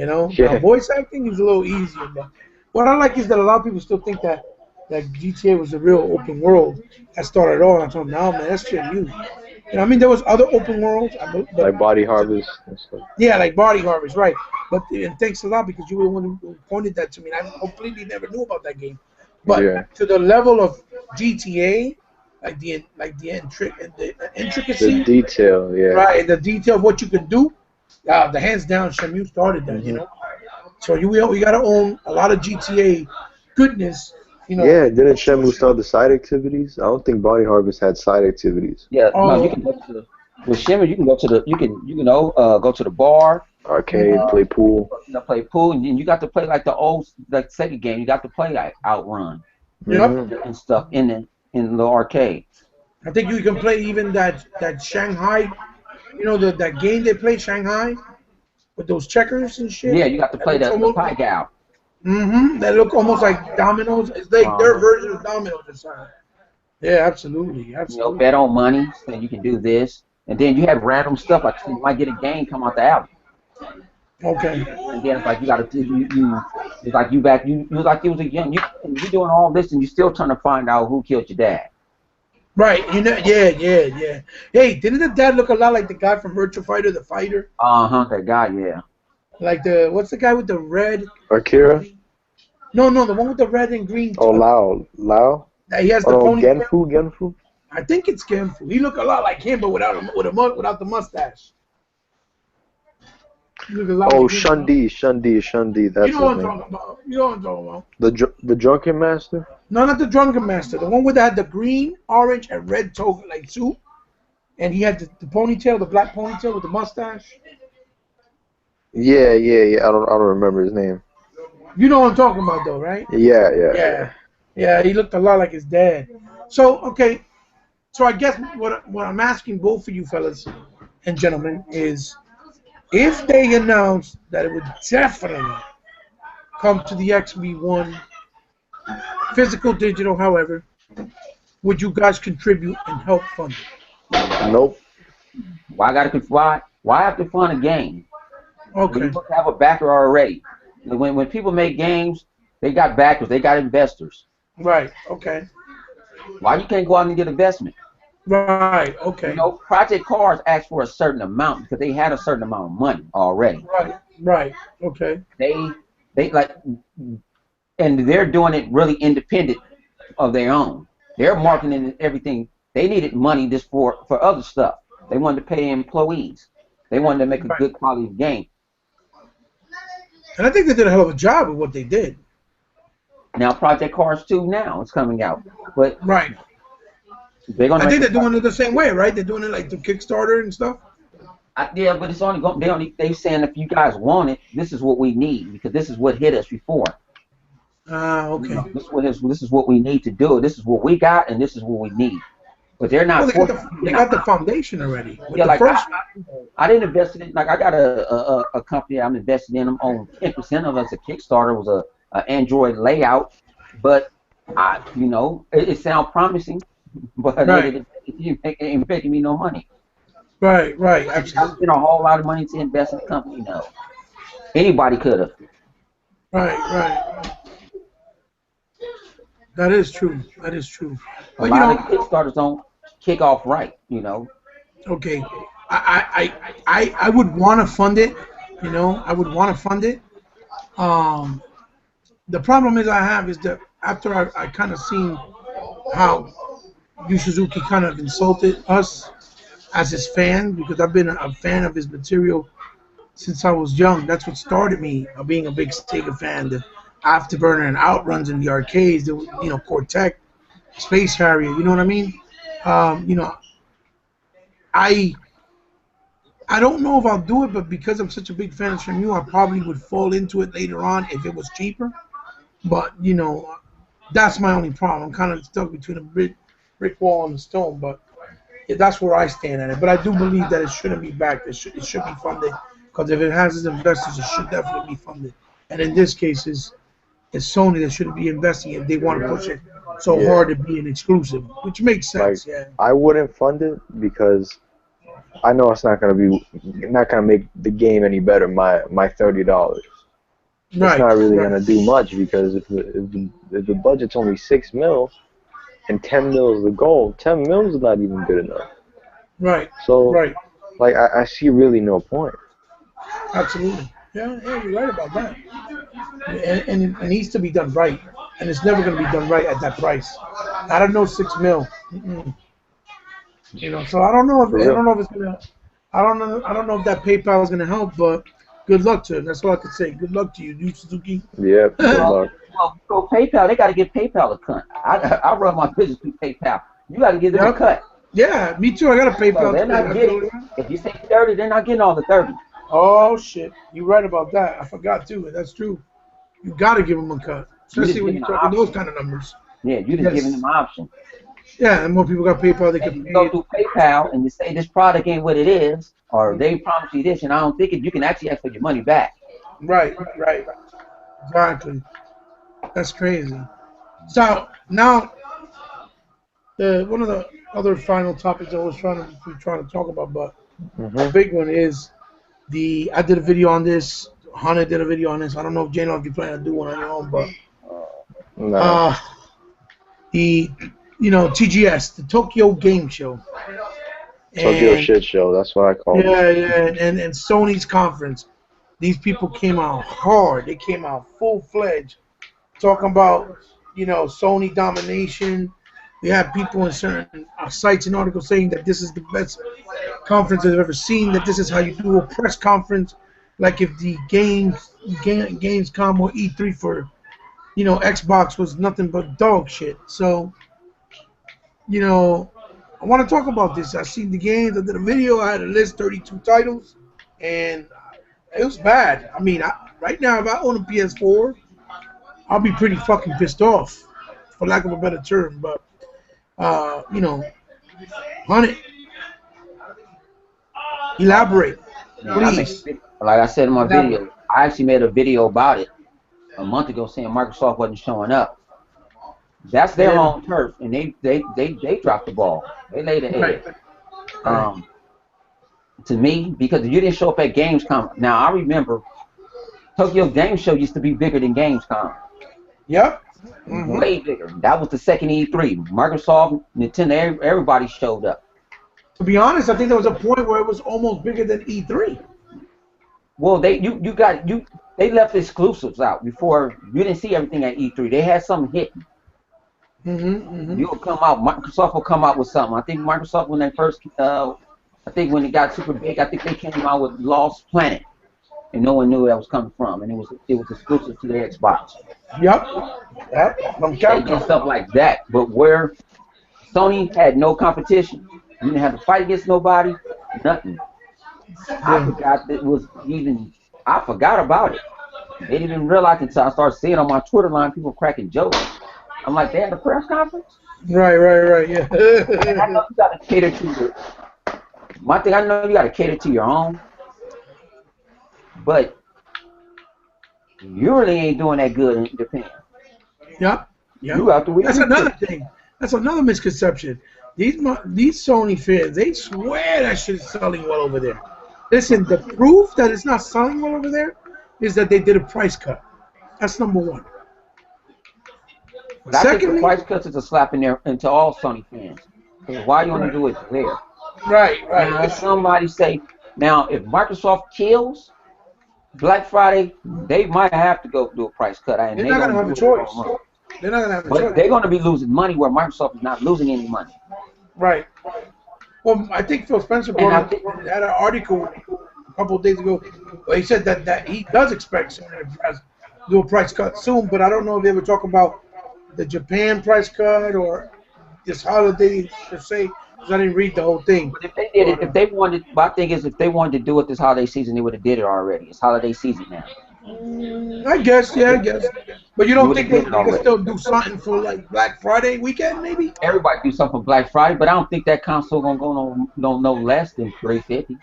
Now Yeah. voice acting is a little easier, but what I like is that a lot of people still think that GTA was a real open world that started all. And I told them, no, man, that's shit new. I mean, there was other open worlds, but Like Body Harvest and stuff. yeah, like Body Harvest, right? But and thanks a lot because you were the one who pointed that to me. And I completely never knew about that game. Yeah. But to the level of GTA, the The intricacy, detail, yeah. right, and the detail of what you can do, the hands down, Shamu started that. hmm So we gotta own a lot of GTA goodness. Yeah, didn't Shenmue start the side activities? I don't think Body Harvest had side activities. Yeah, no, you Oh, can go to with Shimmer. You can go to the go to the bar, Arcade, play pool. play pool, and you got to play like the old Sega game. You got to play like Outrun yep. hmm and stuff in the arcade. I think you can play even that Shanghai. That game they play Shanghai with those checkers and shit. Yeah, you got to That play looks the almost. pie gal. That look almost like dominoes. It's like their Uh-huh. version of dominoes inside. Yeah, absolutely, You know, absolutely. bet on money, so you can do this, and then you have random stuff like you might get a game come out the alley, Okay. and then it's like you got to it's like you like you was a young you doing all this and you still trying to find out who killed your dad. Right. Yeah. Hey, didn't the dad look a lot like the guy from Virtua Fighter, the fighter? That guy, yeah. Like what's the guy with the red? Akira? No, the one with the red and green. Oh, Lao? He has the Oh, no, ponytail. Genfu? I think it's Genfu. He looked a lot like him, but without the mustache. He looked a lot Oh, like him. Shundi, that's You know what I'm his name. talking about. You know what I'm talking about. The Drunken Master? No, not the Drunken Master. The one with had the green, orange, and red toga like suit, and he had the ponytail, the black ponytail with the mustache. Yeah. I don't remember his name. You know what I'm talking about, though, right? Yeah. Yeah. He looked a lot like his dad. So okay, so I guess what I'm asking both of you fellas and gentlemen is, if they announce that it would definitely come to the XB1, physical, digital, however, would you guys contribute and help fund it? Nope. Why have to fund a game? When Okay. you have a backer already. When people make games, they got backers, they got investors. Right. Okay. Why you can't go out and get investment? Right. Okay. You know, Project Cars asked for a certain amount because they had a certain amount of money already. Right. Okay. They like, and they're doing it really independent of their own. They're marketing and everything. They needed money just for other stuff. They wanted to pay employees. They wanted to make a good quality game. And I think they did a hell of a job with what they did. Now Project Cars 2 now it's coming out, but Right. they're gonna. I think they're doing it the same way, right? They're doing it like through Kickstarter and stuff. Yeah, but it's only going. They saying if you guys want it, this is what we need because this is what hit us before. Ah, okay. You know, this is what we need to do. This is what we got, and this is what we need. but they're Well, not. they got the foundation already. With Yeah, the like first, I didn't invest in it. Like I got a company I'm invested in. I'm on 10% of it as a Kickstarter. Was a Android layout, but it sounds promising, but right, it ain't making me no money. right, I absolutely, spent a whole lot of money to invest in the company. No, anybody could have. right. That is true. That is true. A But lot of Kickstarters don't kick off right. okay, I would want to fund it. I would want to fund it. Um, the problem is I have is that after I kind of seen how Yu Suzuki kind of insulted us as his fan, because I've been a fan of his material since I was young. That's what started me being a big Sega fan. The Afterburner and Outruns in the arcades, Cortec, Space Harrier. You know what I mean? I I don't know if I'll do it, but because I'm such a big fan of Shenmue, I probably would fall into it later on if it was cheaper. But that's my only problem. I'm kind of stuck between a brick wall and a stone. But yeah, that's where I stand at it. But I do believe that it shouldn't be backed. It should be funded, because if it has its investors, it should definitely be funded. And in this case, it's Sony that should be investing if they want to push it so hard to be an exclusive, which makes sense. Like, Yeah. I wouldn't fund it because I know it's not gonna make the game any better. My $30. It's Right. not really Right. gonna do much because if the budget's only 6 mil and 10 mil is the goal, 10 mil is not even good enough. Right. So Right. like I see really no point. Absolutely. Yeah, you're right about that. And it needs to be done right, and it's never going to be done right at that price. I don't know 6 mil. Mm-mm. So I don't know. For I real. don't know if it's gonna. I don't know. I don't know if that PayPal is gonna help, but good luck to him. That's all I can say. Good luck to you, Yu Suzuki. Yeah, good luck. Well, PayPal, they got to give PayPal a cut. I run my business through PayPal. You got to give them a Yep. cut. Yeah, me too. I got a So PayPal. they're not getting. If you say 30, they're not getting all the 30. Oh shit, you're right about that. I forgot too. That's true. You got to give them a cut, especially when you're talking those kind of numbers. Yeah, you just giving them an option. Yeah, and more people got PayPal. They If can you pay go it. through PayPal and you say this product ain't what it is, or they promise you this, and I don't think it, you can actually ask for your money back. Right. Exactly. That's crazy. So now, one of the other final topics I was trying to talk about, but the big one is I did a video on this. Hana did a video on this. I don't know if Jano, if you plan to do one on your own, but No. the TGS, the Tokyo Game Show. Tokyo Shit Show, that's what I call it. Yeah, and Sony's conference. These people came out hard. They came out full-fledged, talking about, Sony domination. We have people in certain sites and articles saying that this is the best conference they've ever seen, that this is how you do a press conference, like if the Gamescom or E3 for, Xbox was nothing but dog shit. So, I want to talk about this. I seen the games. I did a video. I had a list, 32 titles, and it was bad. I mean, right now, if I own a PS4, I'll be pretty fucking pissed off, for lack of a better term. But, Hunt, elaborate, please. Like I said in my video, I actually made a video about it a month ago saying Microsoft wasn't showing up. That's their home turf, and they dropped the ball. They laid an egg. To me, because you didn't show up at Gamescom. Now I remember Tokyo Game Show used to be bigger than Gamescom. Yep. Way bigger. That was the second E3. Microsoft, Nintendo, everybody showed up. To be honest, I think there was a point where it was almost bigger than E3. Well, they left exclusives out before. You didn't see everything at E3. They had something hidden. You'll come out. Microsoft will come out with something. I think Microsoft, when they first, I think when it got super big, I think they came out with Lost Planet, and no one knew where that was coming from, and it was exclusive to their Xbox. Yep. They did stuff like that, but where Sony had no competition, you didn't have to fight against nobody, nothing. I forgot that was even. I forgot about it. They didn't even realize until I started seeing on my Twitter line people cracking jokes. I'm like, they had a press conference? Right, yeah. And I know you got to cater to your. One thing I know you got to cater to your own, but you really ain't doing that good in Japan. Yeah. You out the way. That's another thing. That's another misconception. These Sony fans, they swear that shit is selling well over there. Listen, the proof that it's not selling well over there is that they did a price cut. That's number one. But I think the price cuts is a slap in there into all Sony fans. Because why you only do it there? Right. Now, if somebody say, now if Microsoft kills Black Friday, they might have to go do a price cut. And they're not gonna have a choice. They're not gonna have a choice. But they're gonna be losing money where Microsoft is not losing any money. Right. Well, I think Phil Spencer had an article a couple of days ago where he said that he does expect Sony to do a price cut soon, but I don't know if they ever talk about the Japan price cut or this holiday per se, because I didn't read the whole thing. But if they did it, if they wanted, my thing is, if they wanted to do it this holiday season, they would have did it already. It's holiday season now. I guess. But you don't think they can still do something for like Black Friday weekend, maybe? Everybody do something for Black Friday, but I don't think that console gonna go no less than $350.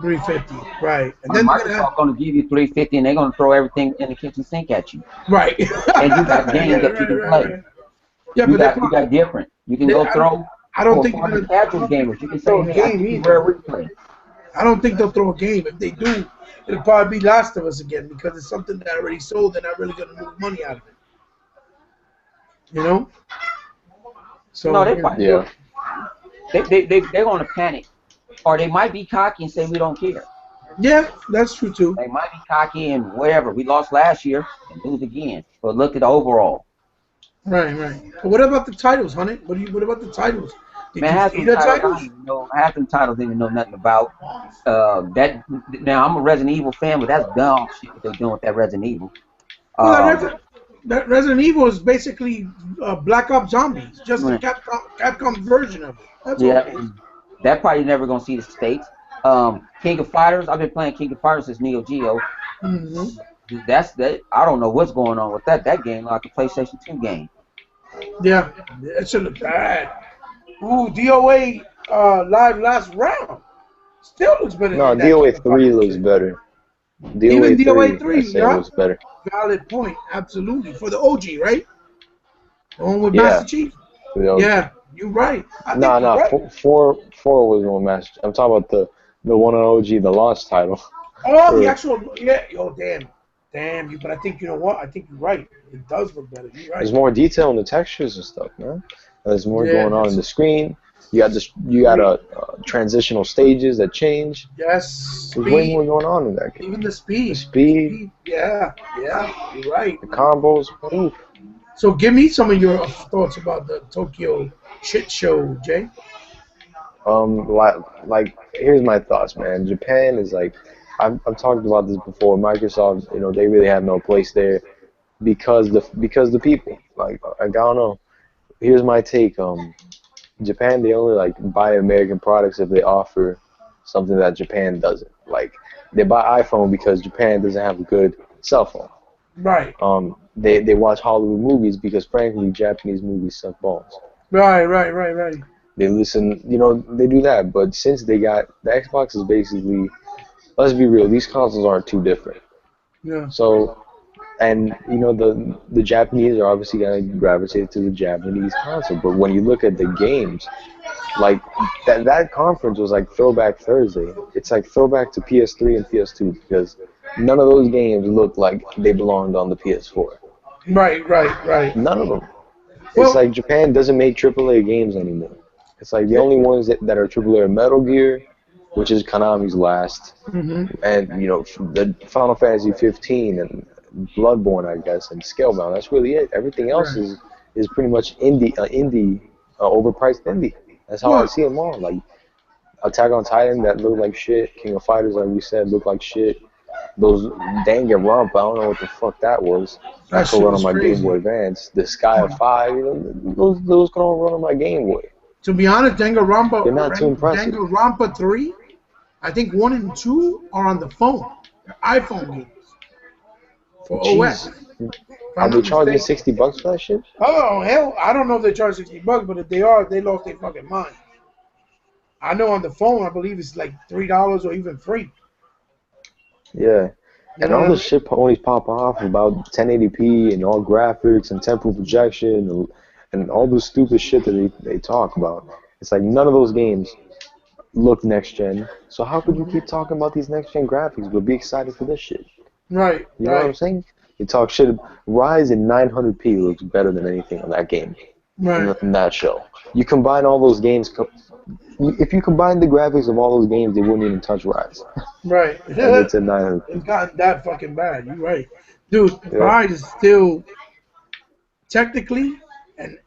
$350, right? And then Microsoft gonna give you $350, and they're gonna throw everything in the kitchen sink at you. Right. And you got games that you can play. Yeah, you got different. You can go throw. I don't think for the casual gamers. You can throw a game either. Replay. I don't think they'll throw a game. If they do, it'll probably be Last of Us again because it's something that already sold. They're not really gonna move money out of it. You know. So no, they probably they're gonna panic, or they might be cocky and say we don't care. Yeah, that's true too. They might be cocky and whatever. We lost last year and lose again. But look at the overall. Right. But what about the titles, honey? What about the titles? Man, half the titles didn't know nothing about. That now I'm a Resident Evil fan, but that's dumb shit what they're doing with that Resident Evil. That Resident Evil is basically Black Ops Zombies, just a Capcom version of it. That's all. That probably never gonna see the States. King of Fighters, I've been playing King of Fighters since Neo Geo. Mm-hmm. That's that. I don't know what's going on with that game, like a PlayStation 2 game. Yeah, that should look bad. Ooh, DOA live last round still looks better. No, DOA 3 looks better. Even DOA 3 looks better. Valid point, absolutely. For the OG, right? The one with Master Chief? Yeah, you're right. No, 4 was on Master Chief. I'm talking about the one on OG, the launch title. Oh, the actual, damn you. But I think, you know what? I think you're right. It does look better. You're right. There's more detail in the textures and stuff, man. There's more going on in the screen. You got transitional stages that change. Yes. There's way more going on in that game. Even the speed. Yeah, you're right. The combos. Oof. So give me some of your thoughts about the Tokyo shit show, Jay. Like here's my thoughts, man. Japan is like, I've talked about this before. Microsoft, they really have no place there because the people. Like, I don't know. Here's my take. Japan, they only like buy American products if they offer something that Japan doesn't. Like, they buy iPhone because Japan doesn't have a good cell phone. Right. They watch Hollywood movies because frankly Japanese movies suck balls. Right. They listen, they do that. But since they got the Xbox is basically, let's be real, these consoles aren't too different. Yeah. So, and the Japanese are obviously gonna gravitate to the Japanese console. But when you look at the games, like that conference was like Throwback Thursday. It's like throwback to PS3 and PS2 because none of those games looked like they belonged on the PS4. Right. None of them. It's like Japan doesn't make AAA games anymore. It's like the only ones that are AAA are Metal Gear, which is Konami's last, and the Final Fantasy 15 and Bloodborne, I guess, and Scalebound. That's really it. Everything else is pretty much overpriced indie. That's how I see them all. Like Attack on Titan, that looked like shit. King of Fighters, like you said, looked like shit. Those Danganronpa, I don't know what the fuck that was. I could run on my Game Boy Advance. The Sky of 5, those can all run on my Game Boy. To be honest, Danganronpa, they're not too impressive. Danganronpa 3, I think 1 and 2 are on the phone. They're iPhone games. For OS. If Are I'm they not charging mistaken. $60 for that shit? Oh hell, I don't know if they charge $60, but if they are, they lost their fucking mind. I know on the phone, I believe it's like $3 or even free. Yeah. You And know all what I this mean? shit always pop off about 1080p and all graphics and temporal projection and all this stupid shit that they talk about. It's like none of those games look next gen. So how could you keep talking about these next gen graphics but be excited for this shit? Right, You know what I'm right, saying? You talk shit. Rise in 900p looks better than anything on that game right, in that show. You combine all those games. If you combine the graphics of all those games, they wouldn't even touch Rise. right. And it's at 900p. It's gotten that fucking bad. You're right, dude. Yeah. Pride is still technically and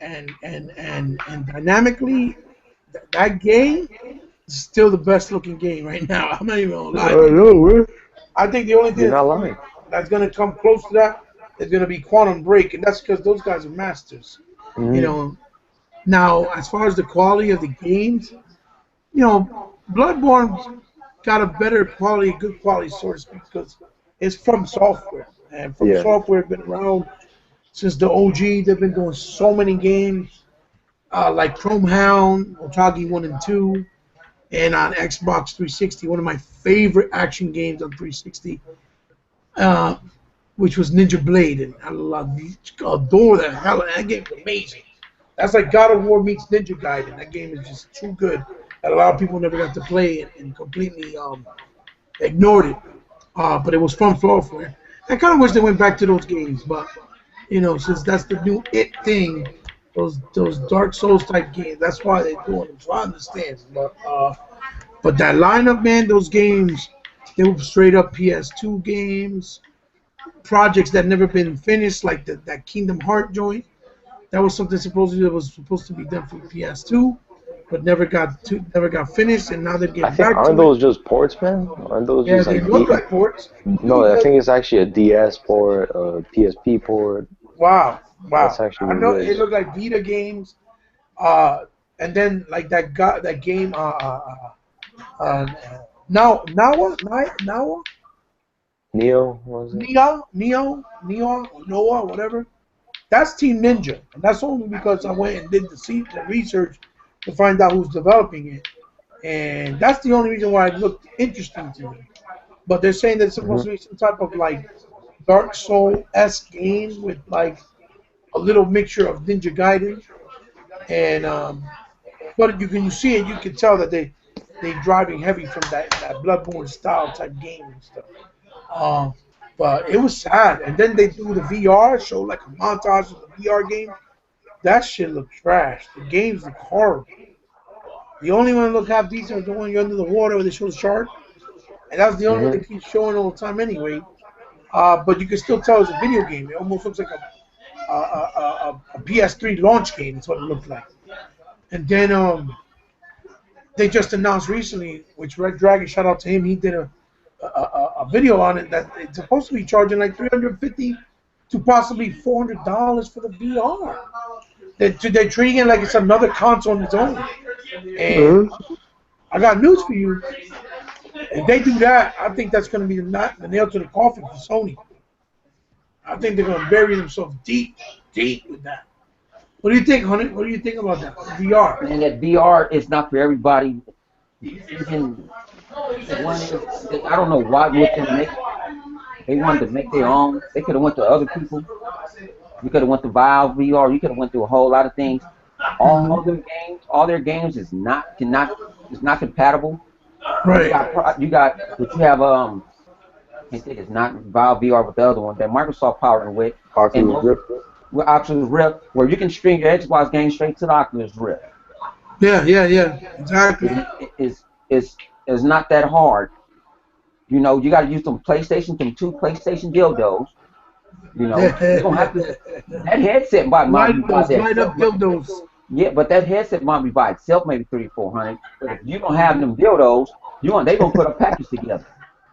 dynamically that game is still the best looking game right now. I'm not even gonna I lie to you. know, man. I think the only You're thing not lying. that's gonna come close to that is gonna be Quantum Break, and that's because those guys are masters. You Mm-hmm. know. Now, as far as the quality of the games, Bloodborne's got a better quality, good quality, so to speak, because it's from software, and from Yeah. software been around since the OG. They've been doing so many games, like Chrome Hound, Otage 1 and 2, and on Xbox 360, one of my favorite action games on 360, uh, which was Ninja Blade, and adore that. Hell, that game's amazing. That's like God of War meets Ninja Gaiden. That game is just too good that a lot of people never got to play it and completely ignored it. But it was from software. I kind of wish they went back to those games, but since that's the new it thing, those Dark Souls type games, that's why they're doing them. So I understand. But that lineup, man, those games, they were straight up PS2 games, projects that never been finished, like that Kingdom Heart joint. That was something supposedly that was supposed to be done for PS2, but never got finished, and now they're I getting think back aren't to it. those just ports, man? Aren't those Yeah, just they like look like ports. No, I think it's actually a DS port, a PSP port. Wow, That's wow. actually I what know it it is. looked like Vita games, uh, and then like that game, uh, Nawa, Neo, what was it? Noah, whatever. That's Team Ninja, and that's only because I went and did the research to find out who's developing it, and that's the only reason why it looked interesting to me. But they're saying that it's supposed to be some type of like Dark Soul-esque game with like a little mixture of Ninja Gaiden, and but you see it, you can tell that they driving heavy from that Bloodborne style type game and stuff. Um, but it was sad, and then they do the VR show like a montage of the VR game. That shit looked trash. The games look horrible. The only one that look half decent is the one you're under the water where they show the shark, and that's the only one they Hmm. keep showing all the time anyway. But you can still tell it's a video game. It almost looks like a PS3 launch game. That's what it looked like. And then they just announced recently, which Red Dragon, shout out to him, he did a video on it that it's supposed to be charging like 350 to possibly $400 for the VR. They're treating it like it's another console on its own. And I got news for you. If they do that, I think that's going to be the nail to the coffin for Sony. I think they're going to bury themselves deep, deep with that. What do you think, honey? What do you think about that VR? And that VR is not for everybody. Even one is, I don't know why would them make. They wanted to make their own. They could have went to other people. You could have went to Valve VR. You could have went through a whole lot of things. All their games is not compatible. Right. You got, but you have I think it's not Valve VR, but the other one that Microsoft partnered with, and Oculus most Rift. with Oculus Rift, where you can stream your Xbox games straight to the Oculus Rift. Yeah, yeah, yeah. Exactly. It's not that hard. You know, you got to use some two PlayStation dildos. You know, you're gonna have to. That headset might be by Light itself. up dildos. Yeah, but that headset might be by itself, maybe 300-400. But if you don't have them dildos, they gonna put a package together.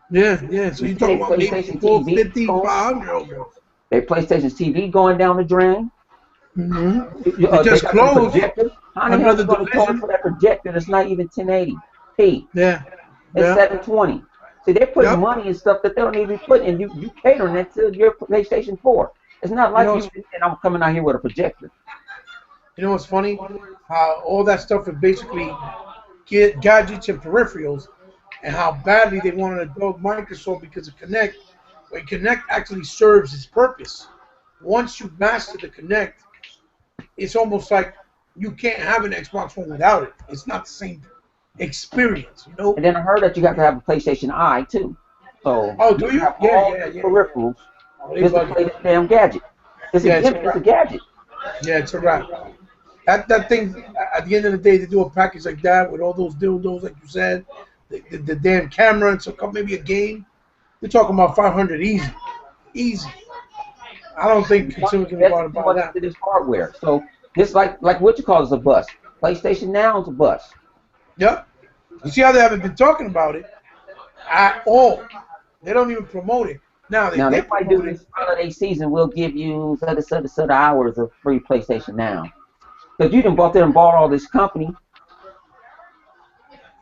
Yeah, yeah. So You you see talk they about maybe PlayStation TV 450, going, 500 almost. they PlayStation TV going down the drain. They They just got them closed projectors. How the hell another you gonna charge division. for that projector that's not even 1080p? Yeah, It's yeah, 720. See, they're putting yep. money in stuff that they don't even put, and you catering that to your PlayStation 4. It's not like you and I'm coming out here with a projector. You know what's funny? How all that stuff is basically get gadgets and peripherals, and how badly they wanted to dog Microsoft because of Kinect. When Kinect actually serves its purpose. Once you master the Kinect, it's almost like you can't have an Xbox One without it. It's not the same experience, you know. And then I heard that you got to have a PlayStation Eye too. So do you? Have Yeah, all yeah, the yeah. peripherals just to play this damn gadget. It's a gadget. Yeah, it's a wrap. That thing, at the end of the day, to do a package like that with all those dildos, like you said, the damn camera, and some maybe a game, we're talking about 500 easy. Easy. I don't think consumers can buy that. This hardware. So this like what you call is a bust. PlayStation Now is a bust. Yep. You see how they haven't been talking about it at all. They don't even promote it. Now they might do this holiday season. We'll give you such hours of free PlayStation Now. Because you done bought there and bought all this company.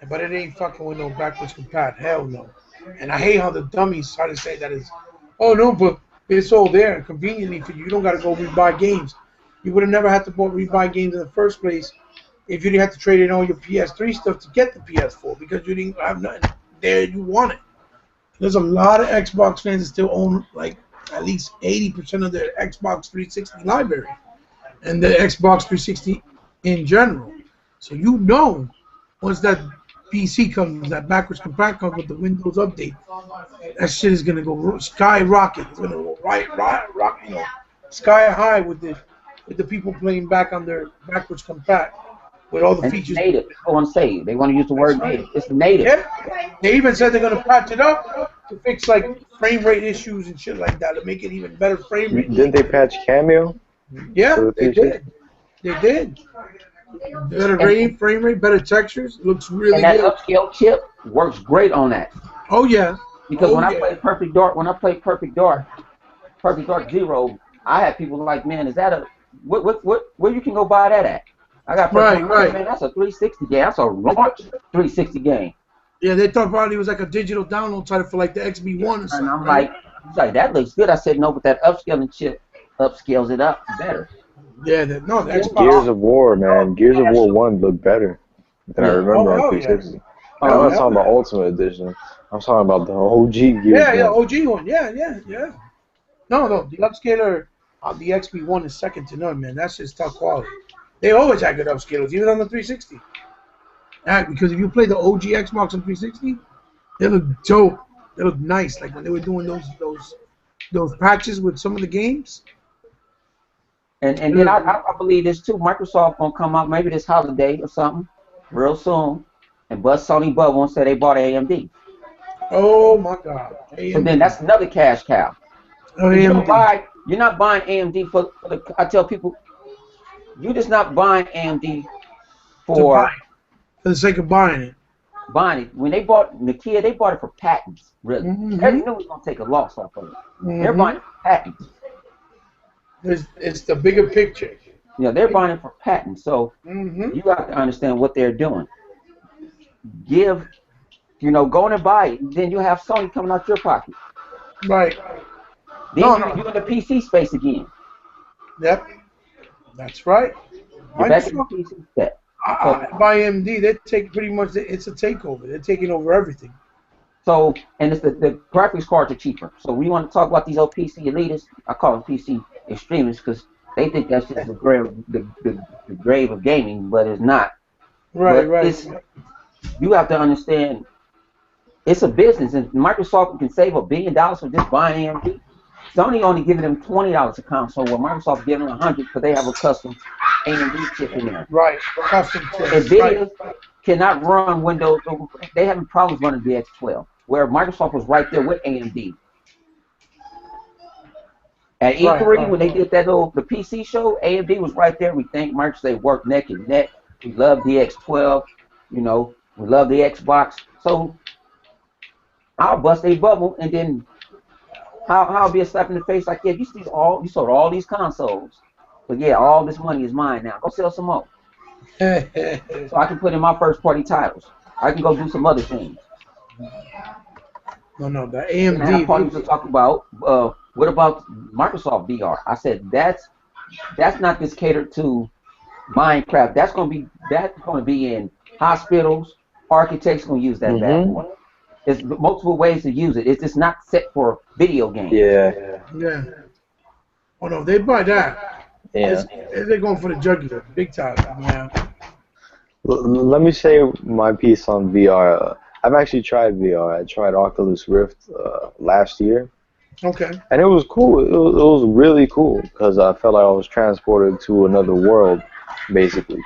But it ain't fucking with no backwards compat. Hell no. And I hate how the dummies try to say that it's, oh no, but it's all there conveniently for you. You don't got to go rebuy games. You would have never had to rebuy games in the first place if you didn't have to trade in all your PS3 stuff to get the PS4 because you didn't have nothing there you want it. There's a lot of Xbox fans that still own like at least 80% of their Xbox 360 library and the Xbox 360 in general. So you know once that PC comes, that backwards compat comes with the Windows update, that shit is gonna go skyrocket. It's gonna go rock, you know, sky high with the people playing back on their backwards compat with all the features. It's native. I want to say they want to use the word native. It's native. Yeah. They even said they're gonna patch it up to fix like frame rate issues and shit like that to make it even better frame rate. Didn't they patch Cameo? Yeah, they did. They did. Better frame rate, better textures. Looks really good. And that upscale chip works great on that. Oh yeah. Because when I played Perfect Dark, Perfect Dark 0, I had people like, man, is that a where you can go buy that at? I got Perfect Dark, man, that's a 360 game. That's a launch 360 game. Yeah, they thought probably it was like a digital download title for like the XB1 or something. And I'm like, that looks good. I said no, but that upscaling chip upscales it up better. Yeah, the Gears of War, man. Gears of War 1 looked better than I remember on 360. I'm not talking about Ultimate Edition. I'm talking about the OG Gears. Yeah, OG one. Yeah. No, the upscaler on the XB1 is second to none, man. That's just top quality. They always had good upscalers, even on the 360. Because if you play the OG Xbox on 360, they look dope. They look nice. Like when they were doing those patches with some of the games. And then I believe this too. Microsoft gonna come out maybe this holiday or something real soon and bust Sony bubble and say they bought AMD. Oh my God! AMD. So then that's another cash cow. Oh, you're not buying AMD for the. I tell people, you're just not buying AMD for the sake of buying it. When they bought Nokia, they bought it for patents. Really, they knew it was gonna take a loss off of it. They're buying it for patents. It's the bigger picture. Yeah, they're buying it for patents. So you have to understand what they're doing. Go in and buy it. Then you have Sony coming out your pocket. Right. Then you're in the PC space again. Yep. That's right. You're back in the PC space. By AMD, they take pretty much. It's a takeover. They're taking over everything. So, and it's the graphics cards are cheaper. So we want to talk about these old PC elitists. I call them PC extremists because they think that's just the grave of gaming, but it's not. Right. You have to understand, it's a business, and Microsoft can save $1 billion for just buying AMD. Sony only giving them $20 a console, while Microsoft giving them $100 because they have a custom AMD chip in there. Right, custom chip. NVIDIA cannot run Windows. They having problems running DX12, where Microsoft was right there with AMD. At E3, when they did the PC show, AMD was right there. We think Microsoft, they work neck and neck. We love DX12. We love the Xbox. So I'll bust a bubble, and then I'll be a slap in the face like, yeah, you sold all these consoles, but yeah, all this money is mine now. Go sell some more. So I can put in my first party titles. I can go do some other things. No, the AMD. Parties to talk about What about Microsoft VR? I said that's not just catered to Minecraft. That's gonna be in hospitals. Architects gonna use that bad boy. There's multiple ways to use it. It's just not set for video games. Yeah. Oh no, they buy that. Yeah. They're going for the jugular, big time. Yeah. Let me say my piece on VR. I've actually tried VR. I tried Oculus Rift last year. Okay. And it was cool. It was really cool because I felt like I was transported to another world, basically.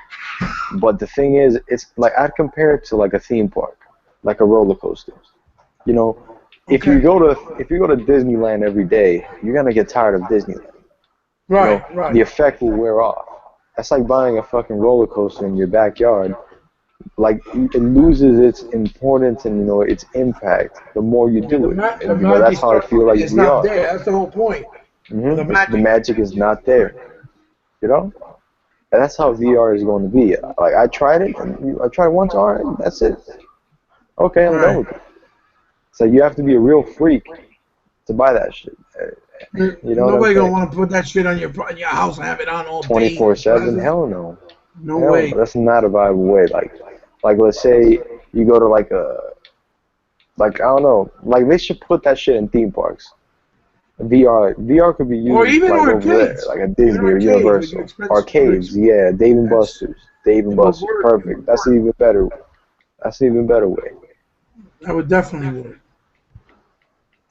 But the thing is, it's like I'd compare it to like a theme park, like a roller coaster. You know, if you go to Disneyland every day, you're gonna get tired of Disneyland. Right, you know, the effect will wear off. That's like buying a fucking roller coaster in your backyard. Like it loses its importance and its impact the more you do it. And that's how I feel like it's not there. That's the whole point. The magic is not there. And that's how VR is going to be. Like I tried it, and I tried once. All right, that's it. Okay, I'm done with it. So you have to be a real freak to buy that shit. Nobody gonna want to put that shit on your house and have it on all day. 24/7? Hell no. No way. That's not a viable way. Like let's say you go to like I don't know. Like they should put that shit in theme parks. VR could be used or even like arcades. Over there, like a Disney or Universal. Arcades, yeah, Dave and Buster's. Perfect. That's an even better way. That would definitely work.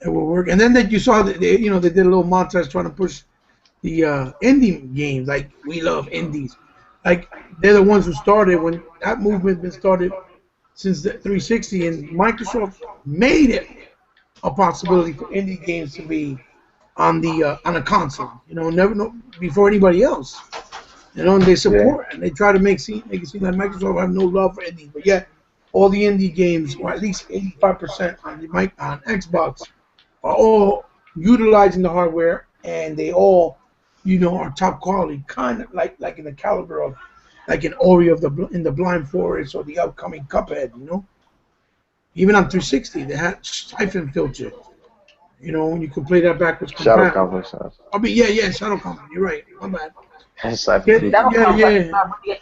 It will work. And then that you saw that they did a little montage trying to push the indie games. Like we love indies. Like they're the ones who started when that movement been started since the 360, and Microsoft made it a possibility for indie games to be on a console. Never before anybody else. And they support and they try to make it seem like Microsoft have no love for indies, but yet all the indie games, or at least 85% on Xbox, are all utilizing the hardware, and they all, are top quality, kind of like in the caliber of like an Ori in the Blind Forest or the upcoming Cuphead. Even on 360, they had Siphon filter. You can play that backwards. Shadow Complex. I mean, yeah, Shadow Complex. You're right. My bad. Shadow Complex is not really an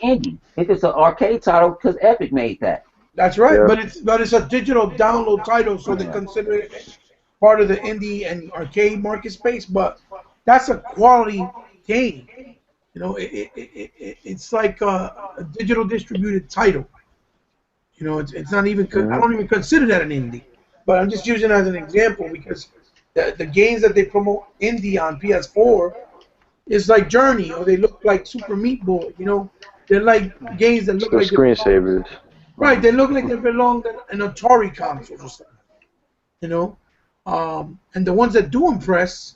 indie. It's just an arcade title because Epic made that. That's right, but it's a digital download title, so they consider it part of the indie and arcade market space. But that's a quality game. It's like a digital distributed title. It's not even. I don't even consider that an indie. But I'm just using it as an example because the games that they promote indie on PS4 is like Journey, or they look like Super Meat Boy. They're like games that look like screensavers. Right, they look like they belong to an Atari console or something. And the ones that do impress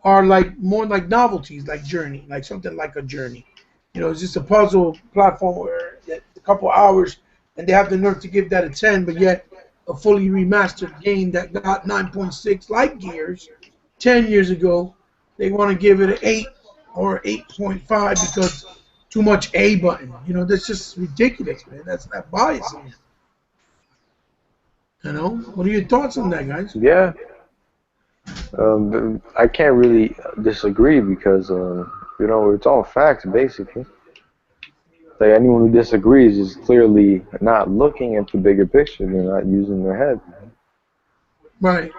are more like novelties, like Journey, like something like a Journey. It's just a puzzle platform where a couple hours, and they have the nerve to give that a 10, but yet a fully remastered game that got 9.6 like Gears 10 years ago, they want to give it an 8 or 8.5 because too much A button. That's just ridiculous, man. That's not biasing. What are your thoughts on that, guys? Yeah. I can't really disagree because, it's all facts, basically. Like anyone who disagrees is clearly not looking at the bigger picture. They're not using their head. Right.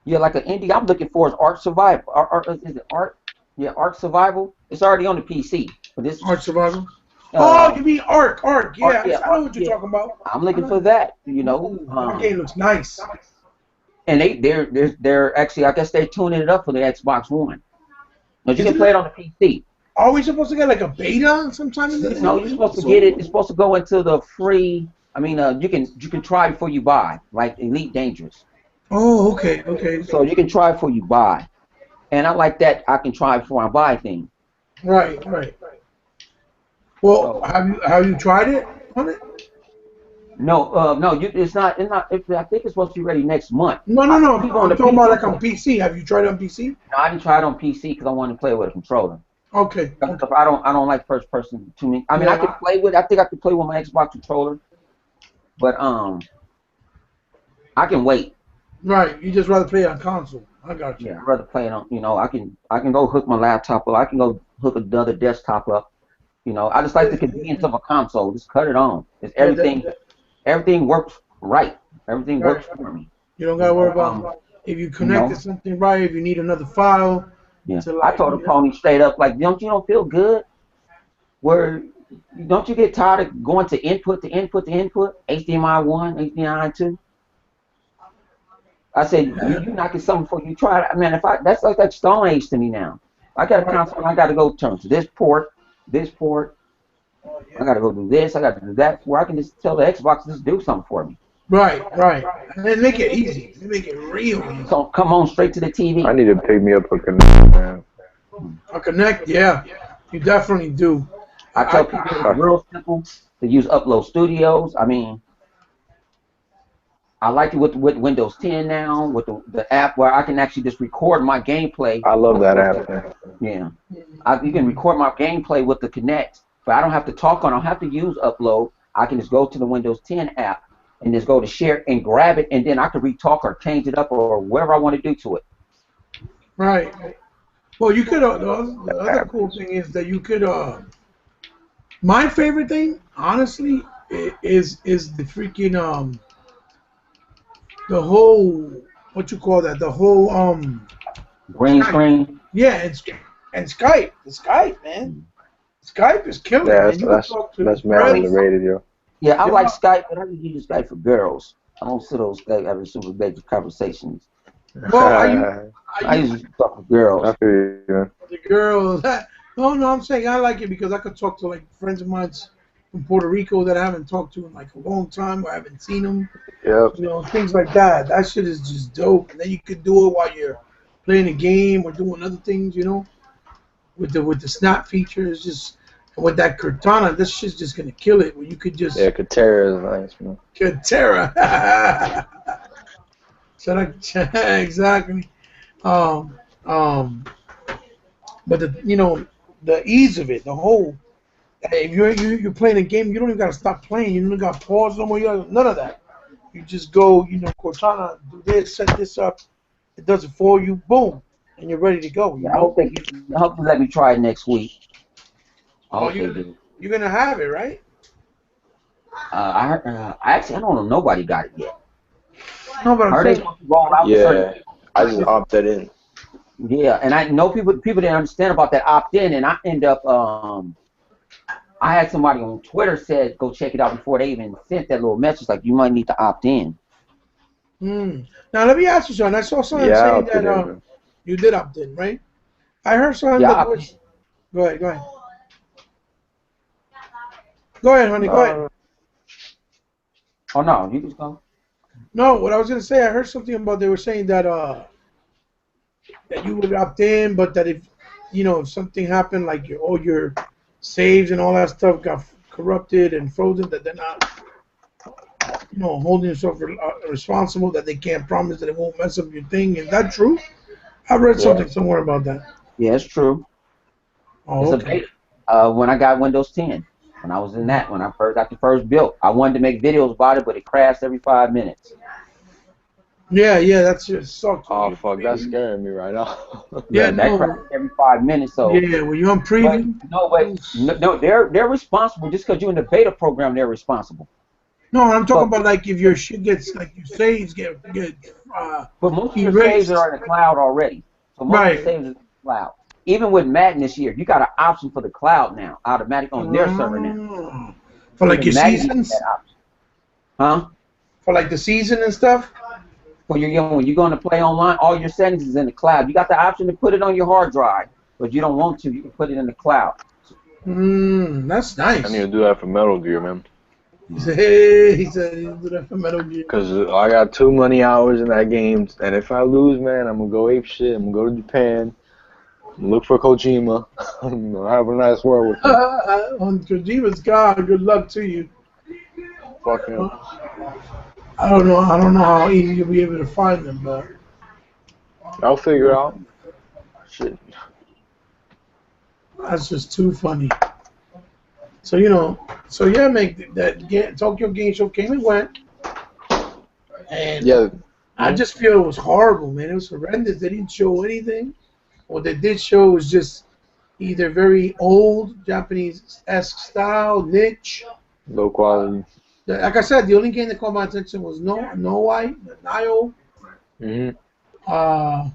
Yeah, like an indie I'm looking for is Ark Survival. Is it Ark? Yeah, Ark Survival. It's already on the PC. But this Ark Survival. You mean Ark? Yeah, Ark, I know what you're talking about. I'm looking for that. That game looks nice. And they're actually, I guess they're tuning it up for the Xbox One. But you can play it on the PC. Are we supposed to get like a beta sometime in this? No, you're supposed to get it. It's supposed to go into the free. I mean, you can try before you buy, like Elite Dangerous. Oh, okay. So you can try before you buy, and I like that. I can try before I buy thing. Right. Well, have you tried it on it? No, it's not. I think it's supposed to be ready next month. No. I'm talking about like on PC. Have you tried it on PC? No, I didn't try it on PC because I wanted to play with a controller. Okay. I don't like first person too many. I mean, I could play with. I think I could play with my Xbox controller, but I can wait. Right. You just rather play on console. I got you. Yeah, I'd rather play it on. I can go hook my laptop up. I can go hook another desktop up. I just like the convenience of a console. Just cut it on. It's Yeah, everything works right. Everything right. works for me. You don't gotta worry about if you You connected know, something right. If you need another file yeah. to I like, told the pony straight up, like, don't feel good? Where don't you get tired of going to input to input to input? HDMI 1, HDMI 2? I said, you not get something before you try it. Man, that's like that Stone Age to me now. I got a console, I got to go turn to this port. I got to go do this. I got to do that. Where I can just tell the Xbox to just do something for me. right, and then make it easy. They make it real easy. So come on straight to the TV. I need to pick me up a Connect, man. A Connect, yeah, you definitely do. I tell people it's real simple to use Upload Studios. I mean, I like it with Windows 10 now, with the app where I can actually just record my gameplay. I love that app, man. Yeah. You can record my gameplay with the Kinect, but I don't have to talk on it. I don't have to use Upload. I can just go to the Windows 10 app and just go to share and grab it, and then I can re-talk or change it up or whatever I want to do to it. Right. Well, you could. The other cool thing is that you could. My favorite thing, honestly, is the freaking the whole, what you call that? The whole Green screen. Yeah, and Skype. The Skype, man. Skype is killing. Yeah, that's mad underrated, yo. Yeah, I like Skype, but I just use Skype for girls. I don't sit on Skype having super basic conversations. Well, I usually talk to girls. I feel you, man. The girls. No, I'm saying I like it because I could talk to like friends of mine from Puerto Rico that I haven't talked to in like a long time, or I haven't seen them. Yep. Things like that. That shit is just dope. And then you could do it while you're playing a game or doing other things, with the snap feature. It's just, with that Cortana, this shit's just gonna kill it. Where you could just Katera is nice, man. Katera. Exactly. But the ease of it, the whole. If you're playing a game, you don't even gotta stop playing. You don't even gotta pause no more. None of that. You just go, Cortana, do this, set this up. It does it for you. Boom, and you're ready to go. I hope you let me try it next week. You're gonna have it, right? I don't know. Nobody got it yet. No, but I'm saying. I just opted in. Yeah, and I know people didn't understand about that opt-in, and I end up I had somebody on Twitter said go check it out before they even sent that little message like you might need to opt in. Now let me ask you something. I saw something saying that you did opt in, right? I heard something that was. Go ahead. Go ahead, honey. Go ahead. Oh no, you just go. No, what I was gonna say, I heard something about they were saying that that you would opt in, but that if something happened, like all your saves and all that stuff got corrupted and frozen, that they're not holding yourself responsible, that they can't promise that it won't mess up your thing. Is that true? I read something somewhere about that. Yeah, it's true. Oh, it's a beta. When I got Windows 10, when I was in that, when I first got the first build, I wanted to make videos about it, but it crashed every 5 minutes. Yeah, that's just sucked. Oh fuck, that's scaring me right now. That crashed every 5 minutes. So yeah, were you on preview? No, they're responsible. Just because you're in the beta program, they're responsible. No, I'm talking about like if your shit gets like your saves get. But most of your saves are in the cloud already. So most of the saves are in the cloud. Even with Madden this year, you got an option for the cloud now, automatic on their server now. For like your seasons? Huh? For like the season and stuff? When you're going to play online, all your settings is in the cloud. You got the option to put it on your hard drive, but you don't want to. You can put it in the cloud. That's nice. I need to do that for Metal Gear, man. He said he'll do that for Metal Gear. Because I got too many hours in that game, and if I lose, man, I'm going to go ape shit. I'm going to go to Japan, look for Kojima, have a nice word with him. On Kojima's God, good luck to you. Fuck him. I don't know how easy you'll be able to find them, but I'll figure it out. Shit. That's just too funny. So make that Tokyo Game Show came and went, and I just feel it was horrible, man. It was horrendous. They didn't show anything. What they did show was just either very old Japanese-esque style, niche, low quality. Like I said, the only game that caught my attention was Nio. I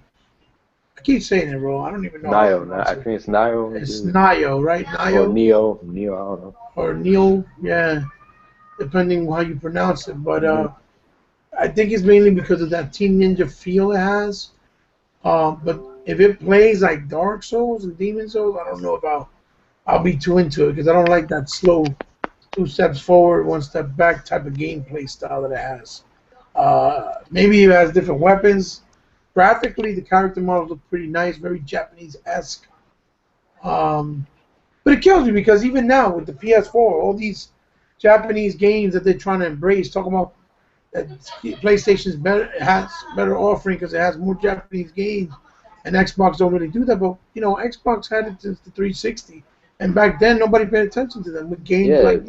keep saying it wrong. I don't even know. Nio, I think it's Nio. It's Nio, right? Nio. Or Neo, I don't know. Or Neo, yeah, depending on how you pronounce it. But I think it's mainly because of that Teen Ninja feel it has. But if it plays like Dark Souls and Demon Souls, I don't know if I'll be too into it because I don't like that slow 2 steps forward, 1 step back type of gameplay style that it has. Maybe it has different weapons. Graphically, the character models look pretty nice, very Japanese-esque. But it kills me because even now with the PS4, all these Japanese games that they're trying to embrace, talking about that PlayStation's has better offering because it has more Japanese games, and Xbox don't really do that. But you know, Xbox had it since the 360, and back then nobody paid attention to them with games like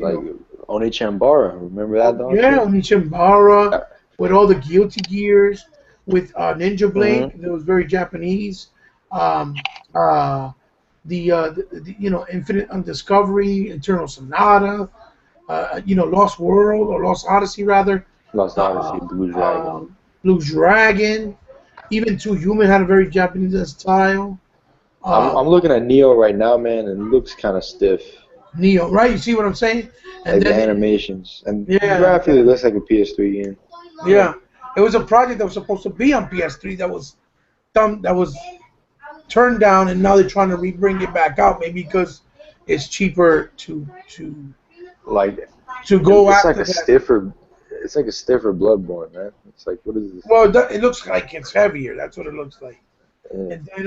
Onichambara. Remember that? Onichambara with all the Guilty Gears, with Ninja Blade. It was very Japanese. The Infinite Undiscovery, Eternal Sonata, Lost World or Lost Odyssey rather. Lost Odyssey, Blue Dragon. Blue Dragon. Even Two Human had a very Japanese style. I'm looking at Neo right now, man, and it looks kind of stiff. Neo, right? You see what I'm saying? And like the animations. And graphically, it looks like a PS3 game. Yeah. It was a project that was supposed to be on PS3 that was turned down, and now they're trying to bring it back out, maybe because it's cheaper to go after like that. It's like a stiffer Bloodborne, man. It's like, what is this? Well, it looks like it's heavier. That's what it looks like. Yeah. And then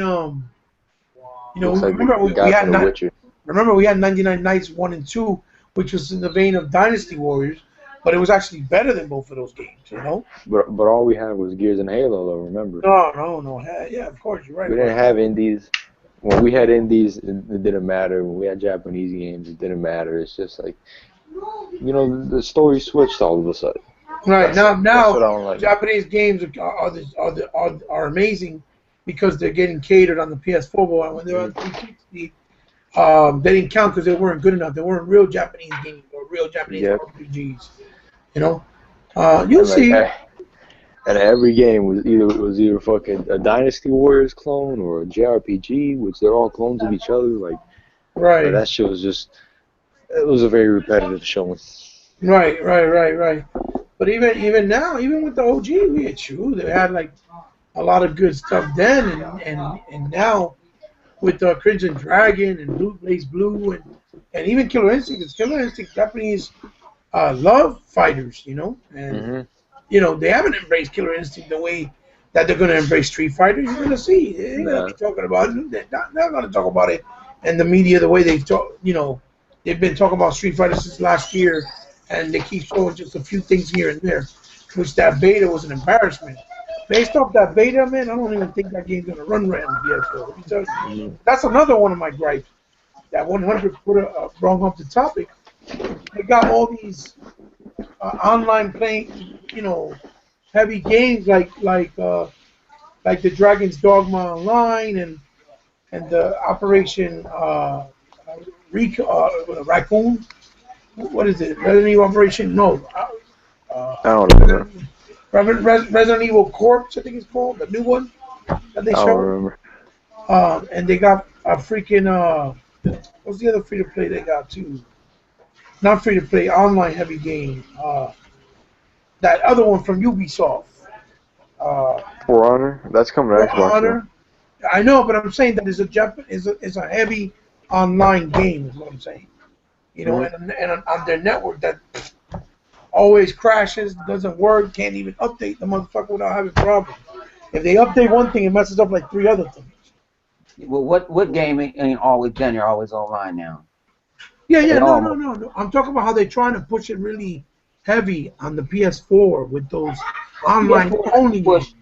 remember we had 99 Nights 1 and 2, which was in the vein of Dynasty Warriors, but it was actually better than both of those games, you know. But all we had was Gears and Halo, though. Remember? No. Yeah, of course you're right. We didn't have indies. When we had indies, it didn't matter. When we had Japanese games, it didn't matter. It's just like, the story switched all of a sudden. Right now, like. Japanese games are amazing because they're getting catered on the PS4. But when they're on 360, they didn't count because they weren't good enough. They weren't real Japanese games or real Japanese RPGs. You'll see. And every game was either fucking a Dynasty Warriors clone or a JRPG, which they're all clones of each other. Like, right. That show was it was a very repetitive showing. Right. But even now, even with the OG, they had like a lot of good stuff then, and now with Crimson Dragon and Blue Blaze Blue and even Killer Instinct. It's Killer Instinct Japanese love fighters, and they haven't embraced Killer Instinct the way that they're going to embrace Street Fighter. You're going to see. They're going to be talking about it. They're not going to talk about it in the media the way they've talked. They've been talking about Street Fighter since last year, and they keep showing just a few things here and there, which that beta was an embarrassment. Based off that beta, man, I don't even think that game's going to run right on the PS4. That's another one of my gripes. That 100 brought up the topic. They got all these online playing, heavy games like the Dragon's Dogma Online and the Operation Raccoon. What is it? Resident Evil Operation? No. I don't remember. Resident Evil Corpse, I think it's called, the new one that they showed. I don't remember. And they got a freaking what's the other free to play they got too? Not free to play, online heavy game. That other one from Ubisoft. For Honor, that's coming to Xbox. Honor. I know, but I'm saying that is a heavy online game. Is what I'm saying. And on their network that always crashes, doesn't work, can't even update the motherfucker without having problems. If they update one thing, it messes up like 3 other things. Well, what game ain't always done? You're always online now. Yeah, no. I'm talking about how they're trying to push it really heavy on the PS4 with those online only games.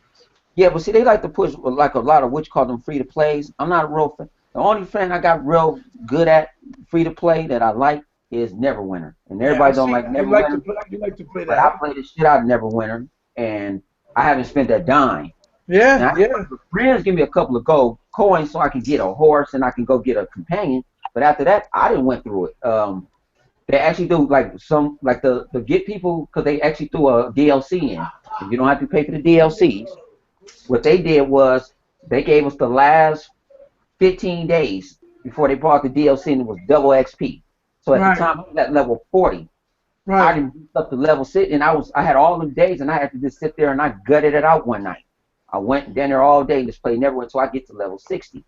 Yeah, but see, they like to push like a lot of what you call them free to plays. I'm not a real fan. The only friend I got real good at free to play that I like is Neverwinter, and everybody don't like Neverwinter. You like to play that. But I play the shit out of Neverwinter, and I haven't spent a dime. Yeah, And yeah. friends give me a couple of gold coins so I can get a horse and I can go get a companion. But after that, I didn't went through it. They actually do like the get people because they actually threw a DLC in. And you don't have to pay for the DLCs. What they did was they gave us the last 15 days before they brought the DLC and it was double XP. So at the Right, time I was at level 40. I right. didn't boost up to level 6 and I had all them days and I had to just sit there and I gutted it out one night. I went down there all day and this play never went until I get to level 60.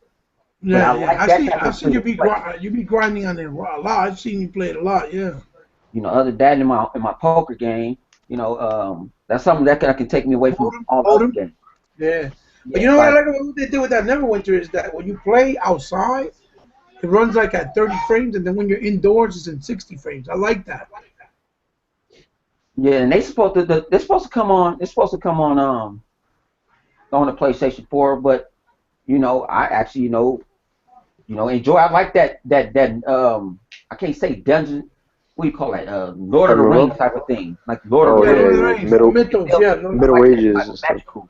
But Yeah, I yeah. like that type I've of seen free to play. you be grinding on it a lot. I've seen you play it a lot. Yeah. You know, other than that in my poker game, that's something that can take me away from all the Hold other 'em. games. Yeah. But Yeah, you know what I like like about what they do with that Neverwinter is that when you play outside, it runs like at 30 frames, and then when you're indoors, it's in 60 frames. I like that. yeah, and they're supposed to come on. It's supposed to come on the PlayStation 4, but I actually enjoy. I like that I can't say dungeon. What do you call that? Lord of the Rings type of thing, like Lord of the Oh Yeah, Rings. Lord of the yeah, Rings, middle Mythos. Yeah, I Middle like that Ages type and of stuff. magical.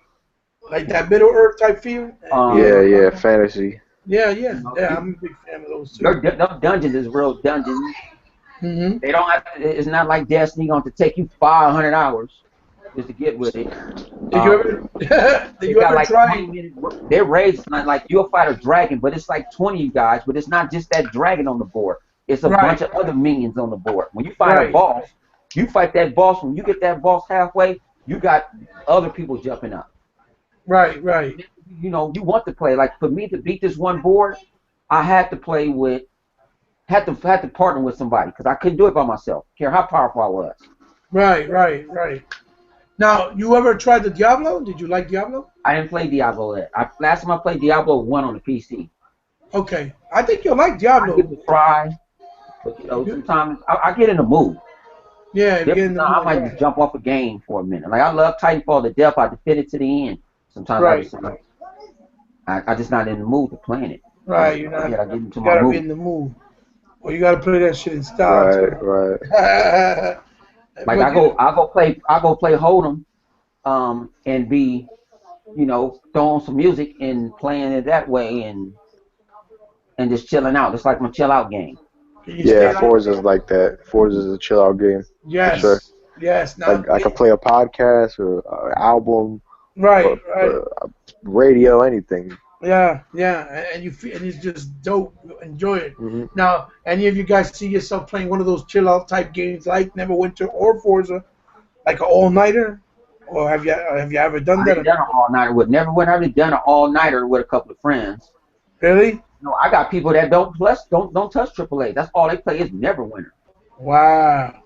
like that Middle Earth type feel. Yeah, Yeah, Um, yeah, fantasy. yeah, you yeah, know, yeah. you, I'm a big fan of those too. them dungeons is real dungeons. Hmm. They don't have to, it's not like Destiny going to take you 500 hours just to get with it. Did you Um, ever? Did they you got ever like try? 20 minutes. Their raids like you'll fight a dragon, but it's like 20 you guys, but it's not just that dragon on the board. It's a Right, bunch of other minions on the board. When you fight a right, boss, you fight that boss. When you get that boss halfway, you got other people jumping up. right, right, You want to play. Like for me to beat this one board, I had to play with had to partner with somebody because I couldn't do it by myself. Care how powerful I was. right, right, right. Now, you ever tried the Diablo? Did you like Diablo? I didn't play Diablo yet. Last time I played Diablo 1 on the PC. Okay, I think you'll like I give Diablo. it a try, but sometimes I get in the mood. Yeah, if you get in Different the time, I mood, might just right, jump off a game for a minute. Like I love Titanfall to death. I defend it to the end. Sometimes I right, just I just not in the mood to playing it. Once right. I You're play not. it, I get into You my gotta be mood. in the mood. Well, you gotta play that shit in style Right, too. right. Like But you, I go play Hold'em, and be throwing some music and playing it that way and just chilling out. It's like my chill out game. can you Yeah, stay like? Forza's like that. Forza's a chill out game for sure. Yes, yes. Now, Like I could play a podcast or an album right, or right. radio, anything. Yeah, yeah, and you feel, and it's just dope. You enjoy it. Hmm. Now, any of you guys see yourself playing one of those chill out type games like Neverwinter or Forza, like an all nighter, or have you ever done I that? didn't done an all nighter with never went. I done done an all nighter with a couple of friends. Really? No, I got people that don't touch AAA. That's all they play is Neverwinter. Wow.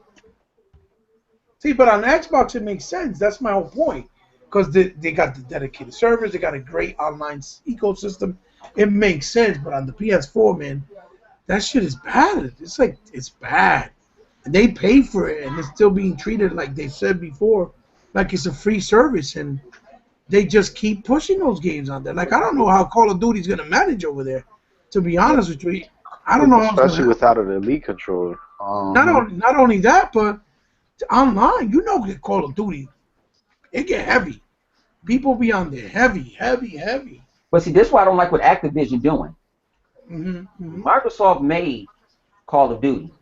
See, but on Xbox it makes sense. That's my whole point, because they got the dedicated servers, they got a great online ecosystem. It makes sense. But on the PS4, man, that shit is bad. It's like it's bad. And they pay for it, and it's still being treated like they said before, like it's a free service, and they just keep pushing those games on there. Like I don't know how Call of Duty's gonna manage over there. To be honest with you, I don't know how it's gonna Especially happen. without an elite controller. Not only that, but online, that Call of Duty, it get heavy. People be on there heavy, heavy, heavy. But see, this is why I don't like what Activision doing. Hmm. Hmm. Microsoft made Call of Duty.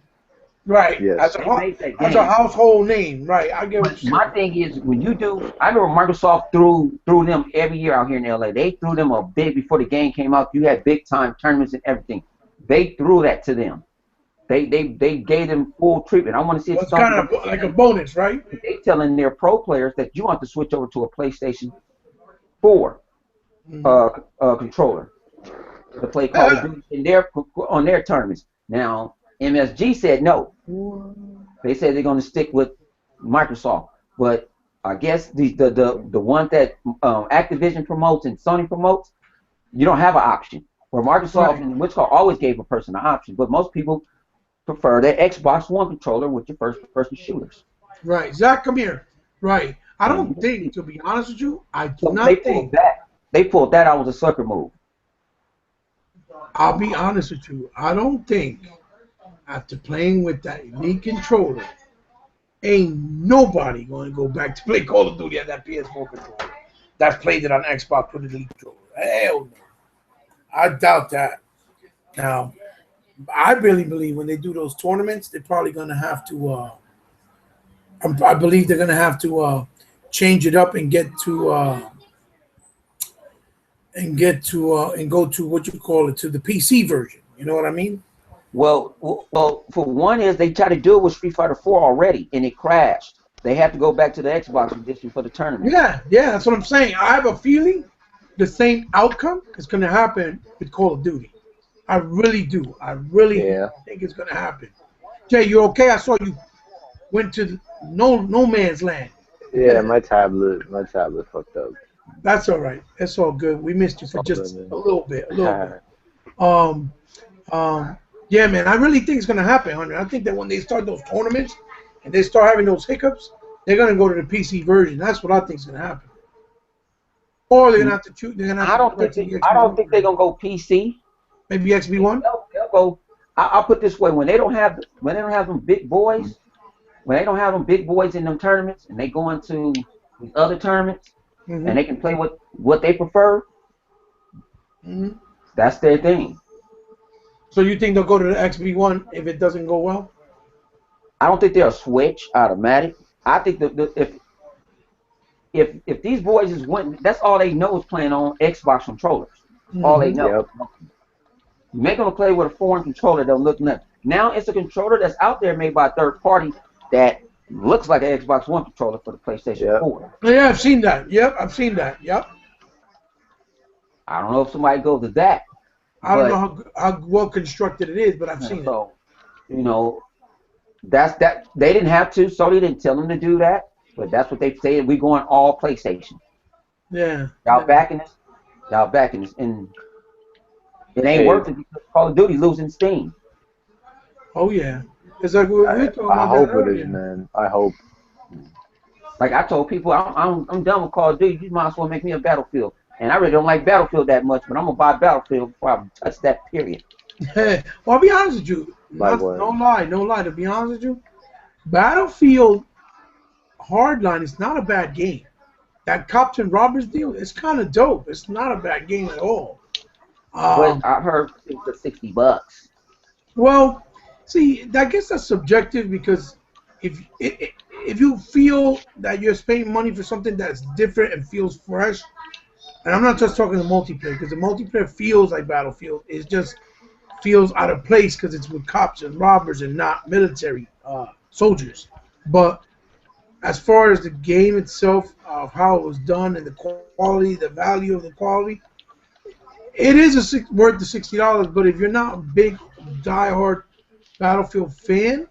Right, Yes. They made that as a game. household name. Right, I get what But you're my saying. thing is, when you do, I remember Microsoft threw them every year out here in LA. They threw them a big before the game came out. You had big time tournaments and everything. They threw that to them. They gave them full treatment. I want to see if Well, it's kind of like a bonus, right? they telling their pro players that you want to switch over to a PlayStation 4 Hmm. controller to play Call of Duty on their tournaments. Now MSG said no. They said they're going to stick with Microsoft, but I guess the one that Activision promotes and Sony promotes, you don't have an option. Where Microsoft Right, and Witchcraft always gave a person an option, but most people prefer the Xbox One controller with your first-person shooters. right. Zach, come here. Right. I And don't think, to be honest with you, I do so they not pulled think. that. They pulled that out as a sucker move. I'll be honest with you. I don't think after playing with that elite controller Ain't nobody going to go back to play Call of Duty on that PS4 controller. That's played it on Xbox with the Elite controller. Hell no. I doubt that. Now, I really believe when they do those tournaments, they're probably going to have to. I believe they're going to have to change it up and get to and go to what you call it, to the PC version. You know what I mean? Well, for one is they tried to do it with Street Fighter 4 already, and it crashed. They had to go back to the Xbox edition for the tournament. Yeah, that's what I'm saying. I have a feeling the same outcome is going to happen with Call of Duty. I really do. I really think it's going to happen. Jay, you okay? I saw you went to no man's land. Yeah, my tablet fucked up. That's all right. It's all good. We missed you for just a little bit. Yeah, man, I really think it's going to happen, Hunter. I think that when they start those tournaments and they start having those hiccups, they're going to go to the PC version. That's what I think is going to happen. Or they're going to have to choose. I don't think they're going to go PC. Maybe XB1. They'll go. I'll put it this way: when they don't have them big boys, in them tournaments, and they go into these other tournaments, and they can play what they prefer. That's their thing. So you think they'll go to the XB1 if it doesn't go well? I don't think they'll switch automatic. I think that if these boys is winning, that's all they know is playing on Xbox controllers. All they know. Yep. You make them play with a foreign controller, they'll look nothing. Now it's a controller that's out there made by a third party that looks like an Xbox One controller for the PlayStation 4. Yeah, I've seen that. Yep, I've seen that. Yep. I don't know if somebody goes to that. I don't know how well constructed it is, but I've seen it. You know, that's that. They didn't have to. Sony didn't tell them to do that, but that's what they say. We going all PlayStation. Yeah. Y'all backing this. Y'all backing this, and it ain't working because Call of Duty losing steam. Oh yeah. It's like I hope it is, man. I hope. Like I told people, I'm done with Call of Duty. You might as well make me a Battlefield. And I really don't like Battlefield that much, but I'm gonna buy Battlefield before I touch that. Period. Well, I'll be honest with you. No lie. To be honest with you, Battlefield Hardline is not a bad game. That Cops and Robbers deal is kind of dope. It's not a bad game at all. But I heard it's for $60. Well, see, I guess that's subjective because if you feel that you're spending money for something that's different and feels fresh, and I'm not just talking the multiplayer because the multiplayer feels like Battlefield. It just feels out of place because it's with cops and robbers and not military soldiers. But as far as the game itself, of how it was done and the quality, the value of the quality, it is worth the $60. But if you're not a big diehard Battlefield fan,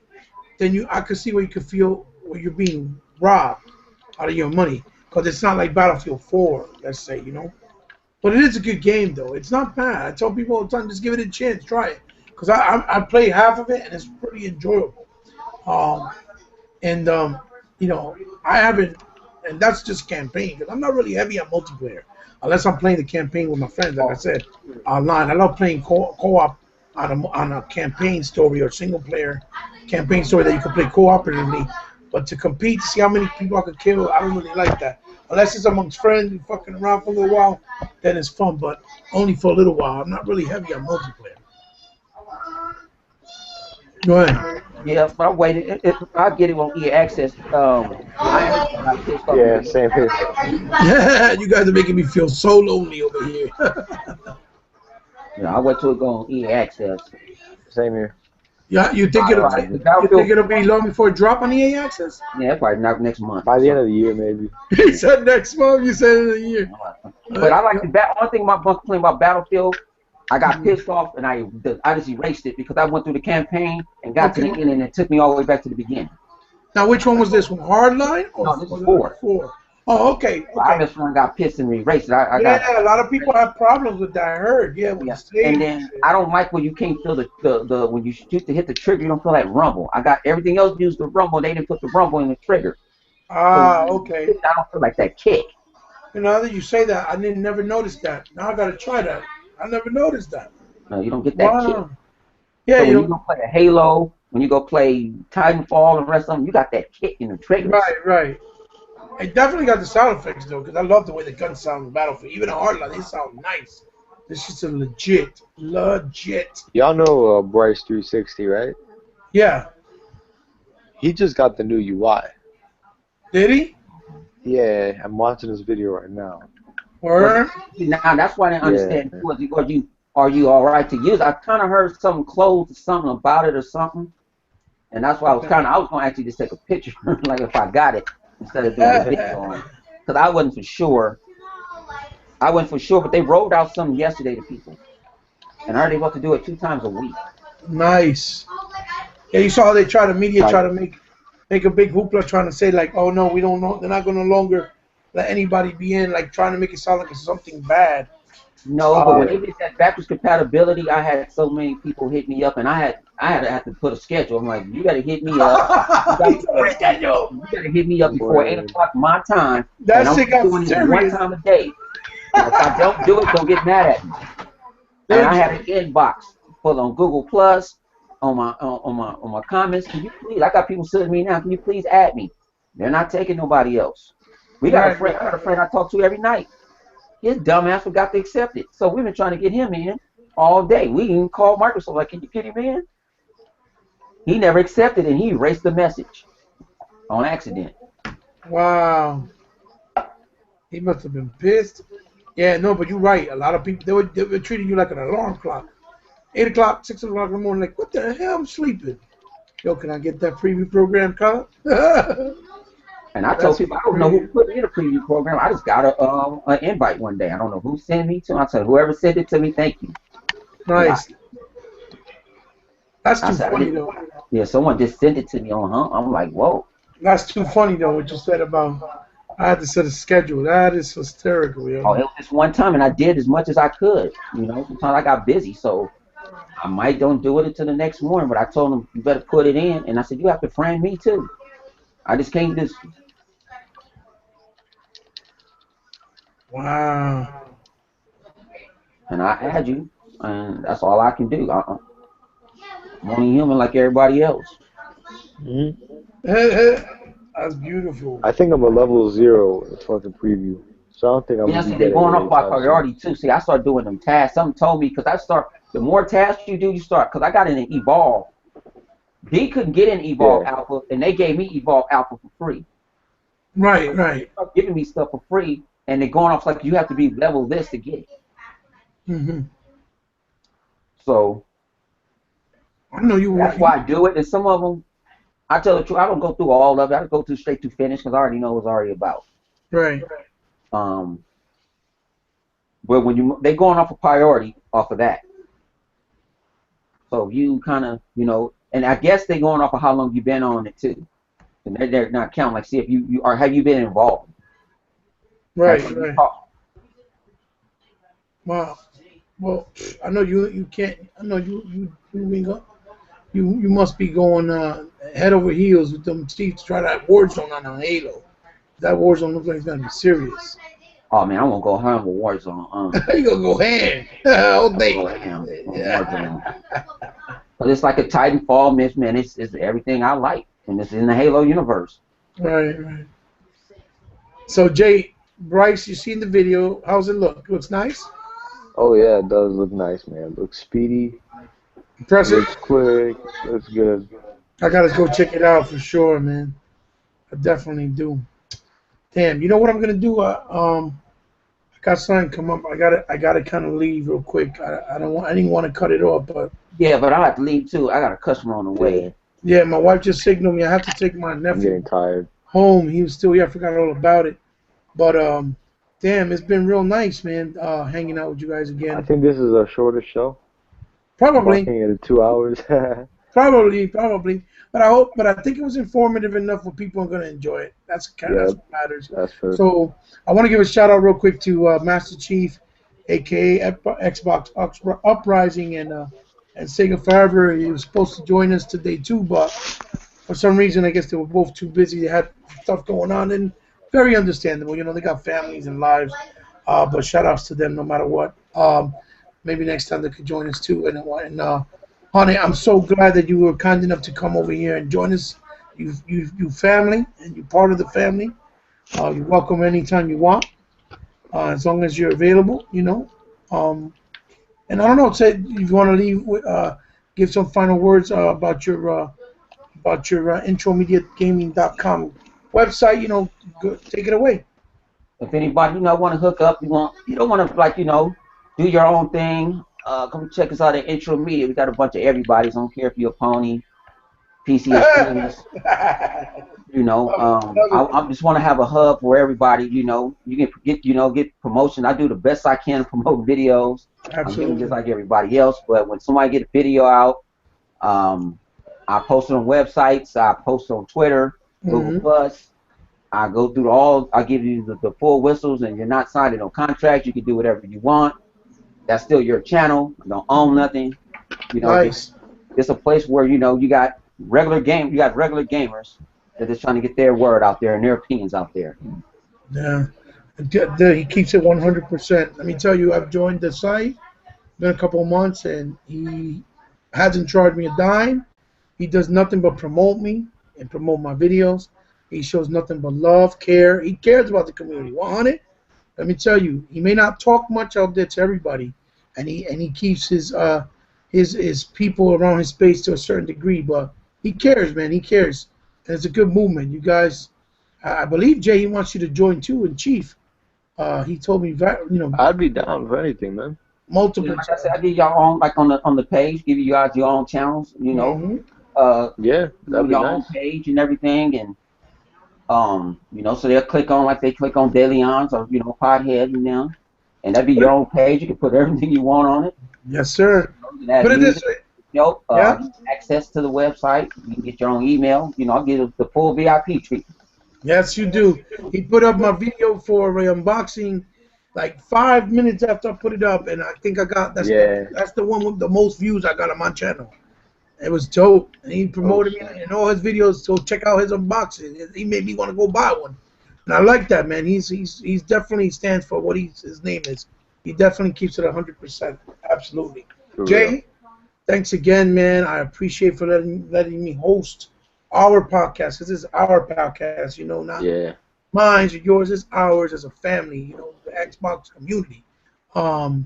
then I could see where you could feel where you're being robbed out of your money because it's not like Battlefield 4, let's say, you know. But it is a good game though. It's not bad. I tell people all the time, just give it a chance, try it, because I played half of it and it's pretty enjoyable. You know, I haven't, and that's just campaign because I'm not really heavy on multiplayer unless I'm playing the campaign with my friends. Like I said, online. I love playing co-op on a campaign story or single player campaign story that you can play cooperatively. But to compete, to see how many people I could kill, I don't really like that. Unless it's amongst friends and fucking around for a little while, then it's fun. But only for a little while. I'm not really heavy on multiplayer. Go ahead. Yeah, but I waited. I'll get it on EA Access. Yeah, same here. Yeah, you guys are making me feel so lonely over here. Yeah, I wait till it go on EA Access. Same here. Yeah, you think it'll be long before it drop on EA Access? Yeah, probably not next month. By the end of the year, maybe. He said next month. You said in a year. But I like the one thing about playing about Battlefield. I got pissed off and I just erased it because I went through the campaign and got to the end and it took me all the way back to the beginning. Now, which one was this one? Hardline? No, this is 4. Oh, okay. I just got pissed and erased it. A lot of people have problems with that. I heard. Yeah. And then I don't like when you can't feel the when you shoot to hit the trigger, you don't feel that rumble. I got everything else used the rumble. They didn't put the rumble in the trigger. Okay. I don't feel like that kick. You know, that you say that, I never noticed that. Now I gotta try that. I never noticed that. No, you don't get that kick. Yeah, so you don't play a Halo when you go play Titanfall and the rest of them, you got that kick in the triggers. Right. It definitely got the sound effects though, because I love the way the guns sound in Battlefield. Even in Hardline, they sound nice. This shit's a legit. Y'all know Bryce 360, right? Yeah. He just got the new UI. Did he? Yeah, I'm watching this video right now. Word? Now that's why I didn't understand. Are you all right to use? I kind of heard something close or something about it or something, and that's why I was going to actually just take a picture, like if I got it, instead of doing the video on it, because I wasn't for sure. But they rolled out something yesterday to people, and I heard they about to do it 2 times a week. Nice. Yeah, you saw how they try to make a big hoopla trying to say like, oh no, we don't know, they're not going to longer let anybody be in, like trying to make it sound like it's something bad. No, but when they did that backwards compatibility, I had so many people hit me up, and I had to put a schedule. I'm like, you got to hit me up. You got to hit me up before 8 o'clock my time. That shit got doing serious. It 1 time a day. And if I don't do it, don't get mad at me. And I had an inbox full on Google Plus, on my comments. Can you please? I got people sending me now. Can you please add me? They're not taking nobody else. I got a friend I talk to every night. His dumbass forgot to accept it. So we've been trying to get him in all day. We even called Microsoft like, can you get him in? He never accepted it, and he erased the message on accident. Wow. He must have been pissed. Yeah, no, but you're right. A lot of people, they were treating you like an alarm clock. 8 o'clock, 6 o'clock in the morning, like, what the hell? I'm sleeping. Yo, can I get that preview program, Colin? And I told people, I don't know who put me in a preview program. I just got an invite one day. I don't know who sent me to. I said, whoever sent it to me, thank you. Nice. That's too funny, though. Yeah, someone just sent it to me on I'm like, whoa. That's too funny, though, what you said about I had to set a schedule. That is hysterical, yo. Oh, it was just one time, and I did as much as I could. You know, sometimes I got busy, so I might don't do it until the next morning. But I told them, you better put it in. And I said, you have to friend me, too. I just can't just... Wow. And I add you, and that's all I can do. I'm only human like everybody else. That's beautiful. I think I'm a level 0 in fucking preview. So I don't think I'm gonna see, they're going off by priority, too. See, I start doing them tasks. Someone told me, because the more tasks you do, you start, because I got in an Evolve. D couldn't get in Evolve Alpha, and they gave me Evolve Alpha for free. Right. They start giving me stuff for free, and they're going off like you have to be level this to get it. So I know you. That's why I do it. And some of them, I tell the truth, I don't go through all of it. I just go through straight to finish because I already know what it's already about. Right. But when they're going off a priority off of that. So you kind of, and I guess they're going off of how long you've been on it too. And they're not counting. Like, see if you or have you been involved? Right. Wow. Well, I know you can't. I know you must be going head over heels with them teeth to try that Warzone on Halo. That Warzone looks like it's gonna be serious. Oh man, I won't go ham with Warzone. You gonna go ham all day? But it's like a Titanfall, man. It's everything I like, and it's in the Halo universe. Right. So Jay, Bryce, you seen the video? How's it look? Looks nice. Oh yeah, it does look nice, man. It looks speedy. Impressive. Looks quick. Looks good. I gotta go check it out for sure, man. I definitely do. Damn, you know what I'm gonna do? I got something come up. I gotta kind of leave real quick. I didn't want to cut it off, but yeah, but I have to leave too. I got a customer on the way. Yeah, my wife just signaled me. I have to take my nephew I'm getting tired. home. He was still here. I forgot all about it. But damn, it's been real nice, man. Hanging out with you guys again. I think this is our shortest show. Probably. Walking at 2 hours. Probably. But I think it was informative enough where people are gonna enjoy it. That's what matters. That's true. So I want to give a shout out real quick to Master Chief, aka Xbox Uprising, and Sega Forever. He was supposed to join us today too, but for some reason I guess they were both too busy. They had stuff going on, and very understandable. They got families and lives. But shout outs to them no matter what. Maybe next time they could join us too, and Honey, I'm so glad that you were kind enough to come over here and join us. You family, and you're part of the family. You're welcome anytime you want, as long as you're available, you know. And I don't know, say if you want to leave, give some final words about your intromediagaming.com website. You know, go, take it away. If anybody, want to hook up, you don't want to, like, do your own thing, come check us out at Intro Media. We got a bunch of everybody's. I don't care if you're a pony, PC extremist. I just want to have a hub where everybody, you can get promotion. I do the best I can to promote videos. Absolutely. I'm just like everybody else. But when somebody get a video out, I post it on websites. I post it on Twitter, Google Plus. I go through I give you the full whistles, and you're not signed to no contract. You can do whatever you want. That's still your channel. You don't own nothing. Nice. It's a place where you got regular gamers that are just trying to get their word out there and their opinions out there. Yeah, he keeps it 100%. Let me tell you, I've joined the site. Been a couple of months, and he hasn't charged me a dime. He does nothing but promote me and promote my videos. He shows nothing but love, care. He cares about the community. 100. Let me tell you, he may not talk much out there to everybody, and he keeps his people around his space to a certain degree, but he cares, man. He cares, and it's a good movement. You guys, I believe Jay, he wants you to join too in Chief. He told me, I'd be down for anything, man. Multiple. Like I said, I give y'all own, like on the page, give you guys your own channels. Yeah, that'd be your nice. own page and everything, and so they'll click on like they click on Daily Ons or Podhead and them, and that'd be your own page. You can put everything you want on it. Yes, sir. Put it this way. Access to the website. You can get your own email. I'll give the full VIP treatment. Yes, you do. He put up my video for unboxing like 5 minutes after I put it up, and I think I got that's the one with the most views I got on my channel. It was dope, and he promoted me in all his videos. So check out his unboxing. He made me want to go buy one, and I like that, man. He's definitely stands for what his name is. He definitely keeps it 100%. Absolutely. Jay, thanks again, man. I appreciate for letting me host our podcast. This is our podcast, not mine or yours. It's ours as a family. The Xbox community. On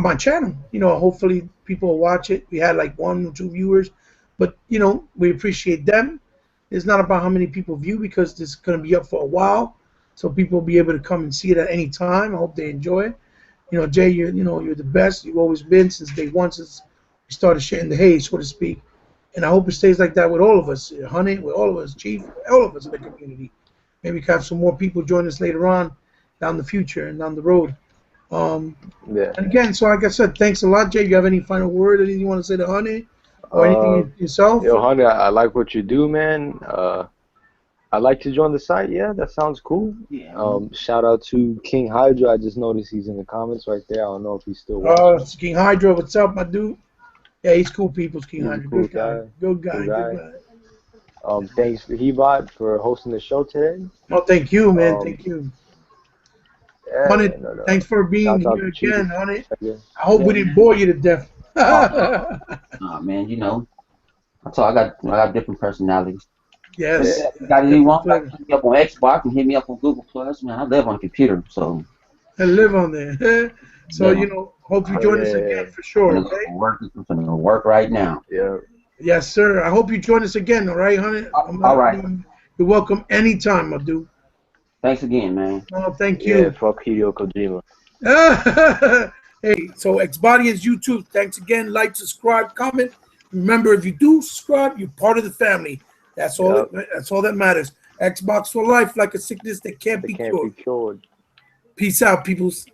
my channel, hopefully people will watch it. We had like 1 or 2 viewers, but we appreciate them. It's not about how many people view, because this is going to be up for a while, so people will be able to come and see it at any time. I hope they enjoy it. Jay, you're the best. You've always been since day one, since we started sharing the hay, so to speak. And I hope it stays like that with all of us, Honey, with all of us, Chief, all of us in the community. Maybe we can have some more people join us later on down the future and down the road. And again, so like I said, thanks a lot, Jay. You have any final word, anything you want to say to Honey, or anything yourself? Yo, Honey, I like what you do, man. I'd like to join the site. Yeah, that sounds cool. Yeah. Shout out to King Hydra. I just noticed he's in the comments right there. I don't know if he's still watching. It's King Hydra. What's up, my dude? Yeah, he's cool people. King Hydra. Cool Good guy. Thanks for Hebot for hosting the show today. Well, thank you, man. Thank you. Yeah, Honey, thanks for being here again, Honey. I hope we didn't bore you to death. Man, I got different personalities. Yes. You got anything wrong? Hit me up on Xbox and hit me up on Google Plus. Man, I live on a computer, so. I live on there. So hope you join us again for sure. Okay. I'm gonna work right now. Yeah. Yes, sir. I hope you join us again. All right, Honey. All right. You're welcome anytime, my dude. Thanks again, man. Oh, thank you. Yeah, fuck Hideo Kojima. Hey, so Xbodians YouTube, thanks again. Like, subscribe, comment. Remember, if you do subscribe, you're part of the family. That's all. That's all that matters. Xbox for life, like a sickness that can't be cured. Peace out, peoples.